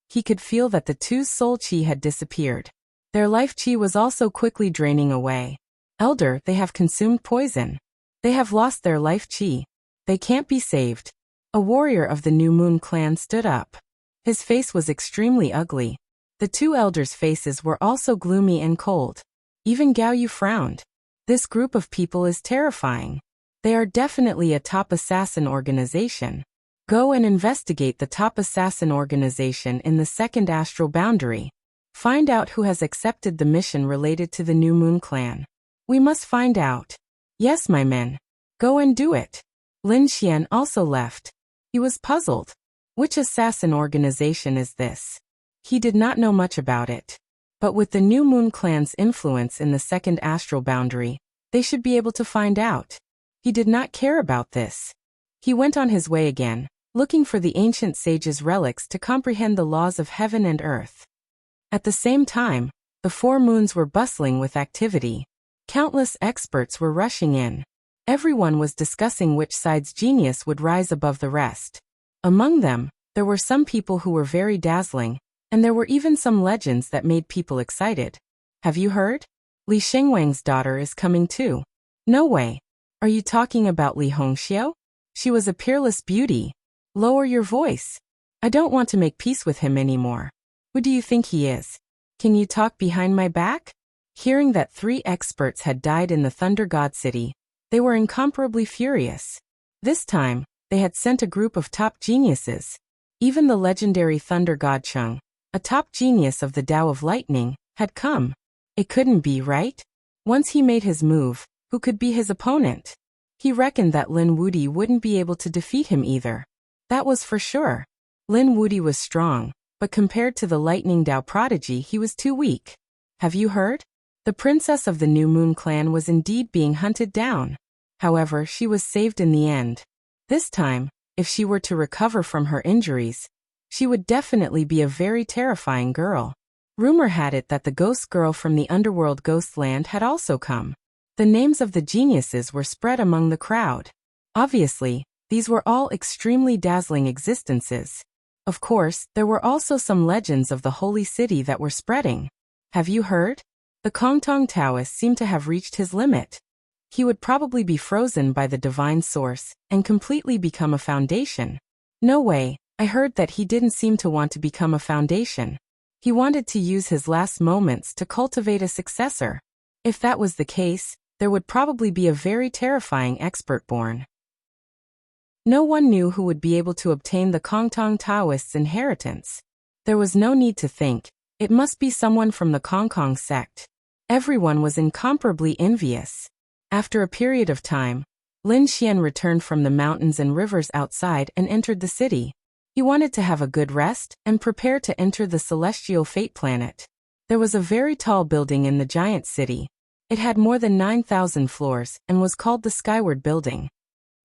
He could feel that the 2's soul chi had disappeared. Their life chi was also quickly draining away. "Elder, they have consumed poison. They have lost their life chi. They can't be saved." A warrior of the New Moon clan stood up. His face was extremely ugly. The 2 elders' faces were also gloomy and cold. Even Gao Yu frowned. This group of people is terrifying. They are definitely a top assassin organization. Go and investigate the top assassin organization in the 2nd astral boundary. Find out who has accepted the mission related to the New Moon clan. We must find out. Yes, my men. Go and do it. Lin Xian also left. He was puzzled. Which assassin organization is this? He did not know much about it. But with the New Moon clan's influence in the 2nd astral boundary, they should be able to find out. He did not care about this. He went on his way again, looking for the ancient sage's relics to comprehend the laws of heaven and earth. At the same time, the 4 moons were bustling with activity. Countless experts were rushing in. Everyone was discussing which side's genius would rise above the rest. Among them, there were some people who were very dazzling, and there were even some legends that made people excited. Have you heard? Li Shengwang's daughter is coming too. No way. Are you talking about Li Hongxiu? She was a peerless beauty. Lower your voice. I don't want to make peace with him anymore. Who do you think he is? Can you talk behind my back? Hearing that 3 experts had died in the Thunder God City, they were incomparably furious. This time, they had sent a group of top geniuses. Even the legendary Thunder God Cheng, a top genius of the Tao of Lightning, had come. It couldn't be, right? Once he made his move, who could be his opponent? He reckoned that Lin Wudi wouldn't be able to defeat him either. That was for sure. Lin Wudi was strong, but compared to the Lightning Tao prodigy he was too weak. Have you heard? The princess of the New Moon clan was indeed being hunted down. However, she was saved in the end. This time, if she were to recover from her injuries, she would definitely be a very terrifying girl. Rumor had it that the ghost girl from the underworld ghost land had also come. The names of the geniuses were spread among the crowd. Obviously, these were all extremely dazzling existences. Of course, there were also some legends of the holy city that were spreading. Have you heard? The Kongtong Taoist seemed to have reached his limit. He would probably be frozen by the divine source and completely become a foundation. No way, I heard that he didn't seem to want to become a foundation. He wanted to use his last moments to cultivate a successor. If that was the case, there would probably be a very terrifying expert born. No one knew who would be able to obtain the Kongtong Taoist's inheritance. There was no need to think. It must be someone from the Kongkong sect. Everyone was incomparably envious. After a period of time, Lin Xian returned from the mountains and rivers outside and entered the city. He wanted to have a good rest and prepare to enter the celestial fate planet. There was a very tall building in the giant city. It had more than 9,000 floors and was called the Skyward Building.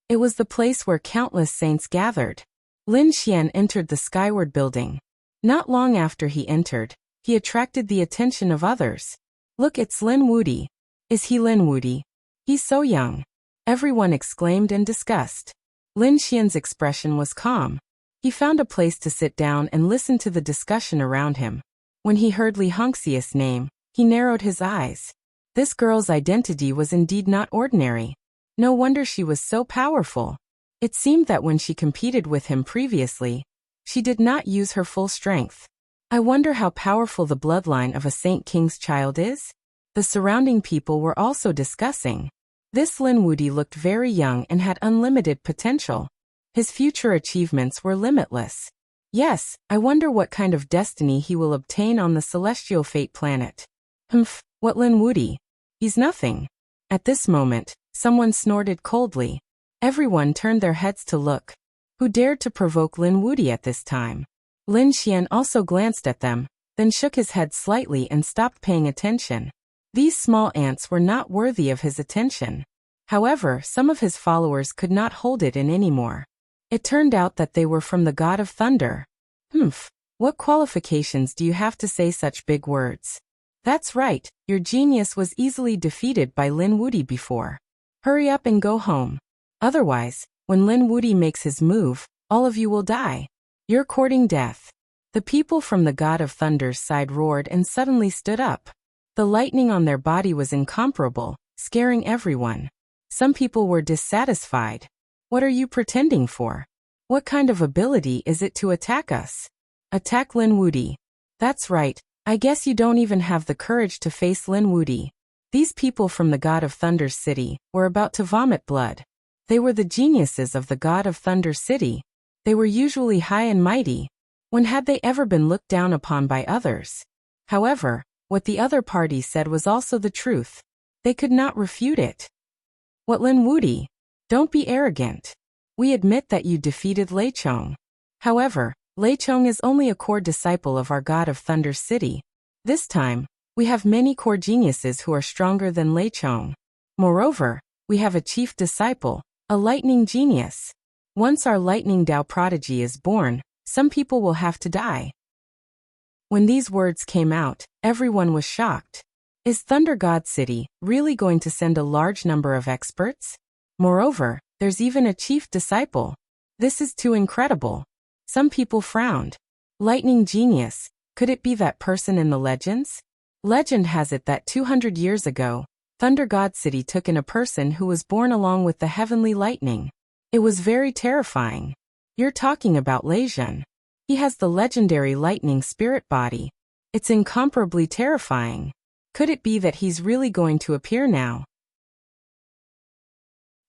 It was the place where countless saints gathered. Lin Xian entered the Skyward Building. Not long after he entered, he attracted the attention of others. Look, it's Lin Wudi. Is he Lin Wudi? He's so young. Everyone exclaimed and discussed. Lin Xian's expression was calm. He found a place to sit down and listen to the discussion around him. When he heard Li Hongxia's name, he narrowed his eyes. This girl's identity was indeed not ordinary. No wonder she was so powerful. It seemed that when she competed with him previously, she did not use her full strength. I wonder how powerful the bloodline of a Saint King's child is? The surrounding people were also discussing. This Lin Wudi looked very young and had unlimited potential. His future achievements were limitless. Yes, I wonder what kind of destiny he will obtain on the celestial fate planet. What Lin Wudi? He's nothing. At this moment, someone snorted coldly. Everyone turned their heads to look. Who dared to provoke Lin Wudi at this time? Lin Xian also glanced at them, then shook his head slightly and stopped paying attention. These small ants were not worthy of his attention. However, some of his followers could not hold it in anymore. It turned out that they were from the God of Thunder. What qualifications do you have to say such big words? That's right, your genius was easily defeated by Lin Wudi before. Hurry up and go home. Otherwise, when Lin Wudi makes his move, all of you will die. You're courting death. The people from the God of Thunder's side roared and suddenly stood up. The lightning on their body was incomparable, scaring everyone. Some people were dissatisfied. What are you pretending for? What kind of ability is it to attack us? Attack Lin Wudi. That's right, I guess you don't even have the courage to face Lin Wudi. These people from the God of Thunder's city were about to vomit blood. They were the geniuses of the God of Thunder's city. They were usually high and mighty. When had they ever been looked down upon by others? However, what the other party said was also the truth. They could not refute it. What Lin Wudi? Don't be arrogant. We admit that you defeated Lei Chong. However, Lei Chong is only a core disciple of our God of Thunder's city. This time, we have many core geniuses who are stronger than Lei Chong. Moreover, we have a chief disciple, a lightning genius. Once our lightning Tao prodigy is born, some people will have to die. When these words came out, everyone was shocked. Is Thunder God City really going to send a large number of experts? Moreover, there's even a chief disciple. This is too incredible. Some people frowned. Lightning genius, could it be that person in the legends? Legend has it that 200 years ago, Thunder God City took in a person who was born along with the heavenly lightning. It was very terrifying. You're talking about Lei Zhen. He has the legendary lightning spirit body. It's incomparably terrifying. Could it be that he's really going to appear now?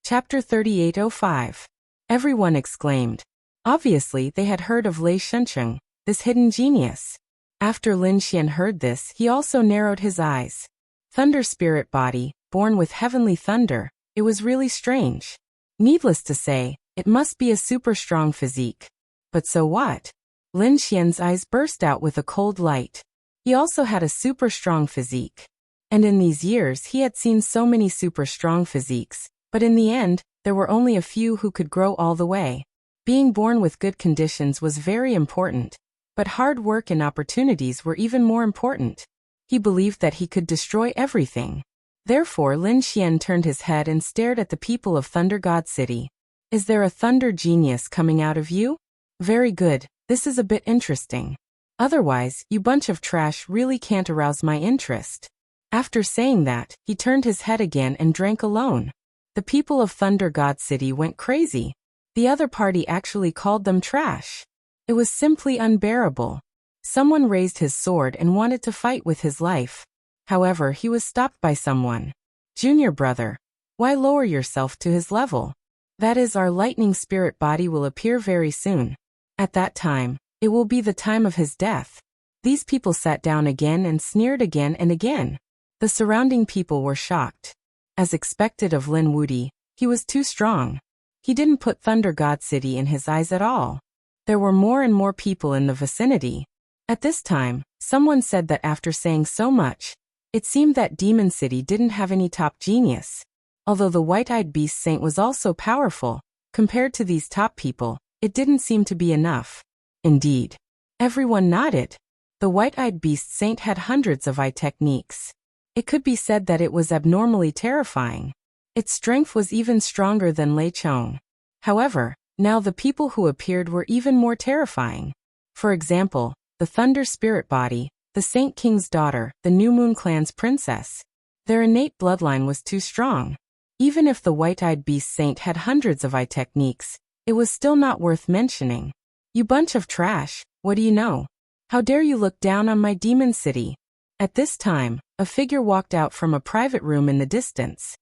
Chapter 3805. Everyone exclaimed. Obviously, they had heard of Lei Shencheng, this hidden genius. After Lin Xian heard this, he also narrowed his eyes. Thunder spirit body, born with heavenly thunder, it was really strange. Needless to say, it must be a super strong physique. But so what? Lin Xian's eyes burst out with a cold light. He also had a super strong physique. And in these years he had seen so many super strong physiques, but in the end, there were only a few who could grow all the way. Being born with good conditions was very important, but hard work and opportunities were even more important. He believed that he could destroy everything. Therefore Lin Xian turned his head and stared at the people of Thunder God City. Is there a thunder genius coming out of you? Very good, this is a bit interesting. Otherwise, you bunch of trash really can't arouse my interest. After saying that, he turned his head again and drank alone. The people of Thunder God City went crazy. The other party actually called them trash. It was simply unbearable. Someone raised his sword and wanted to fight with his life. However, he was stopped by someone. Junior brother, why lower yourself to his level? That is, our lightning spirit body will appear very soon. At that time, it will be the time of his death. These people sat down again and sneered again and again. The surrounding people were shocked. As expected of Lin Wudi, he was too strong. He didn't put Thunder God City in his eyes at all. There were more and more people in the vicinity. At this time, someone said that after saying so much, it seemed that Demon City didn't have any top genius. Although the white-eyed beast saint was also powerful, compared to these top people, it didn't seem to be enough. Indeed. Everyone nodded. The white-eyed beast saint had hundreds of eye techniques. It could be said that it was abnormally terrifying. Its strength was even stronger than Lei Chong. However, now the people who appeared were even more terrifying. For example, the Thunder Spirit Body, the Saint King's daughter, the New Moon Clan's princess. Their innate bloodline was too strong. Even if the white-eyed beast saint had hundreds of eye techniques, it was still not worth mentioning. You bunch of trash, what do you know? How dare you look down on my demon city? At this time, a figure walked out from a private room in the distance.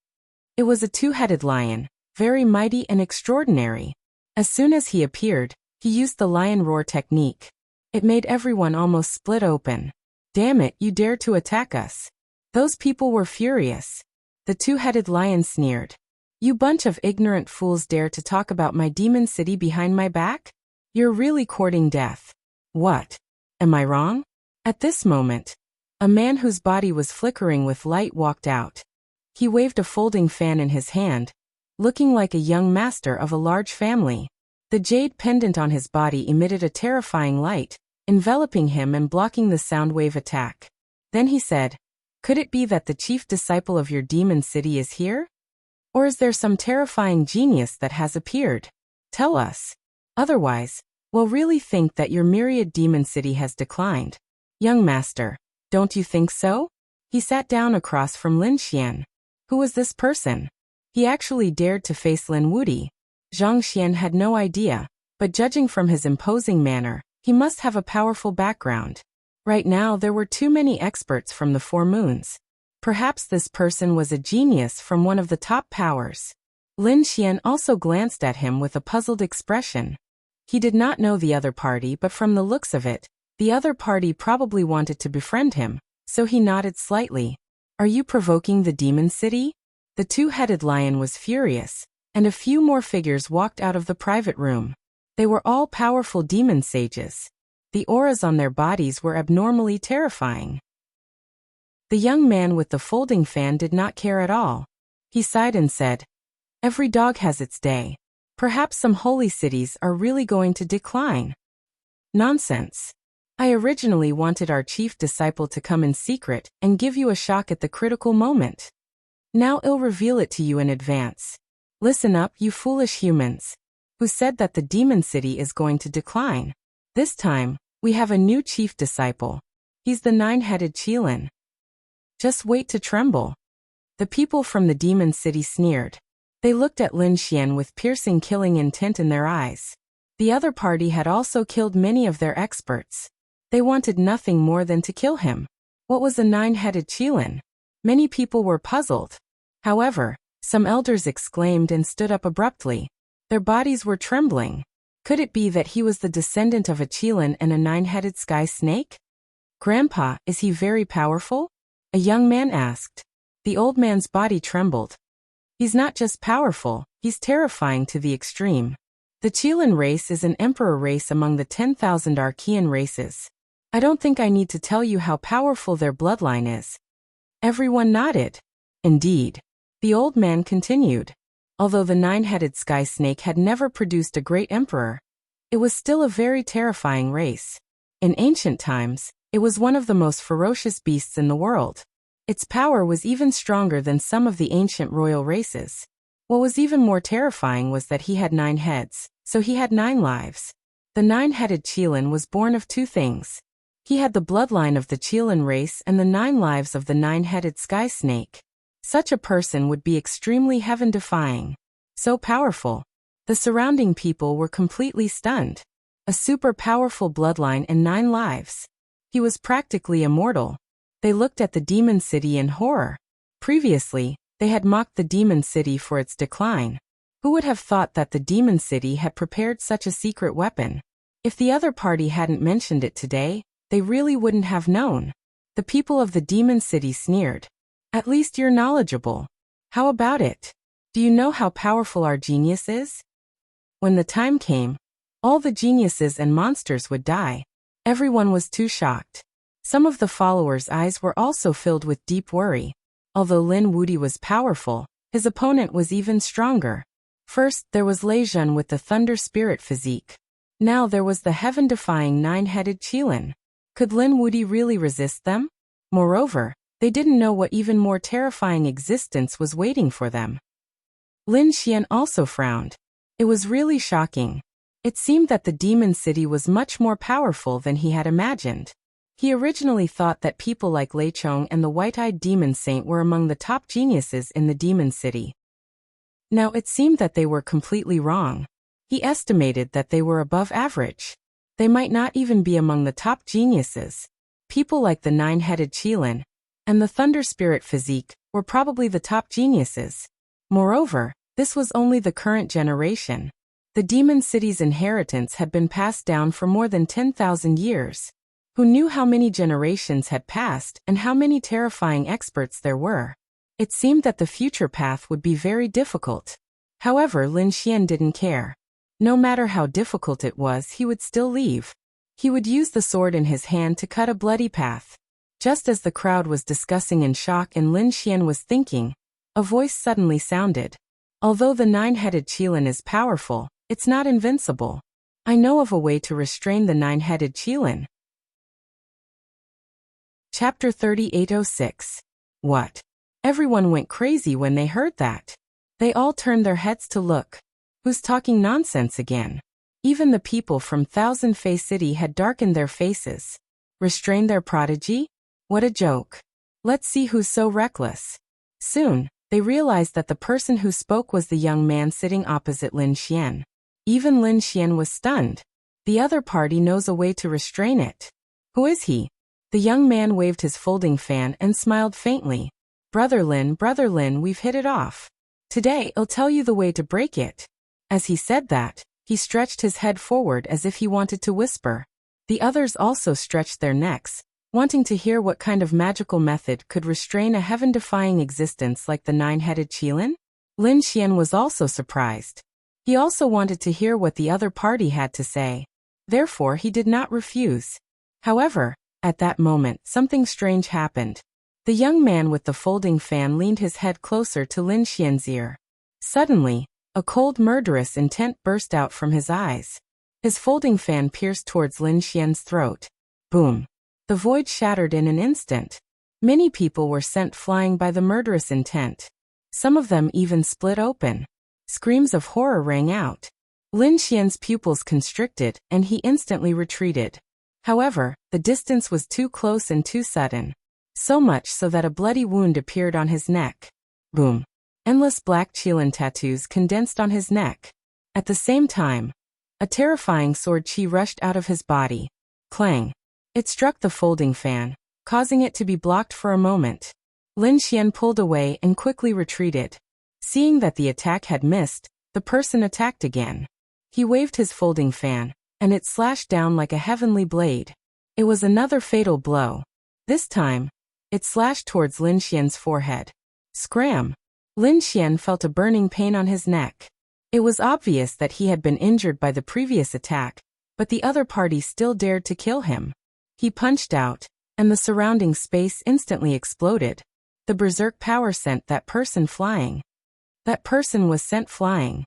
It was a two-headed lion, very mighty and extraordinary. As soon as he appeared, he used the lion roar technique. It made everyone almost split open. Damn it, you dare to attack us. Those people were furious. The two-headed lion sneered. You bunch of ignorant fools dare to talk about my demon city behind my back? You're really courting death. What? Am I wrong? At this moment, a man whose body was flickering with light walked out. He waved a folding fan in his hand, looking like a young master of a large family. The jade pendant on his body emitted a terrifying light, enveloping him and blocking the sound wave attack. Then he said, could it be that the chief disciple of your demon city is here? Or is there some terrifying genius that has appeared? Tell us. Otherwise, we'll really think that your myriad demon city has declined. Young master, don't you think so? He sat down across from Lin Xian. Who was this person? He actually dared to face Lin Wudi. Zhang Xian had no idea, but judging from his imposing manner, he must have a powerful background. Right now there were too many experts from the Four Moons. Perhaps this person was a genius from one of the top powers. Lin Xian also glanced at him with a puzzled expression. He did not know the other party, but from the looks of it, the other party probably wanted to befriend him, so he nodded slightly. Are you provoking the demon city? The two-headed lion was furious, and a few more figures walked out of the private room. They were all powerful demon sages. The auras on their bodies were abnormally terrifying. The young man with the folding fan did not care at all. He sighed and said, every dog has its day. Perhaps some holy cities are really going to decline. Nonsense. I originally wanted our chief disciple to come in secret and give you a shock at the critical moment. Now I'll reveal it to you in advance. Listen up, you foolish humans. Who said that the demon city is going to decline? This time, we have a new chief disciple. He's the nine-headed Qilin. Just wait to tremble. The people from the demon city sneered. They looked at Lin Xian with piercing killing intent in their eyes. The other party had also killed many of their experts. They wanted nothing more than to kill him. What was a nine-headed qilin? Many people were puzzled. However, some elders exclaimed and stood up abruptly. Their bodies were trembling. Could it be that he was the descendant of a qilin and a nine-headed sky snake? Grandpa, is he very powerful? A young man asked. The old man's body trembled. He's not just powerful, he's terrifying to the extreme. The qilin race is an emperor race among the 10,000 Archean races. I don't think I need to tell you how powerful their bloodline is. Everyone nodded. Indeed. The old man continued. Although the nine-headed sky snake had never produced a great emperor, it was still a very terrifying race. In ancient times, it was one of the most ferocious beasts in the world. Its power was even stronger than some of the ancient royal races. What was even more terrifying was that he had 9 heads, so he had 9 lives. The nine-headed qilin was born of 2 things. He had the bloodline of the qilin race and the 9 lives of the nine-headed sky snake. Such a person would be extremely heaven-defying. So powerful. The surrounding people were completely stunned. A super powerful bloodline and 9 lives. He was practically immortal. They looked at the demon city in horror. Previously, they had mocked the demon city for its decline. Who would have thought that the demon city had prepared such a secret weapon? If the other party hadn't mentioned it today, they really wouldn't have known. The people of the demon city sneered. At least you're knowledgeable. How about it? Do you know how powerful our genius is? When the time came, all the geniuses and monsters would die. Everyone was too shocked. Some of the followers' eyes were also filled with deep worry. Although Lin Wuti was powerful, his opponent was even stronger. First, there was Lei Jun with the thunder spirit physique. Now there was the heaven-defying nine-headed qilin. Could Lin Wuti really resist them? Moreover, they didn't know what even more terrifying existence was waiting for them. Lin Xian also frowned. It was really shocking. It seemed that the demon city was much more powerful than he had imagined. He originally thought that people like Lei Chong and the white-eyed demon saint were among the top geniuses in the demon city. Now it seemed that they were completely wrong. He estimated that they were above average. They might not even be among the top geniuses. People like the nine-headed qilin and the thunder spirit physique were probably the top geniuses. Moreover, this was only the current generation. The demon city's inheritance had been passed down for more than 10,000 years. Who knew how many generations had passed and how many terrifying experts there were? It seemed that the future path would be very difficult. However, Lin Xian didn't care. No matter how difficult it was, he would still leave. He would use the sword in his hand to cut a bloody path. Just as the crowd was discussing in shock and Lin Xian was thinking, a voice suddenly sounded. Although the nine-headed qilin is powerful, it's not invincible. I know of a way to restrain the nine-headed qilin. Chapter 3806. What? Everyone went crazy when they heard that. They all turned their heads to look. Who's talking nonsense again? Even the people from Thousand Face City had darkened their faces. Restrain their prodigy? What a joke. Let's see who's so reckless. Soon, they realized that the person who spoke was the young man sitting opposite Lin Xian. Even Lin Xian was stunned. The other party knows a way to restrain it. Who is he? The young man waved his folding fan and smiled faintly. Brother Lin, we've hit it off. Today, I'll tell you the way to break it. As he said that, he stretched his head forward as if he wanted to whisper. The others also stretched their necks, wanting to hear what kind of magical method could restrain a heaven-defying existence like the nine-headed qilin. Lin Xian was also surprised. He also wanted to hear what the other party had to say. Therefore, he did not refuse. However, at that moment, something strange happened. The young man with the folding fan leaned his head closer to Lin Xian's ear. Suddenly, a cold murderous intent burst out from his eyes. His folding fan pierced towards Lin Xian's throat. Boom! The void shattered in an instant. Many people were sent flying by the murderous intent. Some of them even split open. Screams of horror rang out. Lin Xian's pupils constricted, and he instantly retreated. However, the distance was too close and too sudden. So much so that a bloody wound appeared on his neck. Boom. Endless black qilin tattoos condensed on his neck. At the same time, a terrifying sword chi rushed out of his body. Clang. It struck the folding fan, causing it to be blocked for a moment. Lin Xian pulled away and quickly retreated. Seeing that the attack had missed, the person attacked again. He waved his folding fan, and it slashed down like a heavenly blade. It was another fatal blow. This time, it slashed towards Lin Xian's forehead. Scram! Lin Xian felt a burning pain on his neck. It was obvious that he had been injured by the previous attack, but the other party still dared to kill him. He punched out, and the surrounding space instantly exploded. The berserk power sent that person flying. That person was sent flying.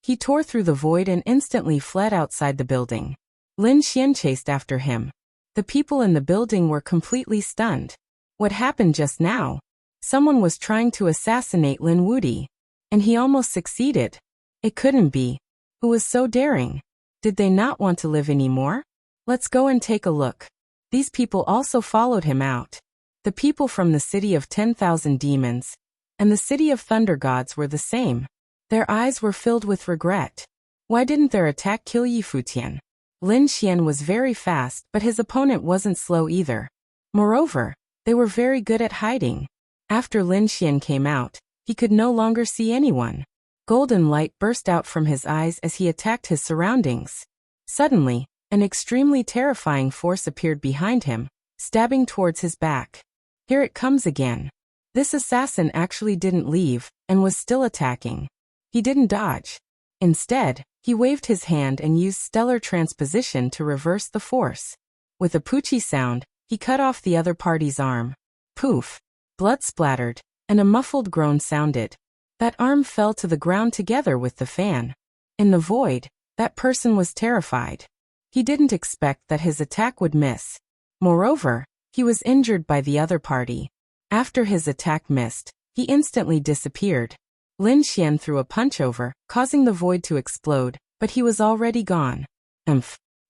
He tore through the void and instantly fled outside the building. Lin Xian chased after him. The people in the building were completely stunned. What happened just now? Someone was trying to assassinate Lin Wuti, and he almost succeeded. It couldn't be. Who was so daring? Did they not want to live anymore? Let's go and take a look. These people also followed him out. The people from the city of 10,000 demons and the city of thunder gods were the same. Their eyes were filled with regret. Why didn't their attack kill Yi Futian? Lin Xian was very fast, but his opponent wasn't slow either. Moreover, they were very good at hiding. After Lin Xian came out, he could no longer see anyone. Golden light burst out from his eyes as he attacked his surroundings. Suddenly, an extremely terrifying force appeared behind him, stabbing towards his back. Here it comes again. This assassin actually didn't leave, and was still attacking. He didn't dodge. Instead, he waved his hand and used stellar transposition to reverse the force. With a poochie sound, he cut off the other party's arm. Poof! Blood splattered, and a muffled groan sounded. That arm fell to the ground together with the fan. In the void, that person was terrified. He didn't expect that his attack would miss. Moreover, he was injured by the other party. After his attack missed, he instantly disappeared. Lin Xian threw a punch over, causing the void to explode, but he was already gone.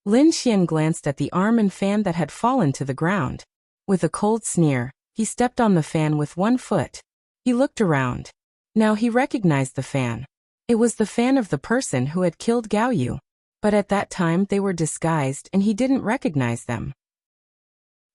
Lin Xian glanced at the arm and fan that had fallen to the ground. With a cold sneer, he stepped on the fan with one foot. He looked around. Now he recognized the fan. It was the fan of the person who had killed Gao Yu. But at that time they were disguised and he didn't recognize them.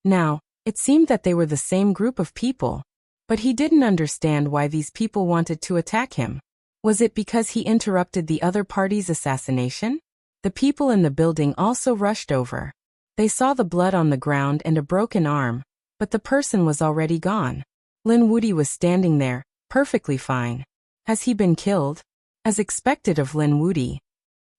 Now, it seemed that they were the same group of people. But he didn't understand why these people wanted to attack him. Was it because he interrupted the other party's assassination? The people in the building also rushed over. They saw the blood on the ground and a broken arm, but the person was already gone. Lin Wuti was standing there, perfectly fine. Has he been killed? As expected of Lin Wuti.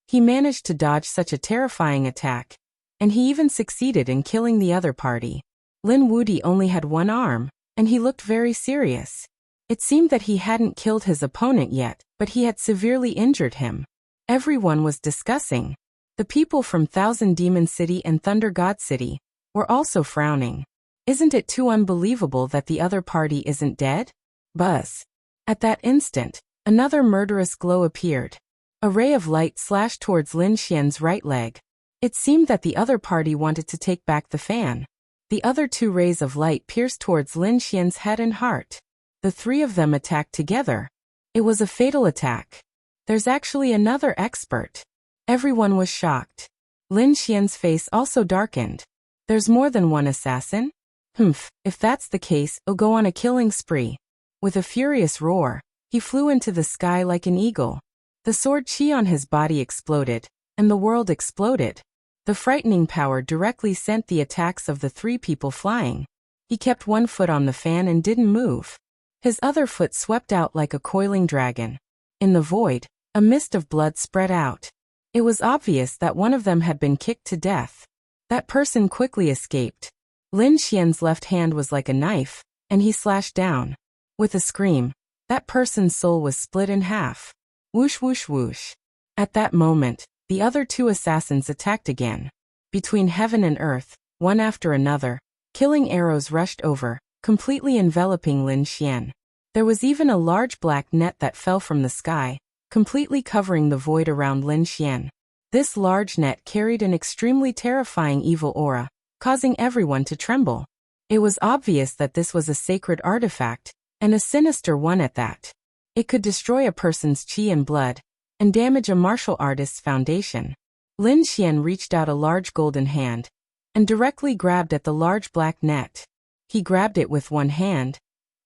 He managed to dodge such a terrifying attack, and he even succeeded in killing the other party. Lin Wuti only had one arm, and he looked very serious. It seemed that he hadn't killed his opponent yet, but he had severely injured him. Everyone was discussing. The people from Thousand Demon City and Thunder God City were also frowning. Isn't it too unbelievable that the other party isn't dead? Buzz. At that instant, another murderous glow appeared. A ray of light slashed towards Lin Xian's right leg. It seemed that the other party wanted to take back the fan. The other two rays of light pierced towards Lin Xian's head and heart. The three of them attacked together. It was a fatal attack. There's actually another expert. Everyone was shocked. Lin Xian's face also darkened. There's more than one assassin? If that's the case, I'll go on a killing spree. With a furious roar, he flew into the sky like an eagle. The sword chi on his body exploded, and the world exploded. The frightening power directly sent the attacks of the three people flying. He kept one foot on the fan and didn't move. His other foot swept out like a coiling dragon. In the void, a mist of blood spread out. It was obvious that one of them had been kicked to death. That person quickly escaped. Lin Xian's left hand was like a knife, and he slashed down. With a scream, that person's soul was split in half. Whoosh whoosh whoosh. At that moment, the other two assassins attacked again. Between heaven and earth, one after another, killing arrows rushed over, completely enveloping Lin Xian. There was even a large black net that fell from the sky, completely covering the void around Lin Xian. This large net carried an extremely terrifying evil aura, causing everyone to tremble. It was obvious that this was a sacred artifact, and a sinister one at that. It could destroy a person's qi and blood, and damage a martial artist's foundation. Lin Xian reached out a large golden hand, and directly grabbed at the large black net. He grabbed it with one hand,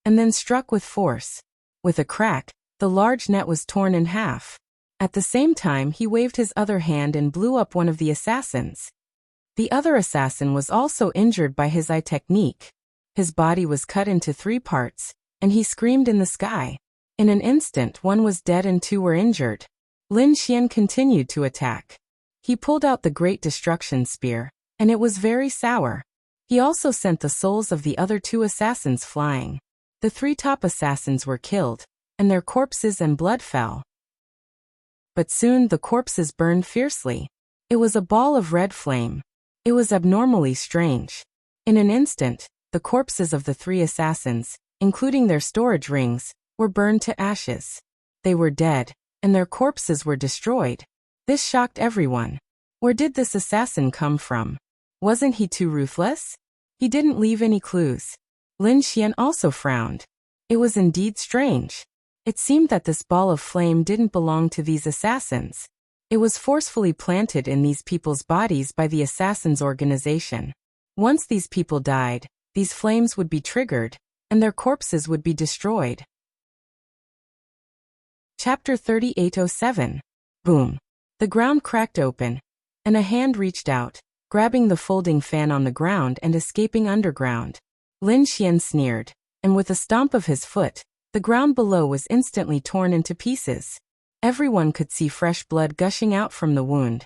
and then struck with force. With a crack, the large net was torn in half. At the same time he waved his other hand and blew up one of the assassins. The other assassin was also injured by his eye technique. His body was cut into 3 parts, and he screamed in the sky. In an instant one was dead and 2 were injured. Lin Xian continued to attack. He pulled out the Great Destruction Spear, and it was very sour. He also sent the souls of the other 2 assassins flying. The 3 top assassins were killed, and their corpses and blood fell. But soon the corpses burned fiercely. It was a ball of red flame. It was abnormally strange. In an instant, the corpses of the 3 assassins, including their storage rings, were burned to ashes. They were dead, and their corpses were destroyed. This shocked everyone. Where did this assassin come from? Wasn't he too ruthless? He didn't leave any clues. Lin Xian also frowned. It was indeed strange. It seemed that this ball of flame didn't belong to these assassins. It was forcefully planted in these people's bodies by the assassins' organization. Once these people died, these flames would be triggered, and their corpses would be destroyed. Chapter 3807. Boom. The ground cracked open, and a hand reached out, grabbing the folding fan on the ground and escaping underground. Lin Xian sneered, and with a stomp of his foot, the ground below was instantly torn into pieces. Everyone could see fresh blood gushing out from the wound,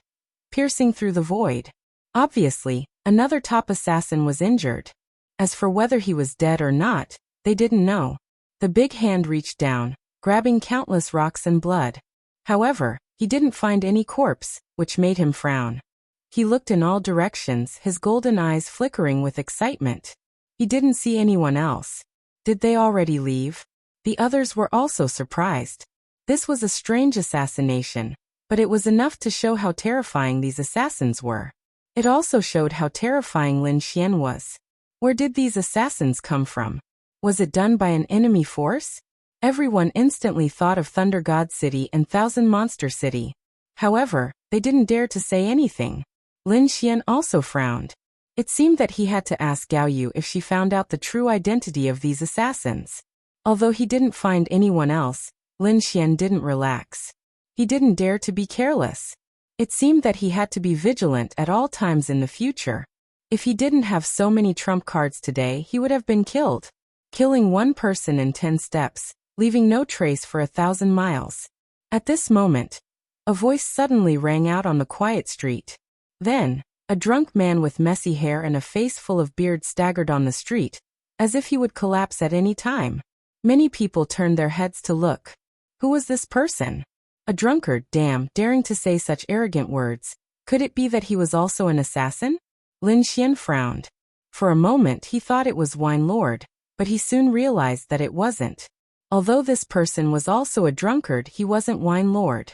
piercing through the void. Obviously, another top assassin was injured. As for whether he was dead or not, they didn't know. The big hand reached down, grabbing countless rocks and blood. However, he didn't find any corpse, which made him frown. He looked in all directions, his golden eyes flickering with excitement. He didn't see anyone else. Did they already leave? The others were also surprised. This was a strange assassination, but it was enough to show how terrifying these assassins were. It also showed how terrifying Lin Xian was. Where did these assassins come from? Was it done by an enemy force? Everyone instantly thought of Thunder God City and Thousand Monster City. However, they didn't dare to say anything. Lin Xian also frowned. It seemed that he had to ask Gao Yu if she found out the true identity of these assassins. Although he didn't find anyone else, Lin Xian didn't relax. He didn't dare to be careless. It seemed that he had to be vigilant at all times in the future. If he didn't have so many trump cards today, he would have been killed. Killing one person in 10 steps, leaving no trace for 1,000 miles. At this moment, a voice suddenly rang out on the quiet street. Then, a drunk man with messy hair and a face full of beard staggered on the street, as if he would collapse at any time. Many people turned their heads to look. Who was this person? A drunkard, damn, daring to say such arrogant words. Could it be that he was also an assassin? Lin Xian frowned. For a moment he thought it was Wine Lord, but he soon realized that it wasn't. Although this person was also a drunkard, he wasn't Wine Lord.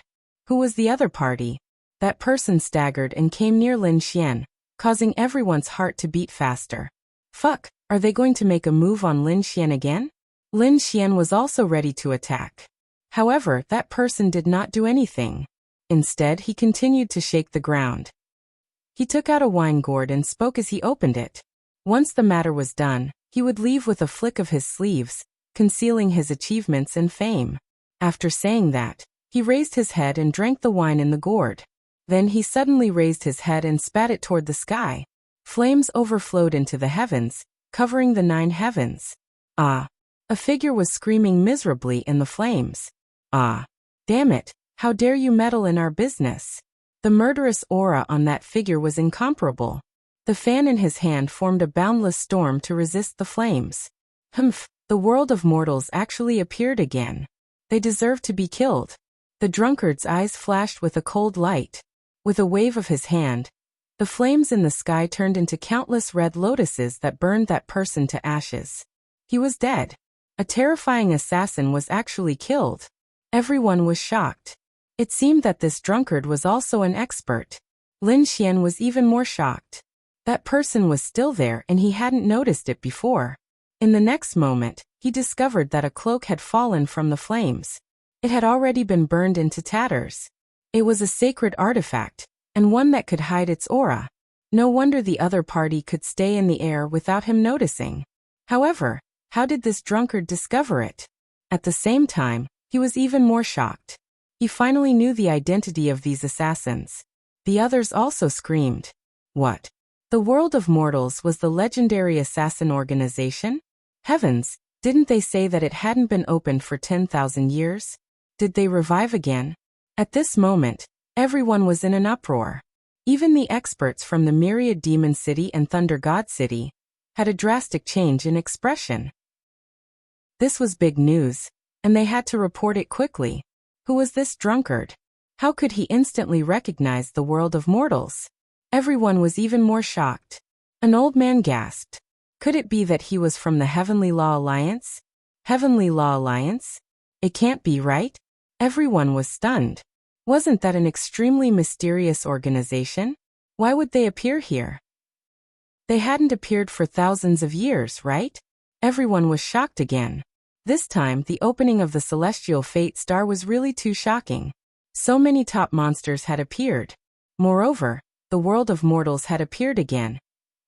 Who was the other party? That person staggered and came near Lin Xian, causing everyone's heart to beat faster. Fuck, are they going to make a move on Lin Xian again? Lin Xian was also ready to attack. However, that person did not do anything. Instead, he continued to shake the ground. He took out a wine gourd and spoke as he opened it. Once the matter was done, he would leave with a flick of his sleeves, concealing his achievements and fame. After saying that, he raised his head and drank the wine in the gourd. Then he suddenly raised his head and spat it toward the sky. Flames overflowed into the heavens, covering the 9 heavens. Ah! A figure was screaming miserably in the flames. Ah! Damn it! How dare you meddle in our business? The murderous aura on that figure was incomparable. The fan in his hand formed a boundless storm to resist the flames. Humph! The world of mortals actually appeared again. They deserve to be killed. The drunkard's eyes flashed with a cold light. With a wave of his hand, the flames in the sky turned into countless red lotuses that burned that person to ashes. He was dead. A terrifying assassin was actually killed. Everyone was shocked. It seemed that this drunkard was also an expert. Lin Xian was even more shocked. That person was still there and he hadn't noticed it before. In the next moment, he discovered that a cloak had fallen from the flames. It had already been burned into tatters. It was a sacred artifact, and one that could hide its aura. No wonder the other party could stay in the air without him noticing. However, how did this drunkard discover it? At the same time, he was even more shocked. He finally knew the identity of these assassins. The others also screamed. What? The World of Mortals was the legendary assassin organization? Heavens, didn't they say that it hadn't been opened for 10,000 years? Did they revive again? At this moment, everyone was in an uproar. Even the experts from the Myriad Demon City and Thunder God City had a drastic change in expression. This was big news, and they had to report it quickly. Who was this drunkard? How could he instantly recognize the World of Mortals? Everyone was even more shocked. An old man gasped. Could it be that he was from the Heavenly Law Alliance? Heavenly Law Alliance? It can't be, right? Everyone was stunned. Wasn't that an extremely mysterious organization? Why would they appear here? They hadn't appeared for thousands of years, right? Everyone was shocked again. This time, the opening of the Celestial Fate Star was really too shocking. So many top monsters had appeared. Moreover, the World of Mortals had appeared again.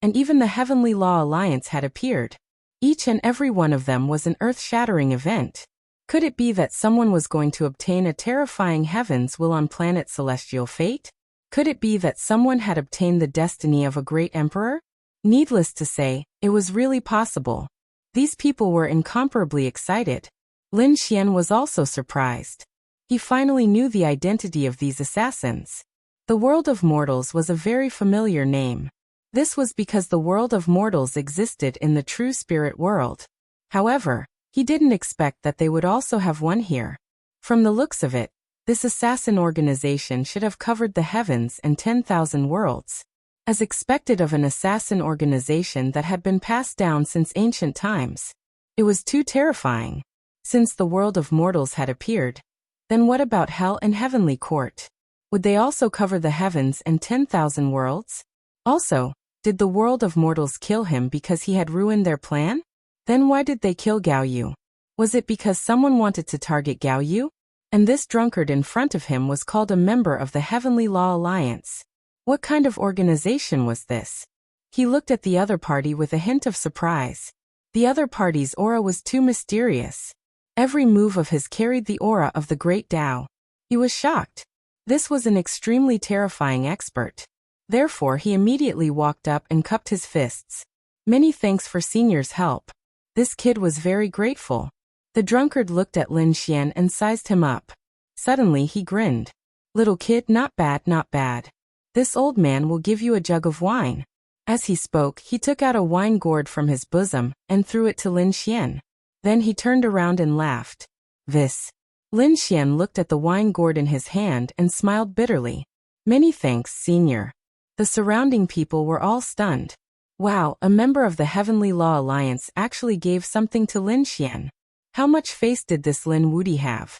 And even the Heavenly Law Alliance had appeared. Each and every one of them was an earth-shattering event. Could it be that someone was going to obtain a terrifying heaven's will on planet Celestial Fate? Could it be that someone had obtained the destiny of a great emperor? Needless to say, it was really possible. These people were incomparably excited. Lin Xian was also surprised. He finally knew the identity of these assassins. The World of Mortals was a very familiar name. This was because the World of Mortals existed in the true spirit world. However, he didn't expect that they would also have one here. From the looks of it, this assassin organization should have covered the heavens and 10,000 worlds. As expected of an assassin organization that had been passed down since ancient times. It was too terrifying. Since the World of Mortals had appeared, then what about Hell and Heavenly Court? Would they also cover the heavens and 10,000 worlds? Also, did the World of Mortals kill him because he had ruined their plan? Then why did they kill Gao Yu? Was it because someone wanted to target Gao Yu? And this drunkard in front of him was called a member of the Heavenly Law Alliance. What kind of organization was this? He looked at the other party with a hint of surprise. The other party's aura was too mysterious. Every move of his carried the aura of the Great Tao. He was shocked. This was an extremely terrifying expert. Therefore he immediately walked up and cupped his fists. Many thanks for Senior's help. This kid was very grateful. The drunkard looked at Lin Xian and sized him up. Suddenly he grinned. Little kid, not bad, not bad. This old man will give you a jug of wine. As he spoke, he took out a wine gourd from his bosom and threw it to Lin Xian. Then he turned around and laughed. This. Lin Xian looked at the wine gourd in his hand and smiled bitterly. Many thanks, Senior. The surrounding people were all stunned. Wow, a member of the Heavenly Law Alliance actually gave something to Lin Xian. How much face did this Lin Wudi have?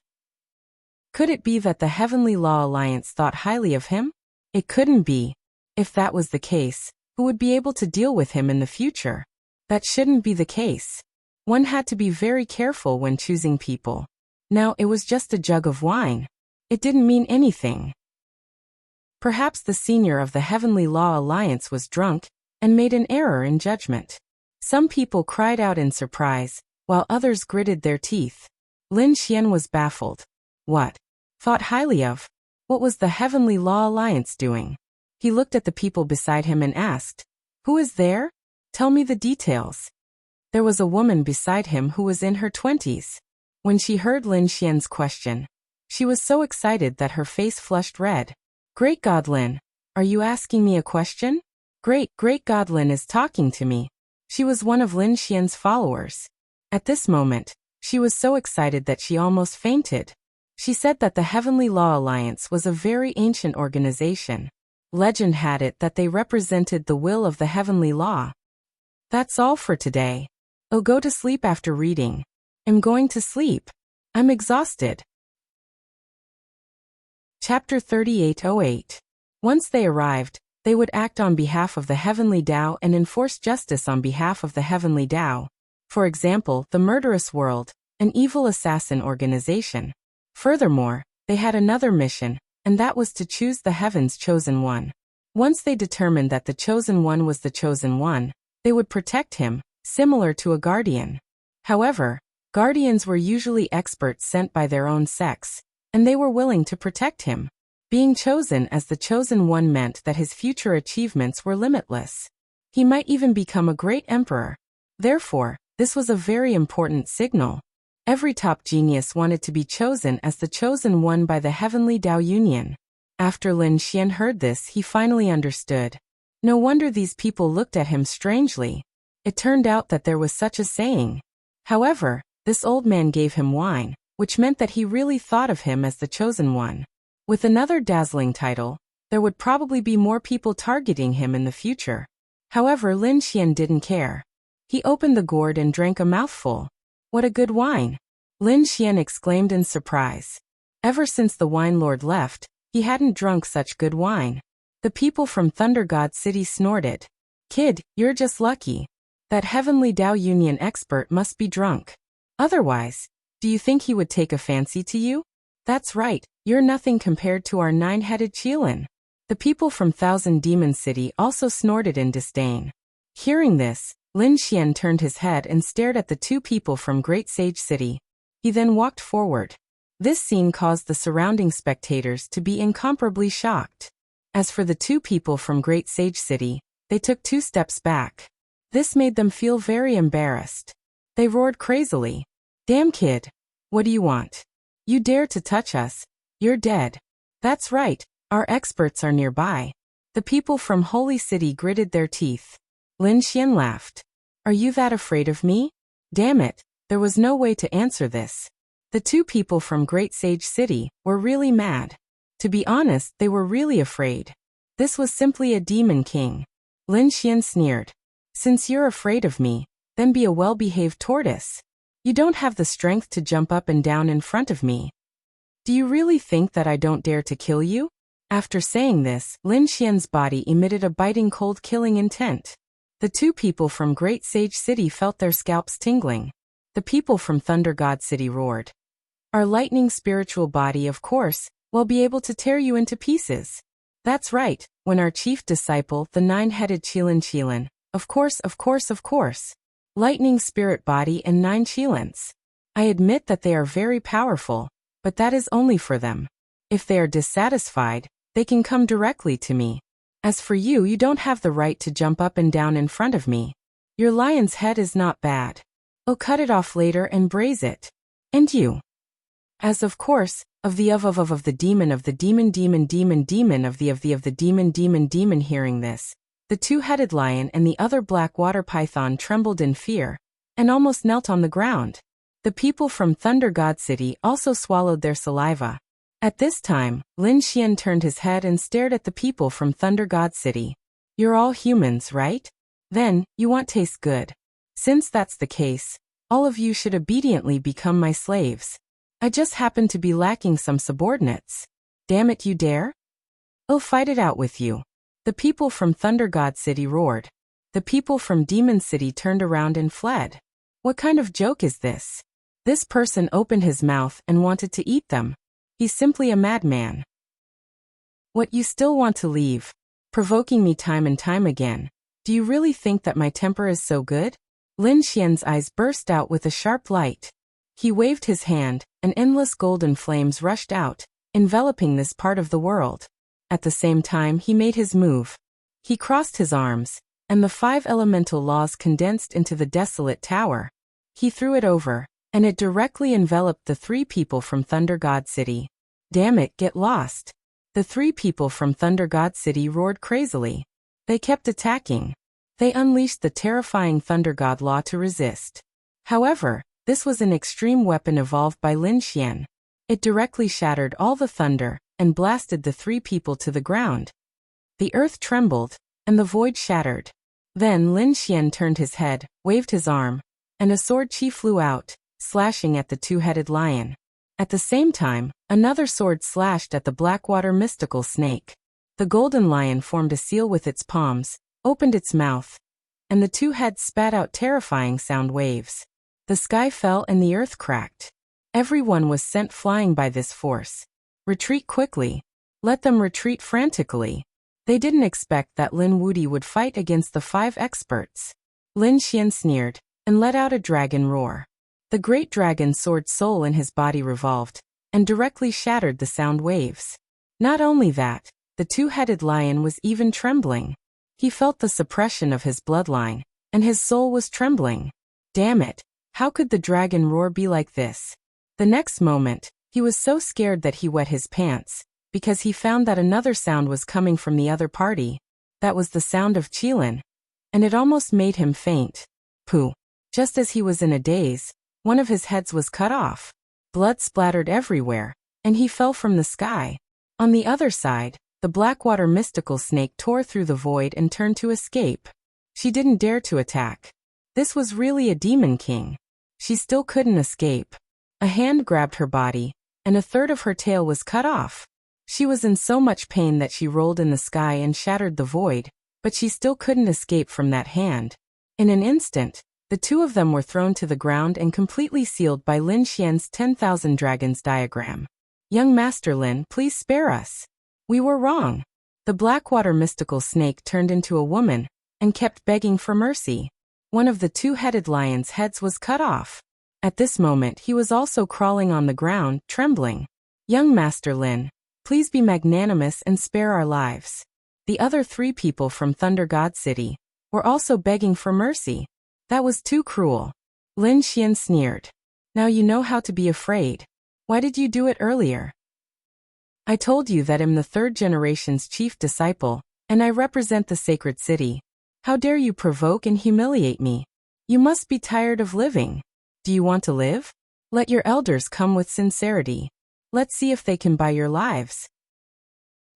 Could it be that the Heavenly Law Alliance thought highly of him? It couldn't be. If that was the case, who would be able to deal with him in the future? That shouldn't be the case. One had to be very careful when choosing people. Now it was just a jug of wine. It didn't mean anything. Perhaps the senior of the Heavenly Law Alliance was drunk and made an error in judgment. Some people cried out in surprise, while others gritted their teeth. Lin Xian was baffled. What? Thought highly of? What was the Heavenly Law Alliance doing? He looked at the people beside him and asked, Who is there? Tell me the details. There was a woman beside him who was in her 20s. When she heard Lin Xian's question, she was so excited that her face flushed red. Great God, Lin, are you asking me a question? Great God, Lin is talking to me. She was one of Lin Xian's followers. At this moment, she was so excited that she almost fainted. She said that the Heavenly Law Alliance was a very ancient organization. Legend had it that they represented the will of the Heavenly Law. That's all for today. I'll go to sleep after reading. I'm going to sleep. I'm exhausted. Chapter 3808. Once they arrived, they would act on behalf of the Heavenly Tao and enforce justice on behalf of the Heavenly Tao. For example, the Murderous World, an evil assassin organization. Furthermore, they had another mission, and that was to choose the Heaven's Chosen One. Once they determined that the Chosen One was the Chosen One, they would protect him, similar to a guardian. However, guardians were usually experts sent by their own sex, and they were willing to protect him. Being chosen as the Chosen One meant that his future achievements were limitless. He might even become a great emperor. Therefore, this was a very important signal. Every top genius wanted to be chosen as the Chosen One by the Heavenly Tao Union. After Lin Xian heard this, he finally understood. No wonder these people looked at him strangely. It turned out that there was such a saying. However, this old man gave him wine, which meant that he really thought of him as the Chosen One. With another dazzling title, there would probably be more people targeting him in the future. However, Lin Xian didn't care. He opened the gourd and drank a mouthful. What a good wine! Lin Xian exclaimed in surprise. Ever since the wine lord left, he hadn't drunk such good wine. The people from Thunder God City snorted. Kid, you're just lucky. That Heavenly Tao Union expert must be drunk. Otherwise, do you think he would take a fancy to you? That's right, you're nothing compared to our nine-headed Qilin. The people from Thousand Demon City also snorted in disdain. Hearing this, Lin Xian turned his head and stared at the two people from Great Sage City. He then walked forward. This scene caused the surrounding spectators to be incomparably shocked. As for the two people from Great Sage City, they took 2 steps back. This made them feel very embarrassed. They roared crazily. Damn kid! What do you want? You dare to touch us? You're dead. That's right, our experts are nearby. The people from Holy City gritted their teeth. Lin Xian laughed. Are you that afraid of me? Damn it, there was no way to answer this. The two people from Great Sage City were really mad. To be honest, they were really afraid. This was simply a demon king. Lin Xian sneered. Since you're afraid of me, then be a well-behaved tortoise. You don't have the strength to jump up and down in front of me. Do you really think that I don't dare to kill you? After saying this, Lin Xian's body emitted a biting cold killing intent. The two people from Great Sage City felt their scalps tingling. The people from Thunder God City roared. Our lightning spiritual body, of course, will be able to tear you into pieces. That's right, when our chief disciple, the nine-headed Qilin. Of course. Lightning spirit body and 9 Qilins. I admit that they are very powerful, but that is only for them. If they are dissatisfied, they can come directly to me. As for you, you don't have the right to jump up and down in front of me. Your lion's head is not bad. I'll cut it off later and braise it. And you? As of course, of the demon of the demon. Hearing this, the two-headed lion and the other black water python trembled in fear, and almost knelt on the ground. The people from Thunder God City also swallowed their saliva. At this time, Lin Xian turned his head and stared at the people from Thunder God City. You're all humans, right? Then, you want taste good. Since that's the case, all of you should obediently become my slaves. I just happen to be lacking some subordinates. Damn it, you dare? I'll fight it out with you. The people from Thunder God City roared. The people from Demon City turned around and fled. What kind of joke is this? This person opened his mouth and wanted to eat them. He's simply a madman. What, you still want to leave? Provoking me time and time again. Do you really think that my temper is so good? Lin Xian's eyes burst out with a sharp light. He waved his hand, and endless golden flames rushed out, enveloping this part of the world. At the same time he made his move. He crossed his arms, and the 5 elemental laws condensed into the desolate tower. He threw it over, and it directly enveloped the 3 people from Thunder God City. Damn it, get lost. The 3 people from Thunder God City roared crazily. They kept attacking. They unleashed the terrifying Thunder God Law to resist. However, this was an extreme weapon evolved by Lin Xian. It directly shattered all the thunder, and blasted the 3 people to the ground. The earth trembled, and the void shattered. Then Lin Xian turned his head, waved his arm, and a sword chi flew out, slashing at the 2-headed lion. At the same time, another sword slashed at the Blackwater mystical snake. The golden lion formed a seal with its palms, opened its mouth, and the two heads spat out terrifying sound waves. The sky fell and the earth cracked. Everyone was sent flying by this force. Retreat quickly. Let them retreat frantically. They didn't expect that Lin Wuti would fight against the 5 experts. Lin Xian sneered and let out a dragon roar. The great dragon sword soul in his body revolved and directly shattered the sound waves. Not only that, the two-headed lion was even trembling. He felt the suppression of his bloodline, and his soul was trembling. Damn it, how could the dragon roar be like this? The next moment, he was so scared that he wet his pants, because he found that another sound was coming from the other party. That was the sound of Qilin, and it almost made him faint. Pooh. Just as he was in a daze, one of his heads was cut off. Blood splattered everywhere, and he fell from the sky. On the other side, the Blackwater mystical snake tore through the void and turned to escape. She didn't dare to attack. This was really a demon king. She still couldn't escape. A hand grabbed her body, and a third of her tail was cut off. She was in so much pain that she rolled in the sky and shattered the void, but she still couldn't escape from that hand. In an instant, the two of them were thrown to the ground and completely sealed by Lin Xian's 10,000 dragons diagram. Young Master Lin, please spare us. We were wrong. The Blackwater mystical snake turned into a woman and kept begging for mercy. One of the two-headed lion's heads was cut off. At this moment he was also crawling on the ground, trembling. Young Master Lin, please be magnanimous and spare our lives. The other 3 people from Thunder God City were also begging for mercy. That was too cruel. Lin Xian sneered. Now you know how to be afraid. Why did you do it earlier? I told you that I'm the 3rd generation's chief disciple, and I represent the sacred city. How dare you provoke and humiliate me? You must be tired of living. Do you want to live? Let your elders come with sincerity. Let's see if they can buy your lives.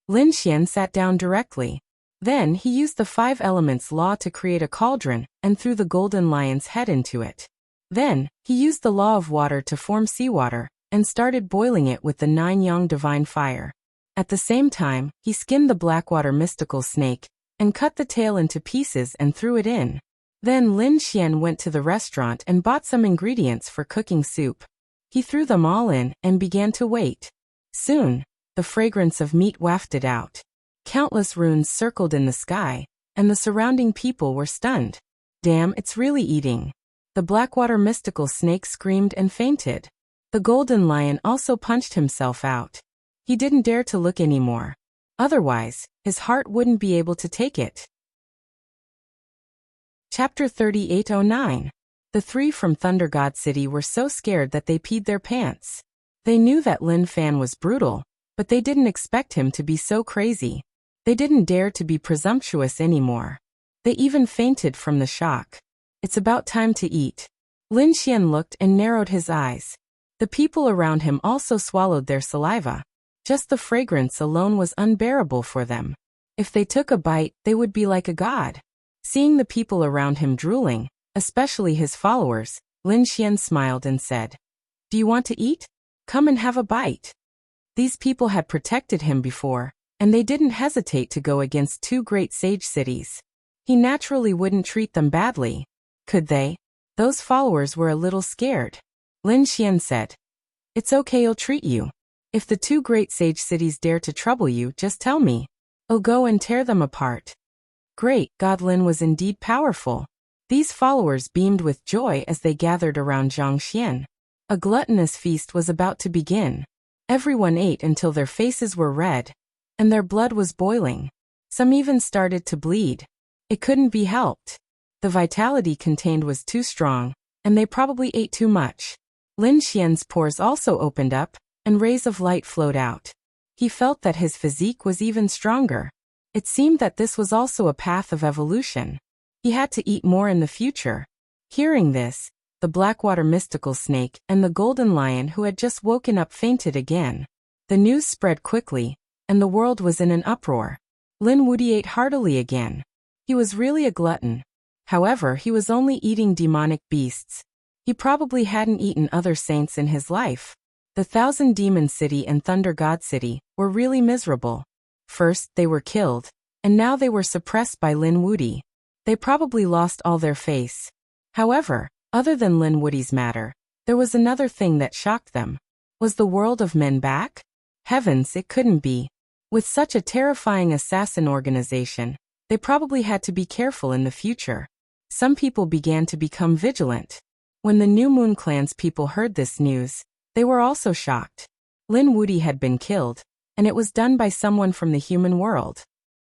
Lin Xian sat down directly. Then he used the 5 elements law to create a cauldron and threw the golden lion's head into it. Then, he used the law of water to form seawater and started boiling it with the 9 yang divine fire. At the same time, he skinned the Blackwater mystical snake and cut the tail into pieces and threw it in. Then Lin Xian went to the restaurant and bought some ingredients for cooking soup. He threw them all in and began to wait. Soon, the fragrance of meat wafted out. Countless runes circled in the sky, and the surrounding people were stunned. Damn, it's really eating. The Blackwater mystical snake screamed and fainted. The golden lion also punched himself out. He didn't dare to look anymore. Otherwise, his heart wouldn't be able to take it. Chapter 3809. The 3 from Thunder God City were so scared that they peed their pants. They knew that Lin Fan was brutal, but they didn't expect him to be so crazy. They didn't dare to be presumptuous anymore. They even fainted from the shock. It's about time to eat. Lin Xian looked and narrowed his eyes. The people around him also swallowed their saliva. Just the fragrance alone was unbearable for them. If they took a bite, they would be like a god. Seeing the people around him drooling, especially his followers, Lin Xian smiled and said, "Do you want to eat? Come and have a bite." These people had protected him before, and they didn't hesitate to go against 2 great sage cities. He naturally wouldn't treat them badly. Could they? Those followers were a little scared. Lin Xian said, "It's okay, I'll treat you. If the 2 great sage cities dare to trouble you, just tell me. I'll go and tear them apart." Great God, Lin was indeed powerful. These followers beamed with joy as they gathered around Zhang Xian. A gluttonous feast was about to begin. Everyone ate until their faces were red, and their blood was boiling. Some even started to bleed. It couldn't be helped. The vitality contained was too strong, and they probably ate too much. Lin Xian's pores also opened up, and rays of light flowed out. He felt that his physique was even stronger. It seemed that this was also a path of evolution. He had to eat more in the future. Hearing this, the Blackwater mystical snake and the golden lion who had just woken up fainted again. The news spread quickly, and the world was in an uproar. Lin Wuti ate heartily again. He was really a glutton. However, he was only eating demonic beasts. He probably hadn't eaten other saints in his life. The 1,000 Demon City and Thunder God City were really miserable. First, they were killed, and now they were suppressed by Lin Wuti. They probably lost all their face. However, other than Lin Woody's matter, there was another thing that shocked them. Was the world of men back? Heavens, it couldn't be. With such a terrifying assassin organization, they probably had to be careful in the future. Some people began to become vigilant. When the New Moon Clan's people heard this news, they were also shocked. Lin Woody had been killed, and it was done by someone from the human world.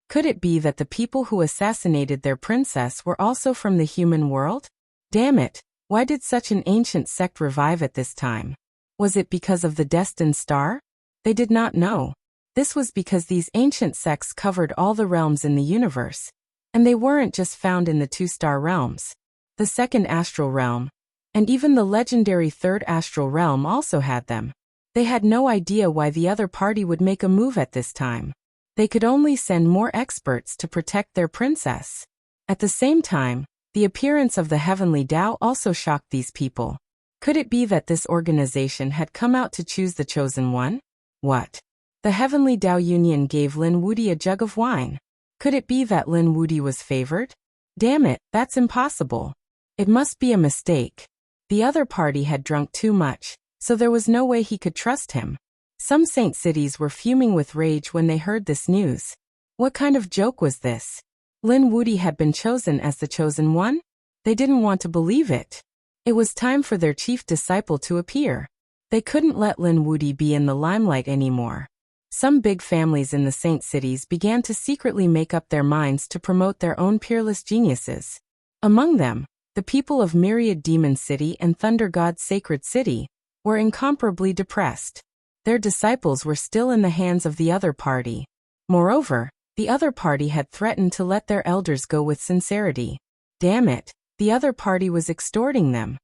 Could it be that the people who assassinated their princess were also from the human world? Damn it, why did such an ancient sect revive at this time? Was it because of the destined star? They did not know. This was because these ancient sects covered all the realms in the universe, and they weren't just found in the two-star realms. The second astral realm, and even the legendary third astral realm also had them. They had no idea why the other party would make a move at this time. They could only send more experts to protect their princess. At the same time, the appearance of the Heavenly Tao also shocked these people. Could it be that this organization had come out to choose the chosen one? What? The Heavenly Tao Union gave Lin Woody a jug of wine. Could it be that Lin Woody was favored? Damn it, that's impossible. It must be a mistake. The other party had drunk too much, so there was no way he could trust him. Some saint cities were fuming with rage when they heard this news. What kind of joke was this? Lin Woody had been chosen as the chosen one? They didn't want to believe it. It was time for their chief disciple to appear. They couldn't let Lin Woody be in the limelight anymore. Some big families in the saint cities began to secretly make up their minds to promote their own peerless geniuses. Among them, the people of Myriad Demon City and Thunder God's Sacred City were incomparably depressed. Their disciples were still in the hands of the other party. Moreover, the other party had threatened to let their elders go with sincerity. Damn it, the other party was extorting them.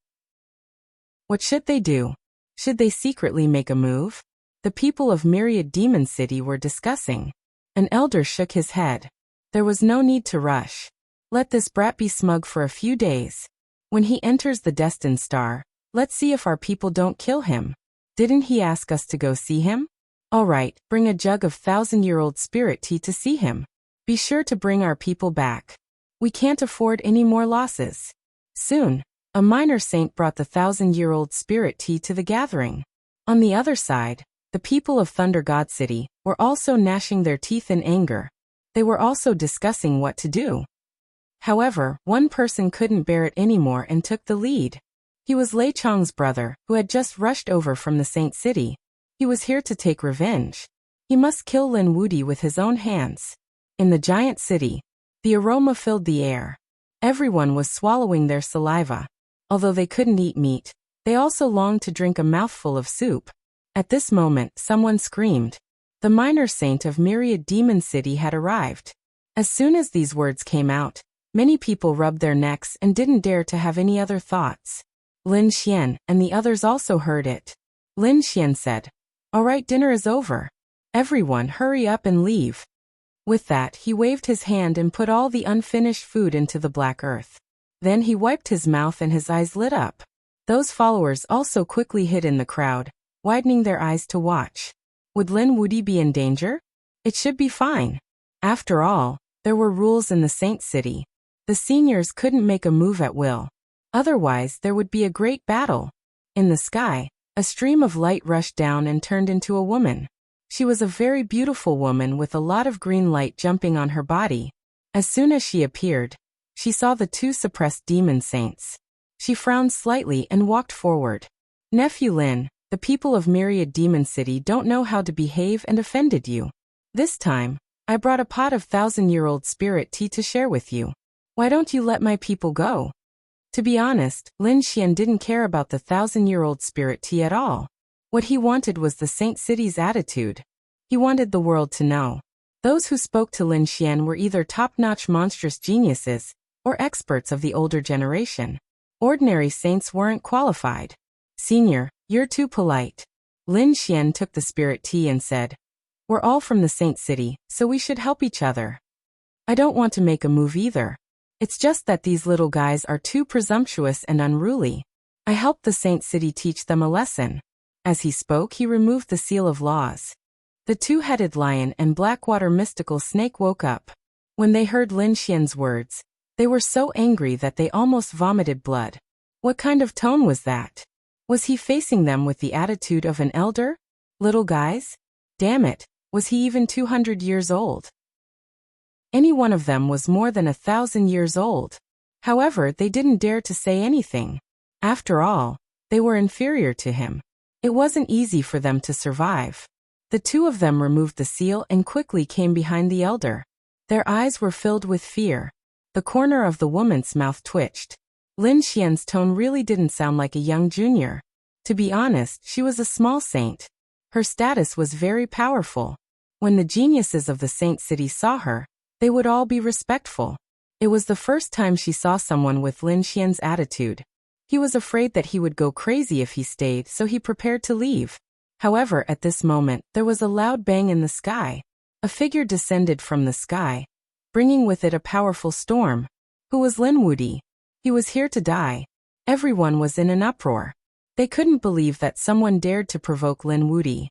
What should they do? Should they secretly make a move? The people of Myriad Demon City were discussing. An elder shook his head. There was no need to rush. Let this brat be smug for a few days. When he enters the destined star, let's see if our people don't kill him. Didn't he ask us to go see him? All right, bring a jug of 1,000-year-old spirit tea to see him. Be sure to bring our people back. We can't afford any more losses. Soon, a minor saint brought the 1,000-year-old spirit tea to the gathering. On the other side, the people of Thunder God City were also gnashing their teeth in anger. They were also discussing what to do. However, one person couldn't bear it anymore and took the lead. He was Lei Chong's brother, who had just rushed over from the Saint City. He was here to take revenge. He must kill Lin Woody with his own hands. In the giant city, the aroma filled the air. Everyone was swallowing their saliva. Although they couldn't eat meat, they also longed to drink a mouthful of soup. At this moment, someone screamed. The minor saint of Myriad Demon City had arrived. As soon as these words came out, many people rubbed their necks and didn't dare to have any other thoughts. Lin Xian and the others also heard it. Lin Xian said, "All right, dinner is over. Everyone hurry up and leave." With that, he waved his hand and put all the unfinished food into the black earth. Then he wiped his mouth and his eyes lit up. Those followers also quickly hid in the crowd, widening their eyes to watch. Would Lin Woody be in danger? It should be fine. After all, there were rules in the Saint City. The seniors couldn't make a move at will. Otherwise, there would be a great battle. In the sky, a stream of light rushed down and turned into a woman. She was a very beautiful woman with a lot of green light jumping on her body. As soon as she appeared, she saw the two suppressed demon saints. She frowned slightly and walked forward. "Nephew Lin, the people of Myriad Demon City don't know how to behave and offended you. This time, I brought a pot of 1,000-year-old spirit tea to share with you. Why don't you let my people go?" To be honest, Lin Xian didn't care about the 1,000-year-old spirit tea at all. What he wanted was the Saint City's attitude. He wanted the world to know. Those who spoke to Lin Xian were either top-notch monstrous geniuses or experts of the older generation. Ordinary saints weren't qualified. "Senior, you're too polite." Lin Xian took the spirit tea and said, "We're all from the Saint City, so we should help each other. I don't want to make a move either. It's just that these little guys are too presumptuous and unruly. I helped the Saint City teach them a lesson." As he spoke, he removed the seal of laws. The two-headed lion and Blackwater mystical snake woke up. When they heard Lin Xian's words, They were so angry that they almost vomited blood. What kind of tone was that? Was he facing them with the attitude of an elder? Little guys? Damn it, was he even 200 years old? Any one of them was more than 1,000 years old. However, they didn't dare to say anything. After all, they were inferior to him. It wasn't easy for them to survive. The two of them removed the seal and quickly came behind the elder. Their eyes were filled with fear. The corner of the woman's mouth twitched. Lin Xian's tone really didn't sound like a young junior. To be honest, she was a small saint. Her status was very powerful. When the geniuses of the saint city saw her, they would all be respectful. It was the first time she saw someone with Lin Xian's attitude. He was afraid that he would go crazy if he stayed, so he prepared to leave. However, at this moment, there was a loud bang in the sky. A figure descended from the sky, bringing with it a powerful storm. Who was Lin Wudi? He was here to die. Everyone was in an uproar. They couldn't believe that someone dared to provoke Lin Wudi.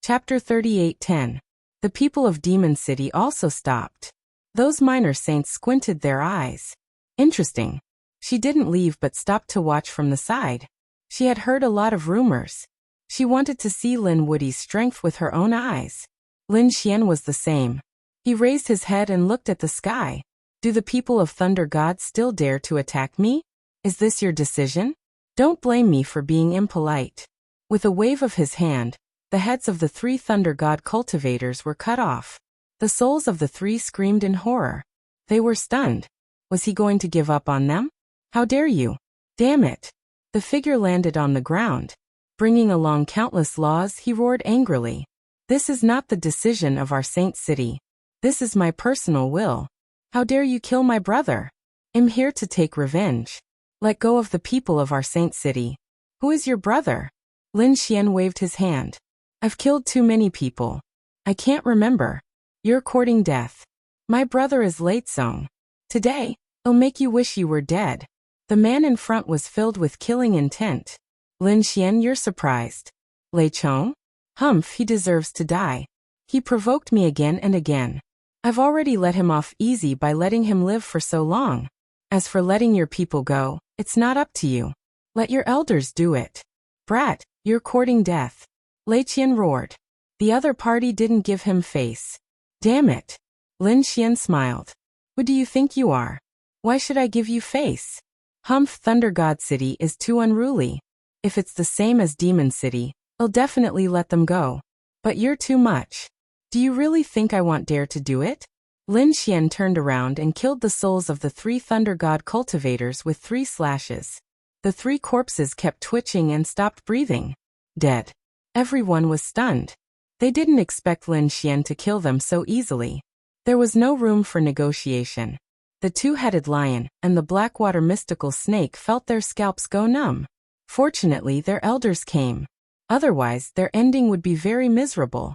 Chapter 38:10. The people of Demon City also stopped. Those minor saints squinted their eyes. Interesting. She didn't leave but stopped to watch from the side. She had heard a lot of rumors. She wanted to see Lin Wudi's strength with her own eyes. Lin Xian was the same. He raised his head and looked at the sky. Do the people of Thunder God still dare to attack me? Is this your decision? Don't blame me for being impolite. With a wave of his hand, the heads of the 3 Thunder God cultivators were cut off. The souls of the 3 screamed in horror. They were stunned. Was he going to give up on them? How dare you? Damn it. The figure landed on the ground. Bringing along countless laws, he roared angrily. This is not the decision of our saint city. This is my personal will. How dare you kill my brother? I'm here to take revenge. Let go of the people of our saint city. Who is your brother? Lin Xian waved his hand. I've killed too many people. I can't remember. You're courting death. My brother is Late Song. Today, I'll make you wish you were dead. The man in front was filled with killing intent. Lin Xian, you're surprised. Lei Chong? Humph, he deserves to die. He provoked me again and again. I've already let him off easy by letting him live for so long. As for letting your people go, it's not up to you. Let your elders do it. Brat, you're courting death. Lei Qian roared. The other party didn't give him face. Damn it. Lin Xian smiled. Who do you think you are? Why should I give you face? Humph, Thunder God City is too unruly. If it's the same as Demon City, I'll definitely let them go. But you're too much. Do you really think I won't dare to do it? Lin Xian turned around and killed the souls of the 3 Thunder God cultivators with 3 slashes. The 3 corpses kept twitching and stopped breathing. Dead. Everyone was stunned. They didn't expect Lin Xian to kill them so easily. There was no room for negotiation. The 2-headed lion and the Blackwater mystical snake felt their scalps go numb. Fortunately, their elders came. Otherwise, their ending would be very miserable.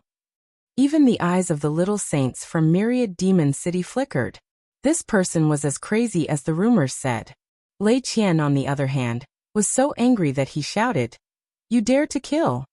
Even the eyes of the little saints from Myriad Demon City flickered. This person was as crazy as the rumors said. Lei Qian, on the other hand, was so angry that he shouted, "You dare to kill!"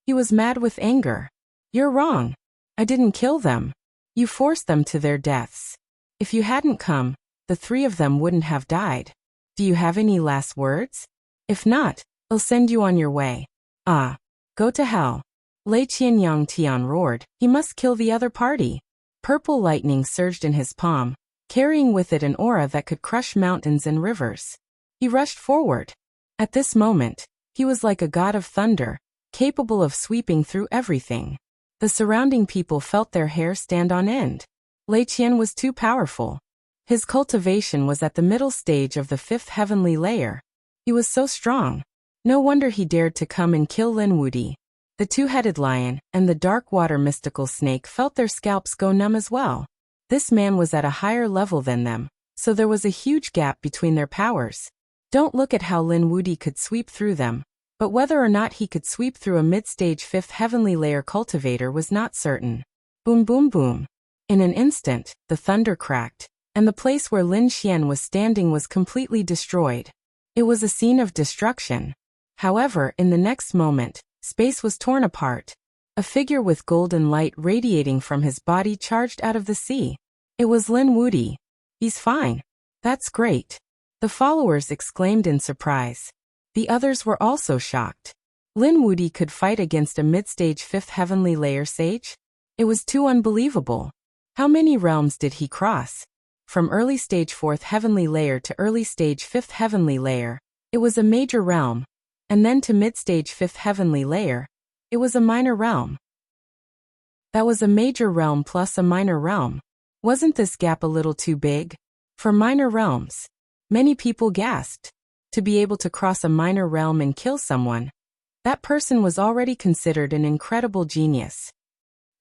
He was mad with anger. You're wrong. I didn't kill them. You forced them to their deaths. If you hadn't come, the 3 of them wouldn't have died. Do you have any last words? If not, I'll send you on your way. Ah, go to hell. Lei Qian Yang Tian roared. He must kill the other party. Purple lightning surged in his palm, carrying with it an aura that could crush mountains and rivers. He rushed forward. At this moment, he was like a god of thunder, capable of sweeping through everything. The surrounding people felt their hair stand on end. Lei Qian was too powerful. His cultivation was at the middle stage of the 5th heavenly layer. He was so strong. No wonder he dared to come and kill Lin Wudi. The 2-headed lion and the dark water mystical snake felt their scalps go numb as well. This man was at a higher level than them, so there was a huge gap between their powers. Don't look at how Lin Wudi could sweep through them, but whether or not he could sweep through a mid-stage 5th heavenly layer cultivator was not certain. Boom boom boom. In an instant, the thunder cracked, and the place where Lin Xian was standing was completely destroyed. It was a scene of destruction. However, in the next moment, space was torn apart. A figure with golden light radiating from his body charged out of the sea. It was Lin Wudi. He's fine. That's great. The followers exclaimed in surprise. The others were also shocked. Lin Wudi could fight against a mid-stage 5th heavenly layer sage? It was too unbelievable. How many realms did he cross? From early stage 4th heavenly layer to early stage 5th heavenly layer, it was a major realm, and then to mid-stage 5th heavenly layer, it was a minor realm. That was a major realm plus a minor realm. Wasn't this gap a little too big? For minor realms, many people gasped. To be able to cross a minor realm and kill someone, that person was already considered an incredible genius.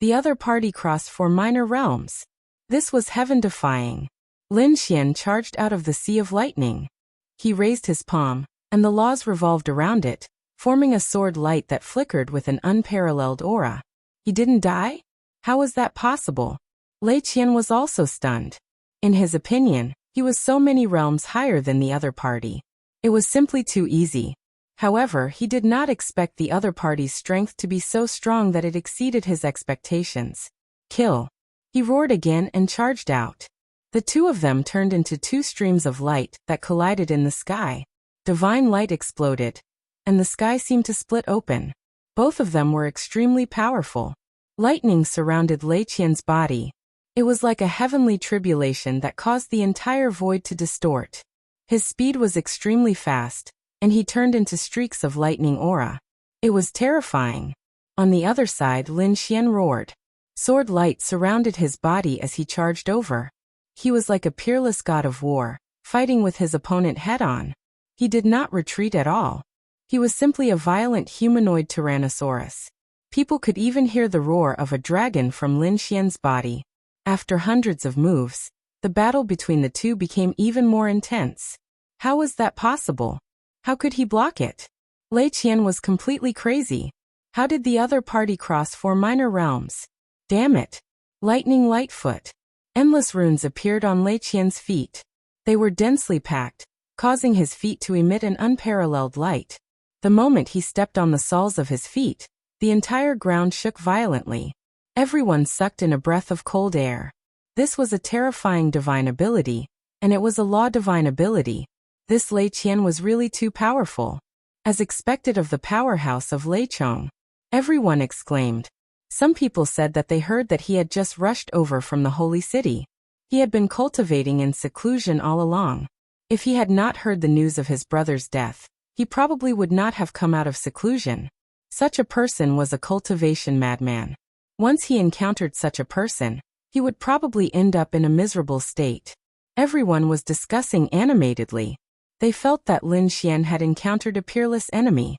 The other party crossed 4 minor realms. This was heaven-defying. Lin Xian charged out of the sea of lightning. He raised his palm, and the laws revolved around it, forming a sword light that flickered with an unparalleled aura. He didn't die? How was that possible? Lei Qian was also stunned. In his opinion, he was so many realms higher than the other party. It was simply too easy. However, he did not expect the other party's strength to be so strong that it exceeded his expectations. Kill. He roared again and charged out. The two of them turned into 2 streams of light that collided in the sky. Divine light exploded, and the sky seemed to split open. Both of them were extremely powerful. Lightning surrounded Lei Qian's body. It was like a heavenly tribulation that caused the entire void to distort. His speed was extremely fast, and he turned into streaks of lightning aura. It was terrifying. On the other side, Lin Xian roared. Sword light surrounded his body as he charged over. He was like a peerless god of war, fighting with his opponent head-on. He did not retreat at all. He was simply a violent humanoid tyrannosaurus. People could even hear the roar of a dragon from Lin Xian's body. After hundreds of moves, the battle between the two became even more intense. How was that possible? How could he block it? Lei Qian was completely crazy. How did the other party cross 4 minor realms? Damn it! Lightning Lightfoot. Endless runes appeared on Lei Qian's feet. They were densely packed, causing his feet to emit an unparalleled light. The moment he stepped on the soles of his feet, the entire ground shook violently. Everyone sucked in a breath of cold air. This was a terrifying divine ability, and it was a law divine ability. This Lei Qian was really too powerful. As expected of the powerhouse of Lei Chong, everyone exclaimed. Some people said that they heard that he had just rushed over from the holy city. He had been cultivating in seclusion all along. If he had not heard the news of his brother's death, he probably would not have come out of seclusion. Such a person was a cultivation madman. Once he encountered such a person, he would probably end up in a miserable state. Everyone was discussing animatedly. They felt that Lin Xian had encountered a peerless enemy.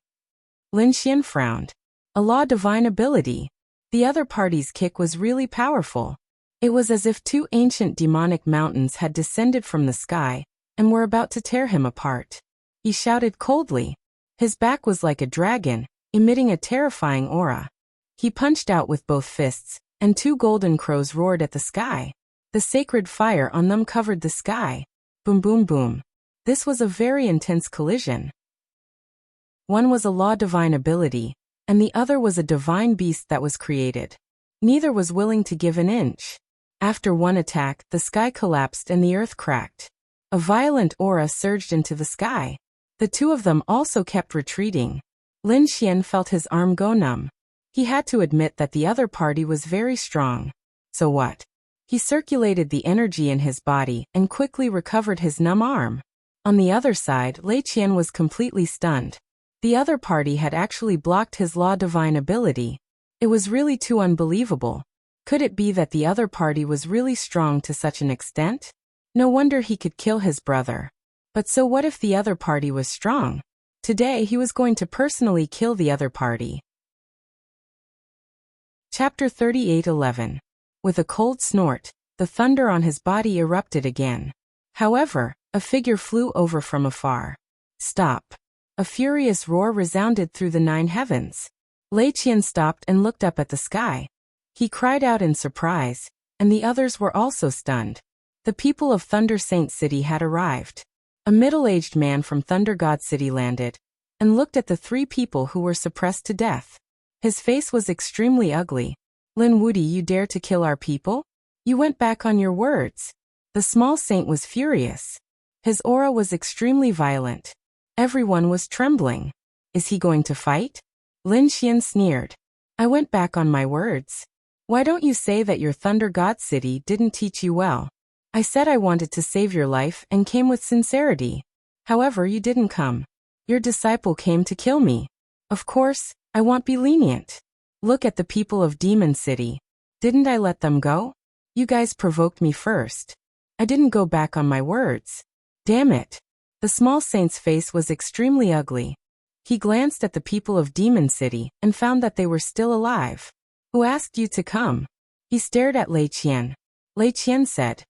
Lin Xian frowned. A law divine ability. The other party's kick was really powerful. It was as if 2 ancient demonic mountains had descended from the sky and were about to tear him apart. He shouted coldly. His back was like a dragon, emitting a terrifying aura. He punched out with both fists, and 2 golden crows roared at the sky. The sacred fire on them covered the sky. Boom boom boom. This was a very intense collision. One was a law divine ability, and the other was a divine beast that was created. Neither was willing to give an inch. After one attack, the sky collapsed and the earth cracked. A violent aura surged into the sky. The two of them also kept retreating. Lin Xian felt his arm go numb. He had to admit that the other party was very strong. So what? He circulated the energy in his body and quickly recovered his numb arm. On the other side, Lei Qian was completely stunned. The other party had actually blocked his law divine ability. It was really too unbelievable. Could it be that the other party was really strong to such an extent? No wonder he could kill his brother. But so what if the other party was strong? Today he was going to personally kill the other party. Chapter 38:11. With a cold snort, the thunder on his body erupted again. However, a figure flew over from afar. Stop. A furious roar resounded through the 9 heavens. Lei Qian stopped and looked up at the sky. He cried out in surprise, and the others were also stunned. The people of Thunder Saint City had arrived. A middle-aged man from Thunder God City landed, and looked at the 3 people who were suppressed to death. His face was extremely ugly. Lin Wudi, you dare to kill our people? You went back on your words. The small saint was furious. His aura was extremely violent. Everyone was trembling. Is he going to fight? Lin Xian sneered. I went back on my words. Why don't you say that your Thunder God City didn't teach you well? I said I wanted to save your life and came with sincerity. However, you didn't come. Your disciple came to kill me. Of course, I won't be lenient. Look at the people of Demon City. Didn't I let them go? You guys provoked me first. I didn't go back on my words. Damn it. The small saint's face was extremely ugly. He glanced at the people of Demon City and found that they were still alive. Who asked you to come? He stared at Lei Qian. Lei Qian said,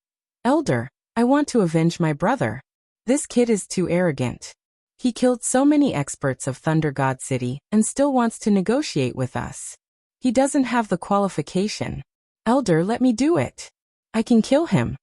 Elder, I want to avenge my brother. This kid is too arrogant. He killed so many experts of Thunder God City and still wants to negotiate with us. He doesn't have the qualification. Elder, let me do it. I can kill him.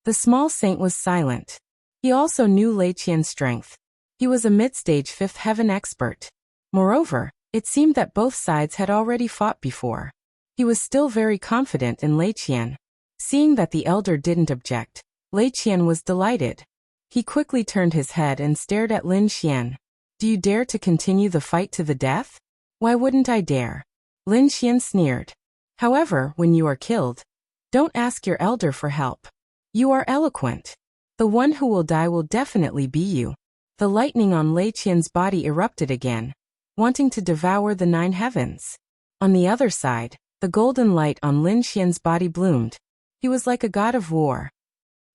The small saint was silent. He also knew Lei Qian's strength. He was a mid-stage fifth heaven expert. Moreover, it seemed that both sides had already fought before. He was still very confident in Lei Qian. Seeing that the elder didn't object, Lei Qian was delighted. He quickly turned his head and stared at Lin Xian. Do you dare to continue the fight to the death? Why wouldn't I dare? Lin Xian sneered. However, when you are killed, don't ask your elder for help. You are eloquent. The one who will die will definitely be you. The lightning on Lei Qian's body erupted again, wanting to devour the 9 heavens. On the other side, the golden light on Lin Xian's body bloomed. He was like a god of war.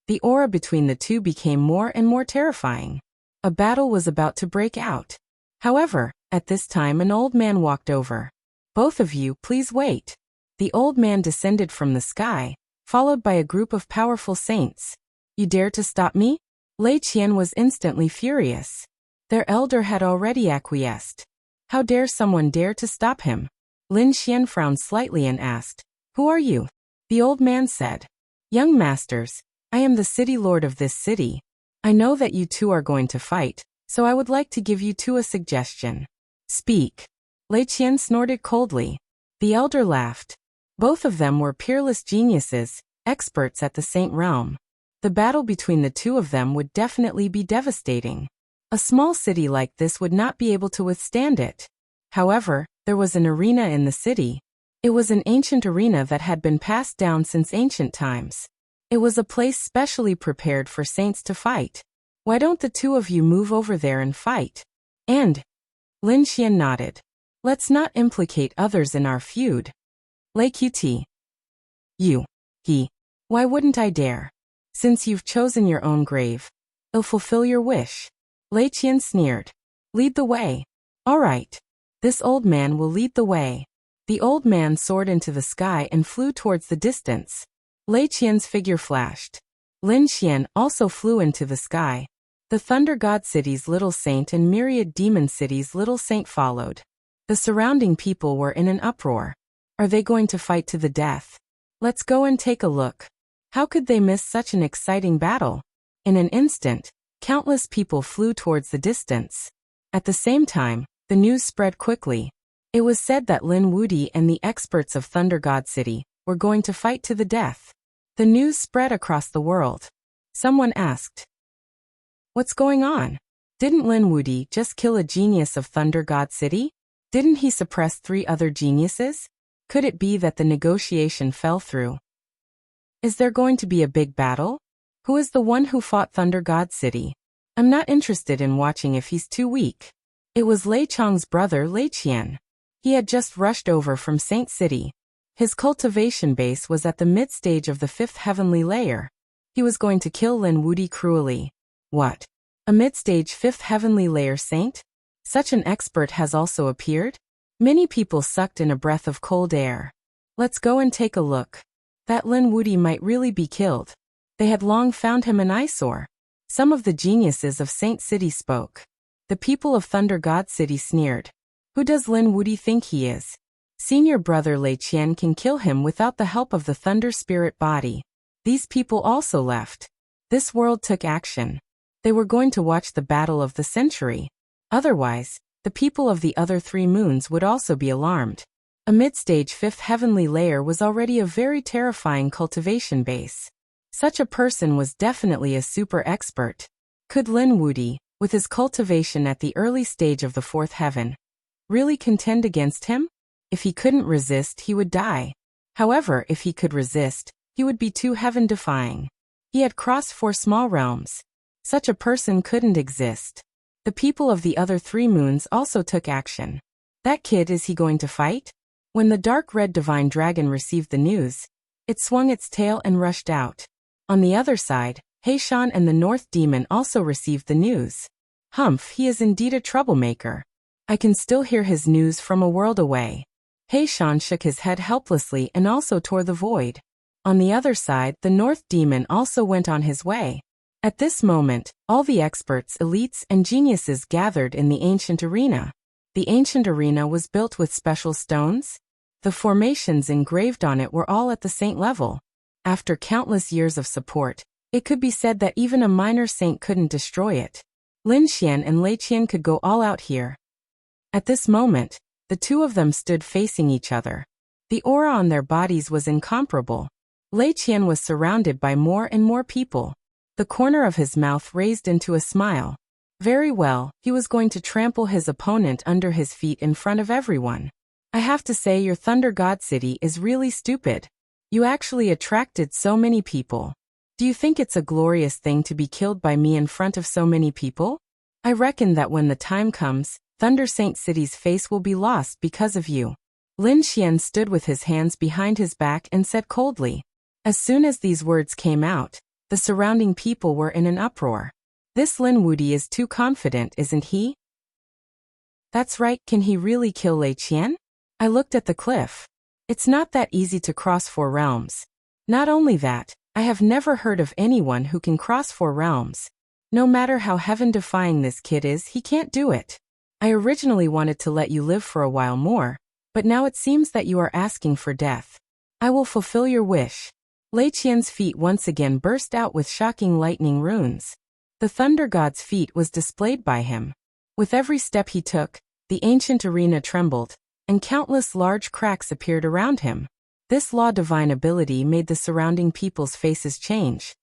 The aura between the two became more and more terrifying. A battle was about to break out. However, at this time an old man walked over. Both of you, please wait. The old man descended from the sky, followed by a group of powerful saints. You dare to stop me? Lei Qian was instantly furious. Their elder had already acquiesced. How dare someone dare to stop him? Lin Xian frowned slightly and asked, Who are you? The old man said, Young masters, I am the city lord of this city. I know that you two are going to fight, so I would like to give you two a suggestion. Speak. Lei Qian snorted coldly. The elder laughed. Both of them were peerless geniuses, experts at the Saint realm. The battle between the two of them would definitely be devastating. A small city like this would not be able to withstand it. However, there was an arena in the city. It was an ancient arena that had been passed down since ancient times. It was a place specially prepared for saints to fight. Why don't the two of you move over there and fight? And Lin Xian nodded. Let's not implicate others in our feud. Lei Qt. You. He. Why wouldn't I dare? Since you've chosen your own grave, I'll fulfill your wish. Lei Qian sneered. Lead the way. All right. This old man will lead the way. The old man soared into the sky and flew towards the distance. Lei Qian's figure flashed. Lin Xian also flew into the sky. The Thunder God City's little saint and myriad demon cities' little saint followed. The surrounding people were in an uproar. Are they going to fight to the death? Let's go and take a look. How could they miss such an exciting battle? In an instant, countless people flew towards the distance. At the same time, the news spread quickly. It was said that Lin Wudi and the experts of Thunder God City were going to fight to the death. The news spread across the world. Someone asked, What's going on? Didn't Lin Wudi just kill a genius of Thunder God City? Didn't he suppress 3 other geniuses? Could it be that the negotiation fell through? Is there going to be a big battle? Who is the one who fought Thunder God City? I'm not interested in watching if he's too weak. It was Lei Chong's brother Lei Qian. He had just rushed over from Saint City. His cultivation base was at the mid-stage of the 5th heavenly layer. He was going to kill Lin Wudi cruelly. What? A mid-stage 5th heavenly layer saint? Such an expert has also appeared? Many people sucked in a breath of cold air. Let's go and take a look. That Lin Wudi might really be killed. They had long found him an eyesore. Some of the geniuses of Saint City spoke. The people of Thunder God City sneered. Who does Lin Wudi think he is? Senior brother Lei Qian can kill him without the help of the Thunder Spirit body. These people also left. This world took action. They were going to watch the battle of the century. Otherwise, the people of the other 3 moons would also be alarmed. A mid-stage 5th heavenly layer was already a very terrifying cultivation base. Such a person was definitely a super expert. Could Lin Wudi, with his cultivation at the early stage of the 4th heaven, really contend against him? If he couldn't resist, he would die. However, if he could resist, he would be too heaven-defying. He had crossed 4 small realms. Such a person couldn't exist. The people of the other 3 moons also took action. That kid, is he going to fight? When the dark red divine dragon received the news, it swung its tail and rushed out. On the other side, Heishan and the North Demon also received the news. Humph, he is indeed a troublemaker. I can still hear his news from a world away. Heishan shook his head helplessly and also tore the void. On the other side, the North Demon also went on his way. At this moment, all the experts, elites, and geniuses gathered in the ancient arena. The ancient arena was built with special stones. The formations engraved on it were all at the saint level. After countless years of support, it could be said that even a minor saint couldn't destroy it. Lin Xian and Lei Qian could go all out here. At this moment, the two of them stood facing each other. The aura on their bodies was incomparable. Lei Qian was surrounded by more and more people. The corner of his mouth raised into a smile. Very well, he was going to trample his opponent under his feet in front of everyone. I have to say, your Thunder God City is really stupid. You actually attracted so many people. Do you think it's a glorious thing to be killed by me in front of so many people? I reckon that when the time comes, Thunder Saint City's face will be lost because of you. Lin Xian stood with his hands behind his back and said coldly. As soon as these words came out, the surrounding people were in an uproar. This Lin Wudi is too confident, isn't he? That's right, can he really kill Lei Qian? I looked at the cliff. It's not that easy to cross 4 realms. Not only that, I have never heard of anyone who can cross 4 realms. No matter how heaven-defying this kid is, he can't do it. I originally wanted to let you live for a while more, but now it seems that you are asking for death. I will fulfill your wish. Lei Qian's feet once again burst out with shocking lightning runes. The Thunder God's feet was displayed by him. With every step he took, the ancient arena trembled, and countless large cracks appeared around him. This law-divine ability made the surrounding people's faces change.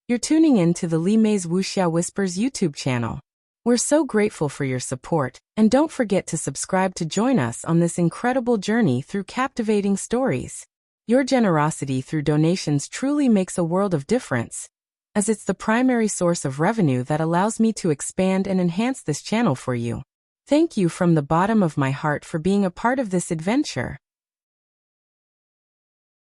You're tuning in to the Li Mei's Wuxia Whispers YouTube channel. We're so grateful for your support, and don't forget to subscribe to join us on this incredible journey through captivating stories. Your generosity through donations truly makes a world of difference, as it's the primary source of revenue that allows me to expand and enhance this channel for you. Thank you from the bottom of my heart for being a part of this adventure.